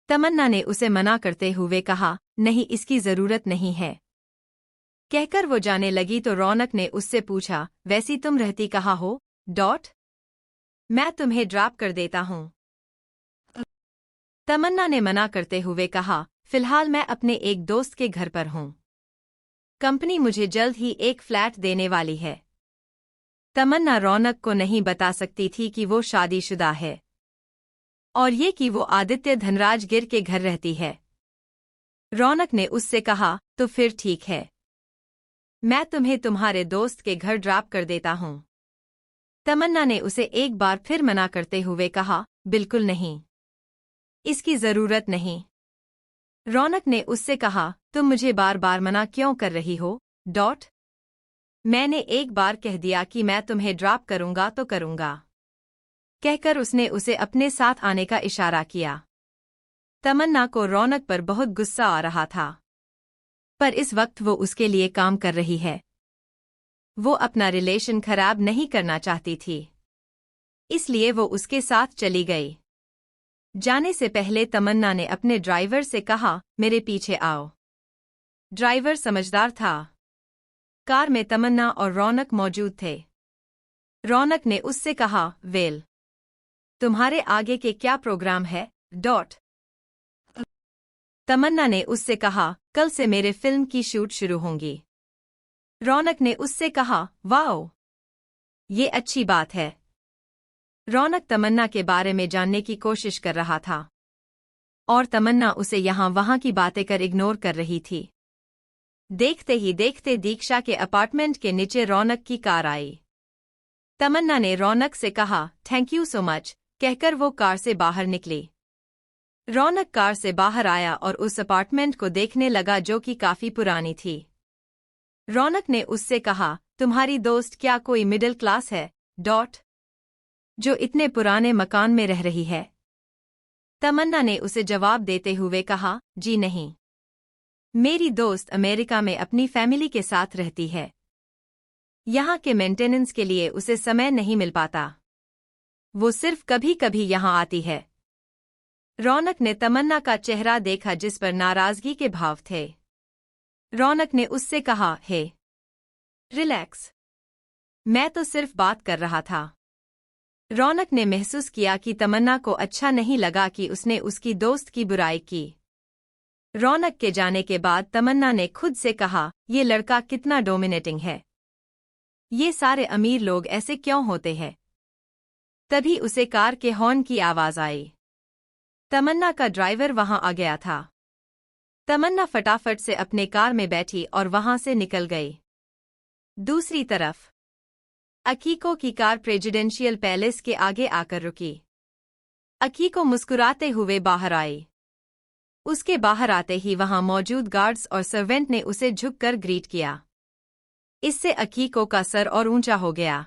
तमन्ना ने उसे मना करते हुए कहा, नहीं, इसकी जरूरत नहीं है। कहकर वो जाने लगी तो रौनक ने उससे पूछा, वैसी तुम रहती कहाँ हो? मैं तुम्हें ड्रॉप कर देता हूं। तमन्ना ने मना करते हुए कहा, फिलहाल मैं अपने एक दोस्त के घर पर हूं। कंपनी मुझे जल्द ही एक फ्लैट देने वाली है। तमन्ना रौनक को नहीं बता सकती थी कि वो शादीशुदा है और ये कि वो आदित्य धनराज गिर के घर रहती है। रौनक ने उससे कहा, तो फिर ठीक है, मैं तुम्हें तुम्हारे दोस्त के घर ड्रॉप कर देता हूं। तमन्ना ने उसे एक बार फिर मना करते हुए कहा, बिल्कुल नहीं, इसकी जरूरत नहीं। रौनक ने उससे कहा, तुम मुझे बार बार मना क्यों कर रही हो? मैंने एक बार कह दिया कि मैं तुम्हें ड्रॉप करूंगा तो करूंगा, कहकर उसने उसे अपने साथ आने का इशारा किया। तमन्ना को रौनक पर बहुत गुस्सा आ रहा था, पर इस वक्त वो उसके लिए काम कर रही है। वो अपना रिलेशन खराब नहीं करना चाहती थी, इसलिए वो उसके साथ चली गई। जाने से पहले तमन्ना ने अपने ड्राइवर से कहा, मेरे पीछे आओ। ड्राइवर समझदार था। कार में तमन्ना और रौनक मौजूद थे। रौनक ने उससे कहा, वेल, तुम्हारे आगे के क्या प्रोग्राम है? तमन्ना ने उससे कहा, कल से मेरे फिल्म की शूट शुरू होंगी। रौनक ने उससे कहा, वाओ, ये अच्छी बात है। रौनक तमन्ना के बारे में जानने की कोशिश कर रहा था, और तमन्ना उसे यहाँ वहाँ की बातें कर इग्नोर कर रही थी। देखते ही देखते दीक्षा के अपार्टमेंट के नीचे रौनक की कार आई। तमन्ना ने रौनक से कहा, थैंक यू सो मच, कहकर वो कार से बाहर निकली। रौनक कार से बाहर आया और उस अपार्टमेंट को देखने लगा जो कि काफी पुरानी थी। रौनक ने उससे कहा, तुम्हारी दोस्त क्या कोई मिडिल क्लास है? जो इतने पुराने मकान में रह रही है? तमन्ना ने उसे जवाब देते हुए कहा, जी नहीं, मेरी दोस्त अमेरिका में अपनी फैमिली के साथ रहती है। यहाँ के मेंटेनेंस के लिए उसे समय नहीं मिल पाता। वो सिर्फ कभी कभी यहाँ आती है। रौनक ने तमन्ना का चेहरा देखा जिस पर नाराजगी के भाव थे। रौनक ने उससे कहा, हे, रिलैक्स, मैं तो सिर्फ बात कर रहा था। रौनक ने महसूस किया कि तमन्ना को अच्छा नहीं लगा कि उसने उसकी दोस्त की बुराई की। रौनक के जाने के बाद तमन्ना ने खुद से कहा, ये लड़का कितना डोमिनेटिंग है। ये सारे अमीर लोग ऐसे क्यों होते हैं? तभी उसे कार के हॉर्न की आवाज आई। तमन्ना का ड्राइवर वहां आ गया था। तमन्ना फटाफट से अपने कार में बैठी और वहां से निकल गई। दूसरी तरफ अकीको की कार प्रेसिडेंशियल पैलेस के आगे आकर रुकी। अकीको मुस्कुराते हुए बाहर आई। उसके बाहर आते ही वहां मौजूद गार्ड्स और सर्वेंट ने उसे झुककर ग्रीट किया। इससे अकीको का सर और ऊंचा हो गया।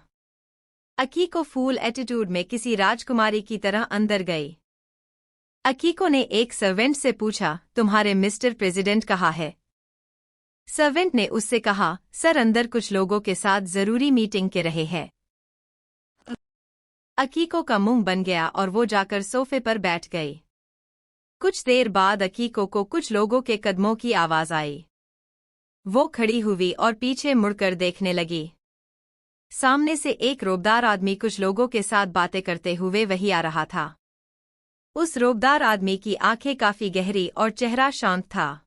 अकीको फूल एटीट्यूड में किसी राजकुमारी की तरह अंदर गई। अकीको ने एक सर्वेंट से पूछा, तुम्हारे मिस्टर प्रेसिडेंट कहाँ है? सर्वेंट ने उससे कहा, सर अंदर कुछ लोगों के साथ जरूरी मीटिंग के रहे हैं। अकीको का मुंह बन गया और वो जाकर सोफे पर बैठ गई। कुछ देर बाद अकीको को कुछ लोगों के कदमों की आवाज आई। वो खड़ी हुई और पीछे मुड़कर देखने लगी। सामने से एक रोबदार आदमी कुछ लोगों के साथ बातें करते हुए वही आ रहा था। उस रोबदार आदमी की आंखें काफी गहरी और चेहरा शांत था।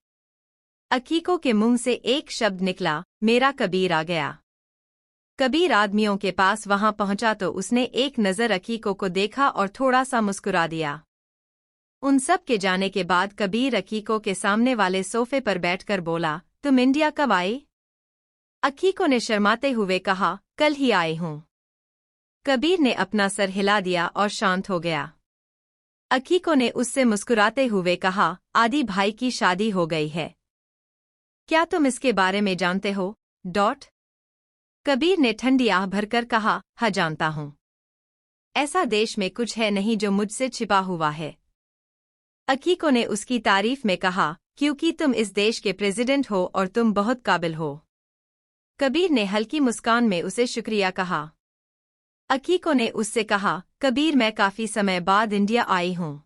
अकीको के मुंह से एक शब्द निकला, मेरा कबीर आ गया। कबीर आदमियों के पास वहां पहुंचा तो उसने एक नजर अकीको को देखा और थोड़ा सा मुस्कुरा दिया। उन सब के जाने के बाद कबीर अकीको के सामने वाले सोफे पर बैठकर बोला, तुम इंडिया कब आई? अकीको ने शर्माते हुए कहा, कल ही आई हूं। कबीर ने अपना सर हिला दिया और शांत हो गया। अकीको ने उससे मुस्कुराते हुए कहा, आदि भाई की शादी हो गई है। क्या तुम इसके बारे में जानते हो? कबीर ने ठंडी आह भरकर कहा, हाँ जानता हूं। ऐसा देश में कुछ है नहीं जो मुझसे छिपा हुआ है। अकीको ने उसकी तारीफ में कहा, क्योंकि तुम इस देश के प्रेसिडेंट हो और तुम बहुत काबिल हो। कबीर ने हल्की मुस्कान में उसे शुक्रिया कहा। अकीको ने उससे कहा, कबीर मैं काफी समय बाद इंडिया आई हूं।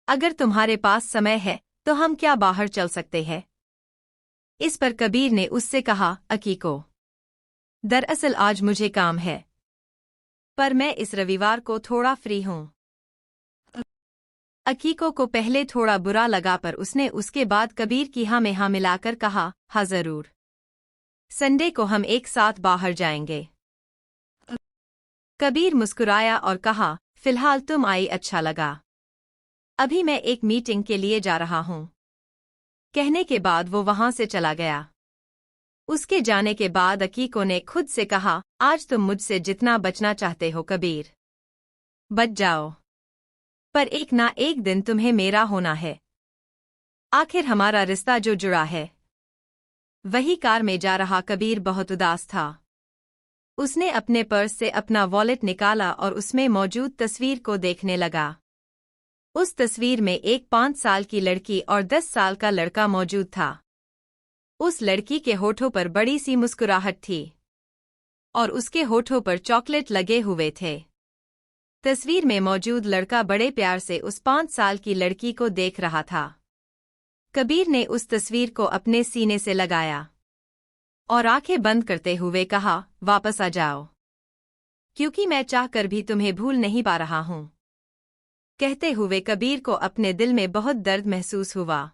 अगर तुम्हारे पास समय है तो हम क्या बाहर चल सकते हैं? इस पर कबीर ने उससे कहा, अकीको, दरअसल आज मुझे काम है, पर मैं इस रविवार को थोड़ा फ्री हूं। अकीको को पहले थोड़ा बुरा लगा पर उसने उसके बाद कबीर की हाँ में हाँ मिलाकर कहा, हाँ जरूर, संडे को हम एक साथ बाहर जाएंगे। कबीर मुस्कुराया और कहा, फिलहाल तुम आई अच्छा लगा। अभी मैं एक मीटिंग के लिए जा रहा हूं। कहने के बाद वो वहां से चला गया। उसके जाने के बाद अकीको ने खुद से कहा, आज तुम मुझसे जितना बचना चाहते हो कबीर, बच जाओ। पर एक ना एक दिन तुम्हें मेरा होना है। आखिर हमारा रिश्ता जो जुड़ा है वही कार में जा रहा कबीर बहुत उदास था। उसने अपने पर्स से अपना वॉलेट निकाला और उसमें मौजूद तस्वीर को देखने लगा। उस तस्वीर में एक 5 साल की लड़की और 10 साल का लड़का मौजूद था। उस लड़की के होठों पर बड़ी सी मुस्कुराहट थी और उसके होठों पर चॉकलेट लगे हुए थे। तस्वीर में मौजूद लड़का बड़े प्यार से उस 5 साल की लड़की को देख रहा था। कबीर ने उस तस्वीर को अपने सीने से लगाया और आंखें बंद करते हुए कहा, वापस आ जाओ, क्योंकि मैं चाहकर भी तुम्हें भूल नहीं पा रहा हूं। कहते हुए कबीर को अपने दिल में बहुत दर्द महसूस हुआ।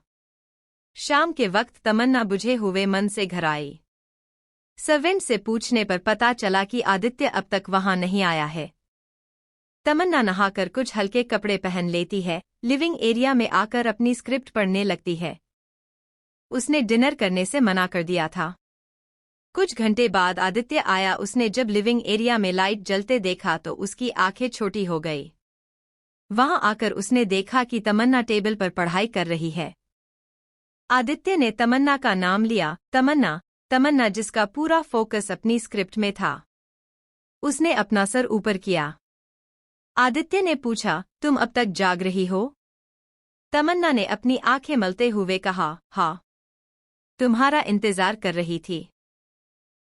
शाम के वक्त तमन्ना बुझे हुए मन से घर आई। सर्वेंट से पूछने पर पता चला कि आदित्य अब तक वहां नहीं आया है। तमन्ना नहाकर कुछ हल्के कपड़े पहन लेती है, लिविंग एरिया में आकर अपनी स्क्रिप्ट पढ़ने लगती है। उसने डिनर करने से मना कर दिया था। कुछ घंटे बाद आदित्य आया। उसने जब लिविंग एरिया में लाइट जलते देखा तो उसकी आंखें छोटी हो गई। वहां आकर उसने देखा कि तमन्ना टेबल पर पढ़ाई कर रही है। आदित्य ने तमन्ना का नाम लिया, तमन्ना। तमन्ना जिसका पूरा फोकस अपनी स्क्रिप्ट में था। उसने अपना सर ऊपर किया। आदित्य ने पूछा, तुम अब तक जाग रही हो? तमन्ना ने अपनी आंखें मलते हुए कहा, हाँ, तुम्हारा इंतजार कर रही थी।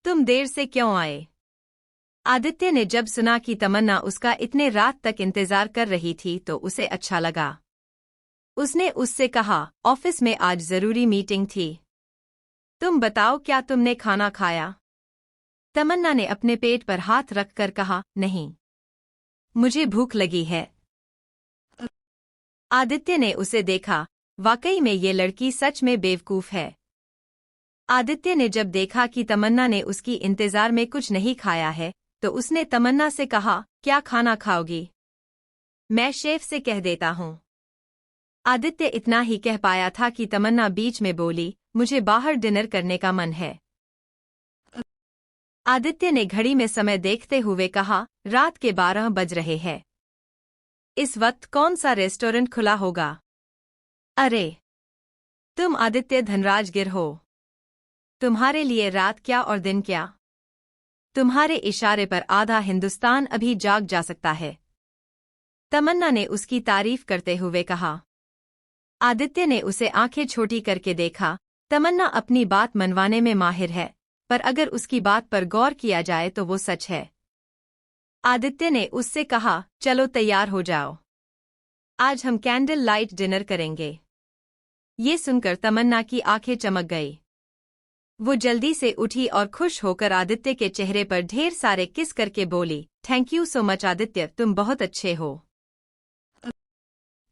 तुम देर से क्यों आए? आदित्य ने जब सुना कि तमन्ना उसका इतने रात तक इंतजार कर रही थी तो उसे अच्छा लगा। उसने उससे कहा, ऑफिस में आज जरूरी मीटिंग थी। तुम बताओ, क्या तुमने खाना खाया? तमन्ना ने अपने पेट पर हाथ रखकर कहा, नहीं, मुझे भूख लगी है। आदित्य ने उसे देखा। वाकई में ये लड़की सच में बेवकूफ है। आदित्य ने जब देखा कि तमन्ना ने उसकी इंतजार में कुछ नहीं खाया है तो उसने तमन्ना से कहा, क्या खाना खाओगी? मैं शेफ से कह देता हूं। आदित्य इतना ही कह पाया था कि तमन्ना बीच में बोली, मुझे बाहर डिनर करने का मन है। आदित्य ने घड़ी में समय देखते हुए कहा, रात के 12 बज रहे हैं। इस वक्त कौन सा रेस्टोरेंट खुला होगा? अरे, तुम आदित्य धनराज गिर हो। तुम्हारे लिए रात क्या और दिन क्या? तुम्हारे इशारे पर आधा हिंदुस्तान अभी जाग जा सकता है। तमन्ना ने उसकी तारीफ करते हुए कहा। आदित्य ने उसे आंखें छोटी करके देखा। तमन्ना अपनी बात मनवाने में माहिर है, पर अगर उसकी बात पर गौर किया जाए तो वो सच है। आदित्य ने उससे कहा, चलो तैयार हो जाओ, आज हम कैंडल लाइट डिनर करेंगे। ये सुनकर तमन्ना की आंखें चमक गई। वो जल्दी से उठी और खुश होकर आदित्य के चेहरे पर ढेर सारे किस करके बोली, thank you so much Aditya, तुम बहुत अच्छे हो।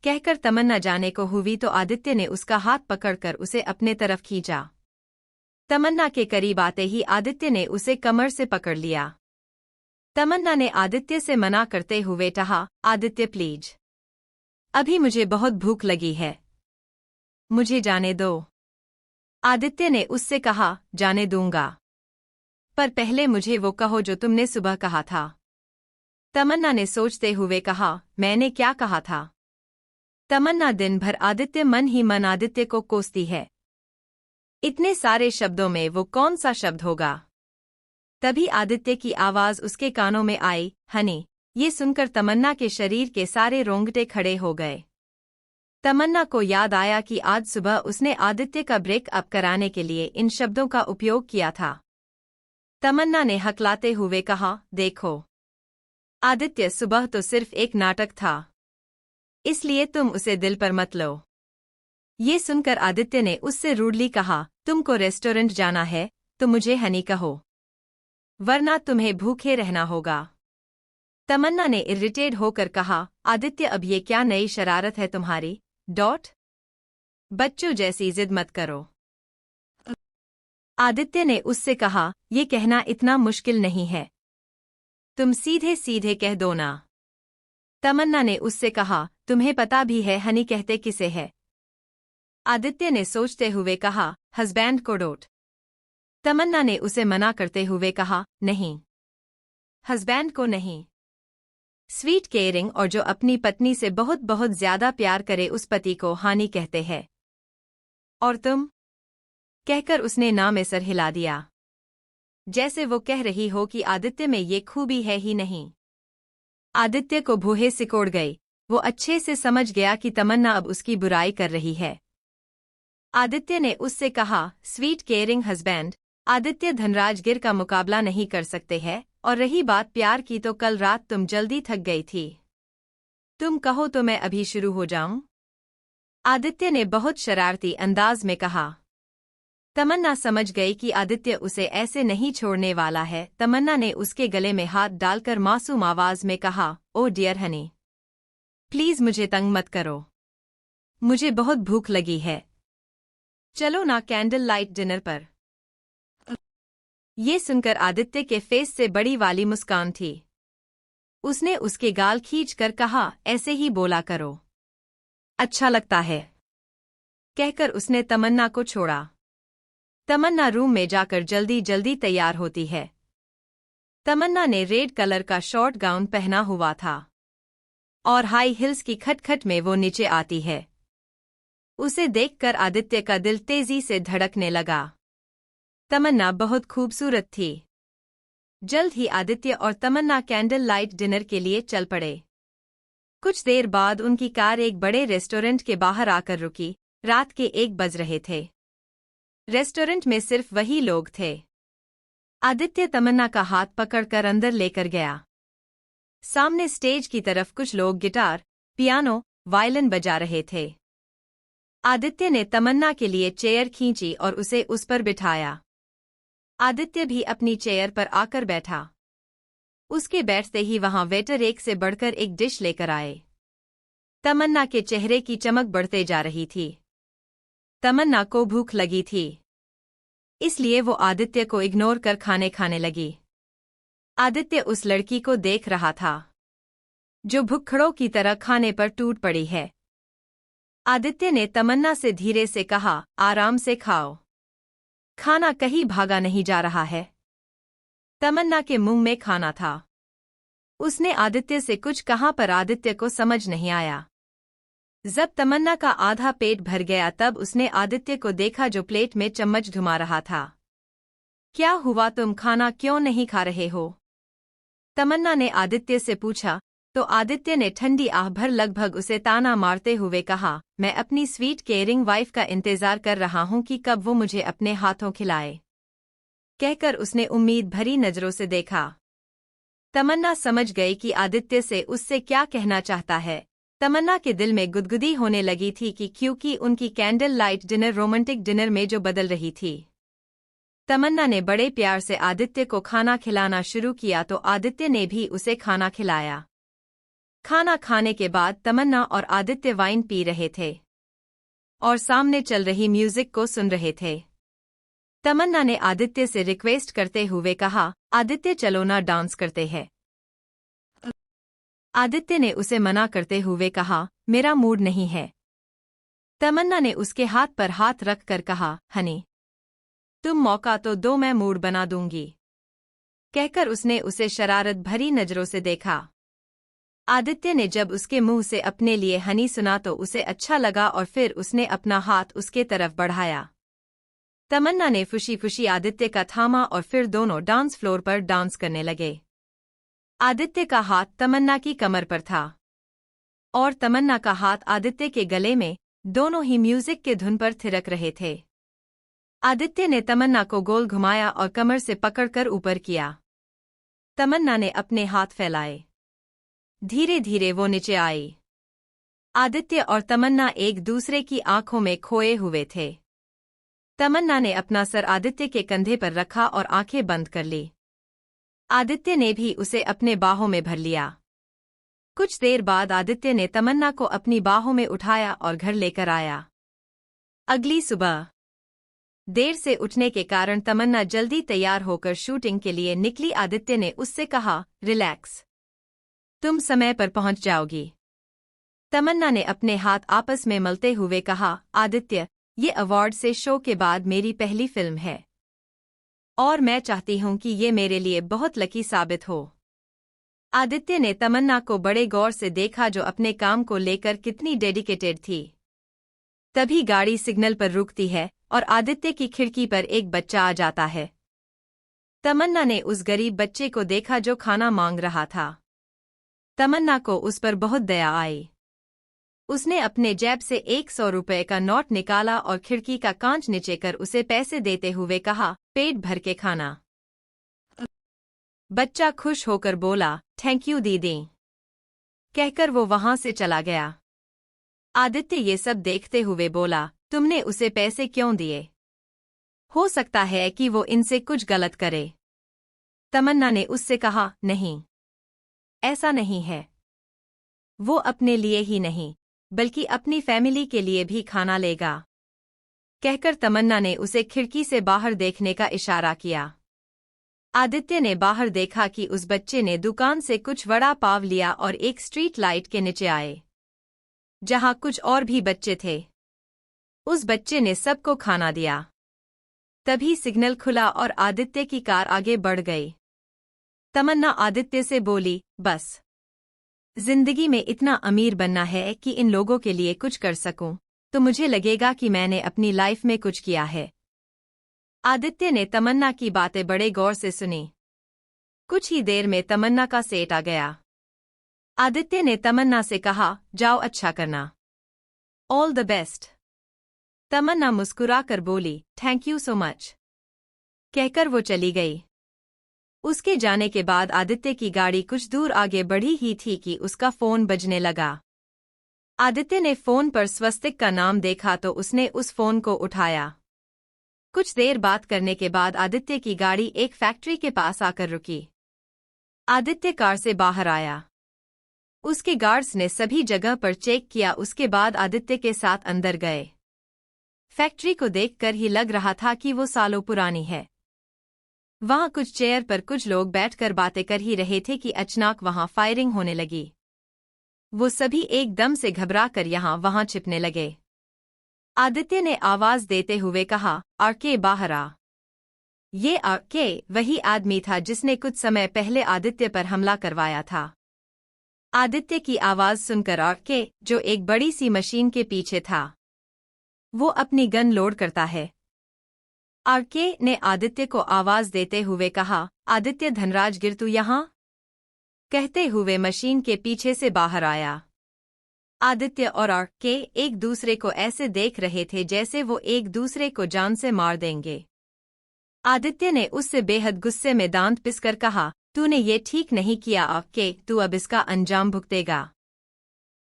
कहकर तमन्ना जाने को हुई तो आदित्य ने उसका हाथ पकड़कर उसे अपने तरफ खींचा। तमन्ना के करीब आते ही आदित्य ने उसे कमर से पकड़ लिया। तमन्ना ने आदित्य से मना करते हुए कहा, आदित्य प्लीज, अभी मुझे बहुत भूख लगी है, मुझे जाने दो। आदित्य ने उससे कहा, जाने दूंगा, पर पहले मुझे वो कहो जो तुमने सुबह कहा था। तमन्ना ने सोचते हुए कहा, मैंने क्या कहा था? तमन्ना दिन भर आदित्य मन ही मन आदित्य को कोसती है। इतने सारे शब्दों में वो कौन सा शब्द होगा? तभी आदित्य की आवाज उसके कानों में आई, हनी। ये सुनकर तमन्ना के शरीर के सारे रोंगटे खड़े हो गए। तमन्ना को याद आया कि आज सुबह उसने आदित्य का ब्रेकअप कराने के लिए इन शब्दों का उपयोग किया था। तमन्ना ने हकलाते हुए कहा, देखो आदित्य, सुबह तो सिर्फ एक नाटक था, इसलिए तुम उसे दिल पर मत लो। ये सुनकर आदित्य ने उससे रूडली कहा, तुमको रेस्टोरेंट जाना है तो मुझे हनी कहो, वरना तुम्हें भूखे रहना होगा। तमन्ना ने इरिटेट होकर कहा, आदित्य अब ये क्या नई शरारत है तुम्हारी? बच्चों जैसी जिद मत करो। आदित्य ने उससे कहा, ये कहना इतना मुश्किल नहीं है, तुम सीधे सीधे कह दो ना। तमन्ना ने उससे कहा, तुम्हें पता भी है हनी कहते किसे है? आदित्य ने सोचते हुए कहा, हस्बैंड को डोट। तमन्ना ने उसे मना करते हुए कहा, नहीं, हस्बैंड को नहीं। स्वीट केयरिंग और जो अपनी पत्नी से बहुत बहुत ज्यादा प्यार करे उस पति को हानि कहते हैं। और तुम? कहकर उसने ना में सर हिला दिया, जैसे वो कह रही हो कि आदित्य में ये खूबी है ही नहीं। आदित्य को भूहे सिकोड़ गई। वो अच्छे से समझ गया कि तमन्ना अब उसकी बुराई कर रही है। आदित्य ने उससे कहा, sweet caring husband, Aditya Dhanraj गिर का मुकाबला नहीं कर सकते हैं, और रही बात प्यार की तो कल रात तुम जल्दी थक गई थी। तुम कहो तो मैं अभी शुरू हो जाऊं? आदित्य ने बहुत शरारती अंदाज में कहा। तमन्ना समझ गई कि आदित्य उसे ऐसे नहीं छोड़ने वाला है। तमन्ना ने उसके गले में हाथ डालकर मासूम आवाज में कहा, ओ डियर हनी, प्लीज मुझे तंग मत करो, मुझे बहुत भूख लगी है। चलो ना कैंडल लाइट डिनर पर। ये सुनकर आदित्य के फेस से बड़ी वाली मुस्कान थी। उसने उसके गाल खींचकर कहा, ऐसे ही बोला करो, अच्छा लगता है। कहकर उसने तमन्ना को छोड़ा। तमन्ना रूम में जाकर जल्दी जल्दी तैयार होती है। तमन्ना ने रेड कलर का शॉर्ट गाउन पहना हुआ था और हाई हिल्स की खटखट में वो नीचे आती है। उसे देखकर आदित्य का दिल तेजी से धड़कने लगा। तमन्ना बहुत खूबसूरत थी। जल्द ही आदित्य और तमन्ना कैंडल लाइट डिनर के लिए चल पड़े। कुछ देर बाद उनकी कार एक बड़े रेस्टोरेंट के बाहर आकर रुकी। रात के 1 बज रहे थे। रेस्टोरेंट में सिर्फ वही लोग थे। आदित्य तमन्ना का हाथ पकड़कर अंदर लेकर गया। सामने स्टेज की तरफ कुछ लोग गिटार, पियानो, वायलिन बजा रहे थे। आदित्य ने तमन्ना के लिए चेयर खींची और उसे उस पर बिठाया। आदित्य भी अपनी चेयर पर आकर बैठा। उसके बैठते ही वहां वेटर एक से बढ़कर एक डिश लेकर आए। तमन्ना के चेहरे की चमक बढ़ते जा रही थी। तमन्ना को भूख लगी थी, इसलिए वो आदित्य को इग्नोर कर खाने खाने लगी। आदित्य उस लड़की को देख रहा था जो भुक्खड़ों की तरह खाने पर टूट पड़ी है। आदित्य ने तमन्ना से धीरे से कहा, आराम से खाओ, खाना कहीं भागा नहीं जा रहा है। तमन्ना के मुंह में खाना था। उसने आदित्य से कुछ कहा पर आदित्य को समझ नहीं आया। जब तमन्ना का आधा पेट भर गया तब उसने आदित्य को देखा जो प्लेट में चम्मच घुमा रहा था। क्या हुआ, तुम खाना क्यों नहीं खा रहे हो? तमन्ना ने आदित्य से पूछा तो आदित्य ने ठंडी आह भर लगभग उसे ताना मारते हुए कहा, मैं अपनी स्वीट केयरिंग वाइफ का इंतजार कर रहा हूं कि कब वो मुझे अपने हाथों खिलाए। कहकर उसने उम्मीद भरी नजरों से देखा। तमन्ना समझ गई कि आदित्य से उससे क्या कहना चाहता है। तमन्ना के दिल में गुदगुदी होने लगी थी कि क्योंकि उनकी candle light dinner romantic dinner में जो बदल रही थी। तमन्ना ने बड़े प्यार से आदित्य को खाना खिलाना शुरू किया तो आदित्य ने भी उसे खाना खिलाया। खाना खाने के बाद तमन्ना और आदित्य वाइन पी रहे थे और सामने चल रही म्यूजिक को सुन रहे थे। तमन्ना ने आदित्य से रिक्वेस्ट करते हुए कहा, आदित्य चलो ना डांस करते हैं। आदित्य ने उसे मना करते हुए कहा, मेरा मूड नहीं है। तमन्ना ने उसके हाथ पर हाथ रख कर कहा, हनी, तुम मौका तो दो, मैं मूड बना दूंगी। कहकर उसने उसे शरारत भरी नजरों से देखा। आदित्य ने जब उसके मुंह से अपने लिए हनी सुना तो उसे अच्छा लगा और फिर उसने अपना हाथ उसके तरफ बढ़ाया। तमन्ना ने खुशी खुशी आदित्य का थामा और फिर दोनों डांस फ्लोर पर डांस करने लगे। आदित्य का हाथ तमन्ना की कमर पर था और तमन्ना का हाथ आदित्य के गले में। दोनों ही म्यूजिक के धुन पर थिरक रहे थे। आदित्य ने तमन्ना को गोल घुमाया और कमर से पकड़कर ऊपर किया। तमन्ना ने अपने हाथ फैलाए। धीरे धीरे वो नीचे आई। आदित्य और तमन्ना एक दूसरे की आंखों में खोए हुए थे। तमन्ना ने अपना सर आदित्य के कंधे पर रखा और आंखें बंद कर ली। आदित्य ने भी उसे अपने बाहों में भर लिया। कुछ देर बाद आदित्य ने तमन्ना को अपनी बाहों में उठाया और घर लेकर आया। अगली सुबह देर से उठने के कारण तमन्ना जल्दी तैयार होकर शूटिंग के लिए निकली। आदित्य ने उससे कहा, रिलैक्स, तुम समय पर पहुंच जाओगी। तमन्ना ने अपने हाथ आपस में मलते हुए कहा, आदित्य, ये अवार्ड से शो के बाद मेरी पहली फिल्म है और मैं चाहती हूं कि ये मेरे लिए बहुत लकी साबित हो। आदित्य ने तमन्ना को बड़े गौर से देखा जो अपने काम को लेकर कितनी डेडिकेटेड थी। तभी गाड़ी सिग्नल पर रुकती है। और आदित्य की खिड़की पर एक बच्चा आ जाता है। तमन्ना ने उस गरीब बच्चे को देखा जो खाना मांग रहा था। तमन्ना को उस पर बहुत दया आई। उसने अपने जेब से 100 रुपए का नोट निकाला और खिड़की का कांच नीचे कर उसे पैसे देते हुए कहा, पेट भर के खाना। बच्चा खुश होकर बोला, थैंक यू दीदी, कहकर वो वहां से चला गया। आदित्य ये सब देखते हुए बोला, तुमने उसे पैसे क्यों दिए? हो सकता है कि वो इनसे कुछ गलत करे। तमन्ना ने उससे कहा, नहीं, ऐसा नहीं है। वो अपने लिए ही नहीं, बल्कि अपनी फैमिली के लिए भी खाना लेगा। कहकर तमन्ना ने उसे खिड़की से बाहर देखने का इशारा किया। आदित्य ने बाहर देखा कि उस बच्चे ने दुकान से कुछ वड़ा पाव लिया और एक स्ट्रीट लाइट के नीचे आए, जहां कुछ और भी बच्चे थे। उस बच्चे ने सबको खाना दिया। तभी सिग्नल खुला और आदित्य की कार आगे बढ़ गई। तमन्ना आदित्य से बोली, बस जिंदगी में इतना अमीर बनना है कि इन लोगों के लिए कुछ कर सकूं, तो मुझे लगेगा कि मैंने अपनी लाइफ में कुछ किया है। आदित्य ने तमन्ना की बातें बड़े गौर से सुनी। कुछ ही देर में तमन्ना का सेट आ गया। आदित्य ने तमन्ना से कहा, जाओ अच्छा करना, ऑल द बेस्ट। तमन्ना मुस्कुराकर बोली, थैंक यू सो मच, कहकर वो चली गई। उसके जाने के बाद आदित्य की गाड़ी कुछ दूर आगे बढ़ी ही थी कि उसका फोन बजने लगा। आदित्य ने फोन पर स्वस्तिक का नाम देखा तो उसने उस फोन को उठाया। कुछ देर बात करने के बाद आदित्य की गाड़ी एक फैक्ट्री के पास आकर रुकी। आदित्य कार से बाहर आया। उसके गार्ड्स ने सभी जगह पर चेक किया। उसके बाद आदित्य के साथ अंदर गए। फैक्ट्री को देखकर ही लग रहा था कि वो सालों पुरानी है। वहां कुछ चेयर पर कुछ लोग बैठकर बातें कर ही रहे थे कि अचानक वहां फायरिंग होने लगी। वो सभी एकदम से घबराकर यहां वहां छिपने लगे। आदित्य ने आवाज देते हुए कहा, आरके बाहर आ। ये आरके वही आदमी था जिसने कुछ समय पहले आदित्य पर हमला करवाया था। आदित्य की आवाज सुनकर आरके, जो एक बड़ी सी मशीन के पीछे था, वो अपनी गन लोड करता है। आरके ने आदित्य को आवाज देते हुए कहा, आदित्य धनराज गिर तू यहाँ? कहते हुए मशीन के पीछे से बाहर आया। आदित्य और आरके एक दूसरे को ऐसे देख रहे थे जैसे वो एक दूसरे को जान से मार देंगे। आदित्य ने उससे बेहद गुस्से में दांत पिसकर कहा, तूने ये ठीक नहीं किया आरके, तू अब इसका अंजाम भुगतेगा।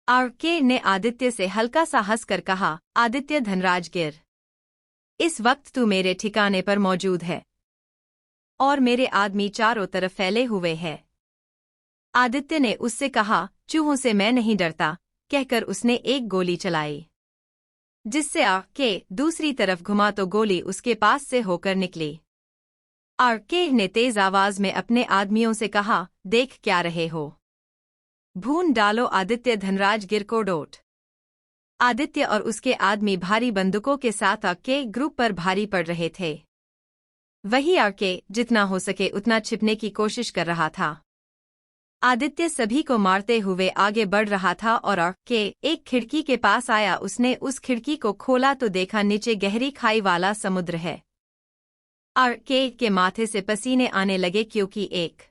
आरके ने आदित्य से हल्का सा हंसकर कहा, आदित्य धनराज गिर, इस वक्त तू मेरे ठिकाने पर मौजूद है और मेरे आदमी चारों तरफ फैले हुए हैं। आदित्य ने उससे कहा, चूहों से मैं नहीं डरता, कहकर उसने एक गोली चलाई, जिससे आरके दूसरी तरफ घुमा तो गोली उसके पास से होकर निकली। आरके ने तेज आवाज में अपने आदमियों से कहा, देख क्या रहे हो, भून डालो आदित्य धनराज गिर को डोट। आदित्य और उसके आदमी भारी बंदूकों के साथ आरके ग्रुप पर भारी पड़ रहे थे। वही आरके जितना हो सके उतना छिपने की कोशिश कर रहा था। आदित्य सभी को मारते हुए आगे बढ़ रहा था और आरके एक खिड़की के पास आया। उसने उस खिड़की को खोला तो देखा नीचे गहरी खाई वाला समुद्र है। आरके के माथे से पसीने आने लगे क्योंकि एक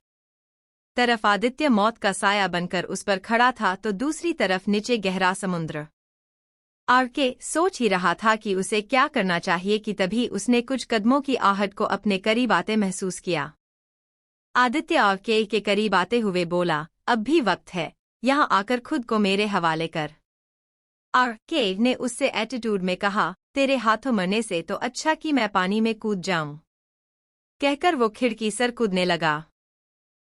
तरफ आदित्य मौत का साया बनकर उस पर खड़ा था तो दूसरी तरफ नीचे गहरा समुद्र। आरके सोच ही रहा था कि उसे क्या करना चाहिए कि तभी उसने कुछ कदमों की आहट को अपने करीब आते महसूस किया। आदित्य आरके के करीब आते हुए बोला, अब भी वक्त है, यहाँ आकर खुद को मेरे हवाले कर। आरके ने उससे एटीट्यूड में कहा, तेरे हाथों मरने से तो अच्छा कि मैं पानी में कूद जाऊं। कहकर वो खिड़की सर कूदने लगा।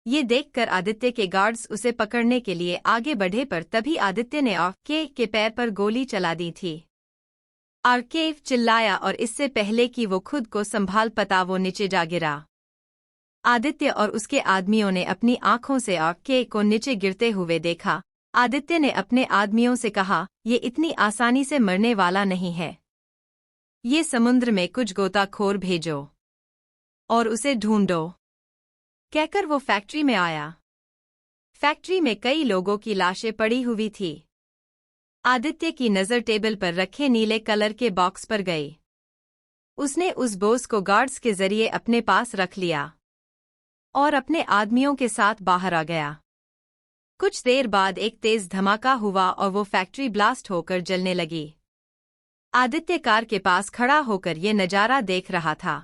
ये देखकर आदित्य के गार्ड्स उसे पकड़ने के लिए आगे बढ़े पर तभी आदित्य ने आरके के पैर पर गोली चला दी थी। आरके चिल्लाया और इससे पहले कि वो खुद को संभाल पाता वो नीचे जा गिरा। आदित्य और उसके आदमियों ने अपनी आंखों से आरके को नीचे गिरते हुए देखा। आदित्य ने अपने आदमियों से कहा, ये इतनी आसानी से मरने वाला नहीं है। ये समुद्र में कुछ गोताखोर भेजो और उसे ढूंढो। कहकर वो फैक्ट्री में आया। फैक्ट्री में कई लोगों की लाशें पड़ी हुई थी। आदित्य की नज़र टेबल पर रखे नीले कलर के बॉक्स पर गई। उसने उस बोस को गार्ड्स के जरिए अपने पास रख लिया और अपने आदमियों के साथ बाहर आ गया। कुछ देर बाद एक तेज धमाका हुआ और वो फैक्ट्री ब्लास्ट होकर जलने लगी। आदित्य कार के पास खड़ा होकर ये नजारा देख रहा था।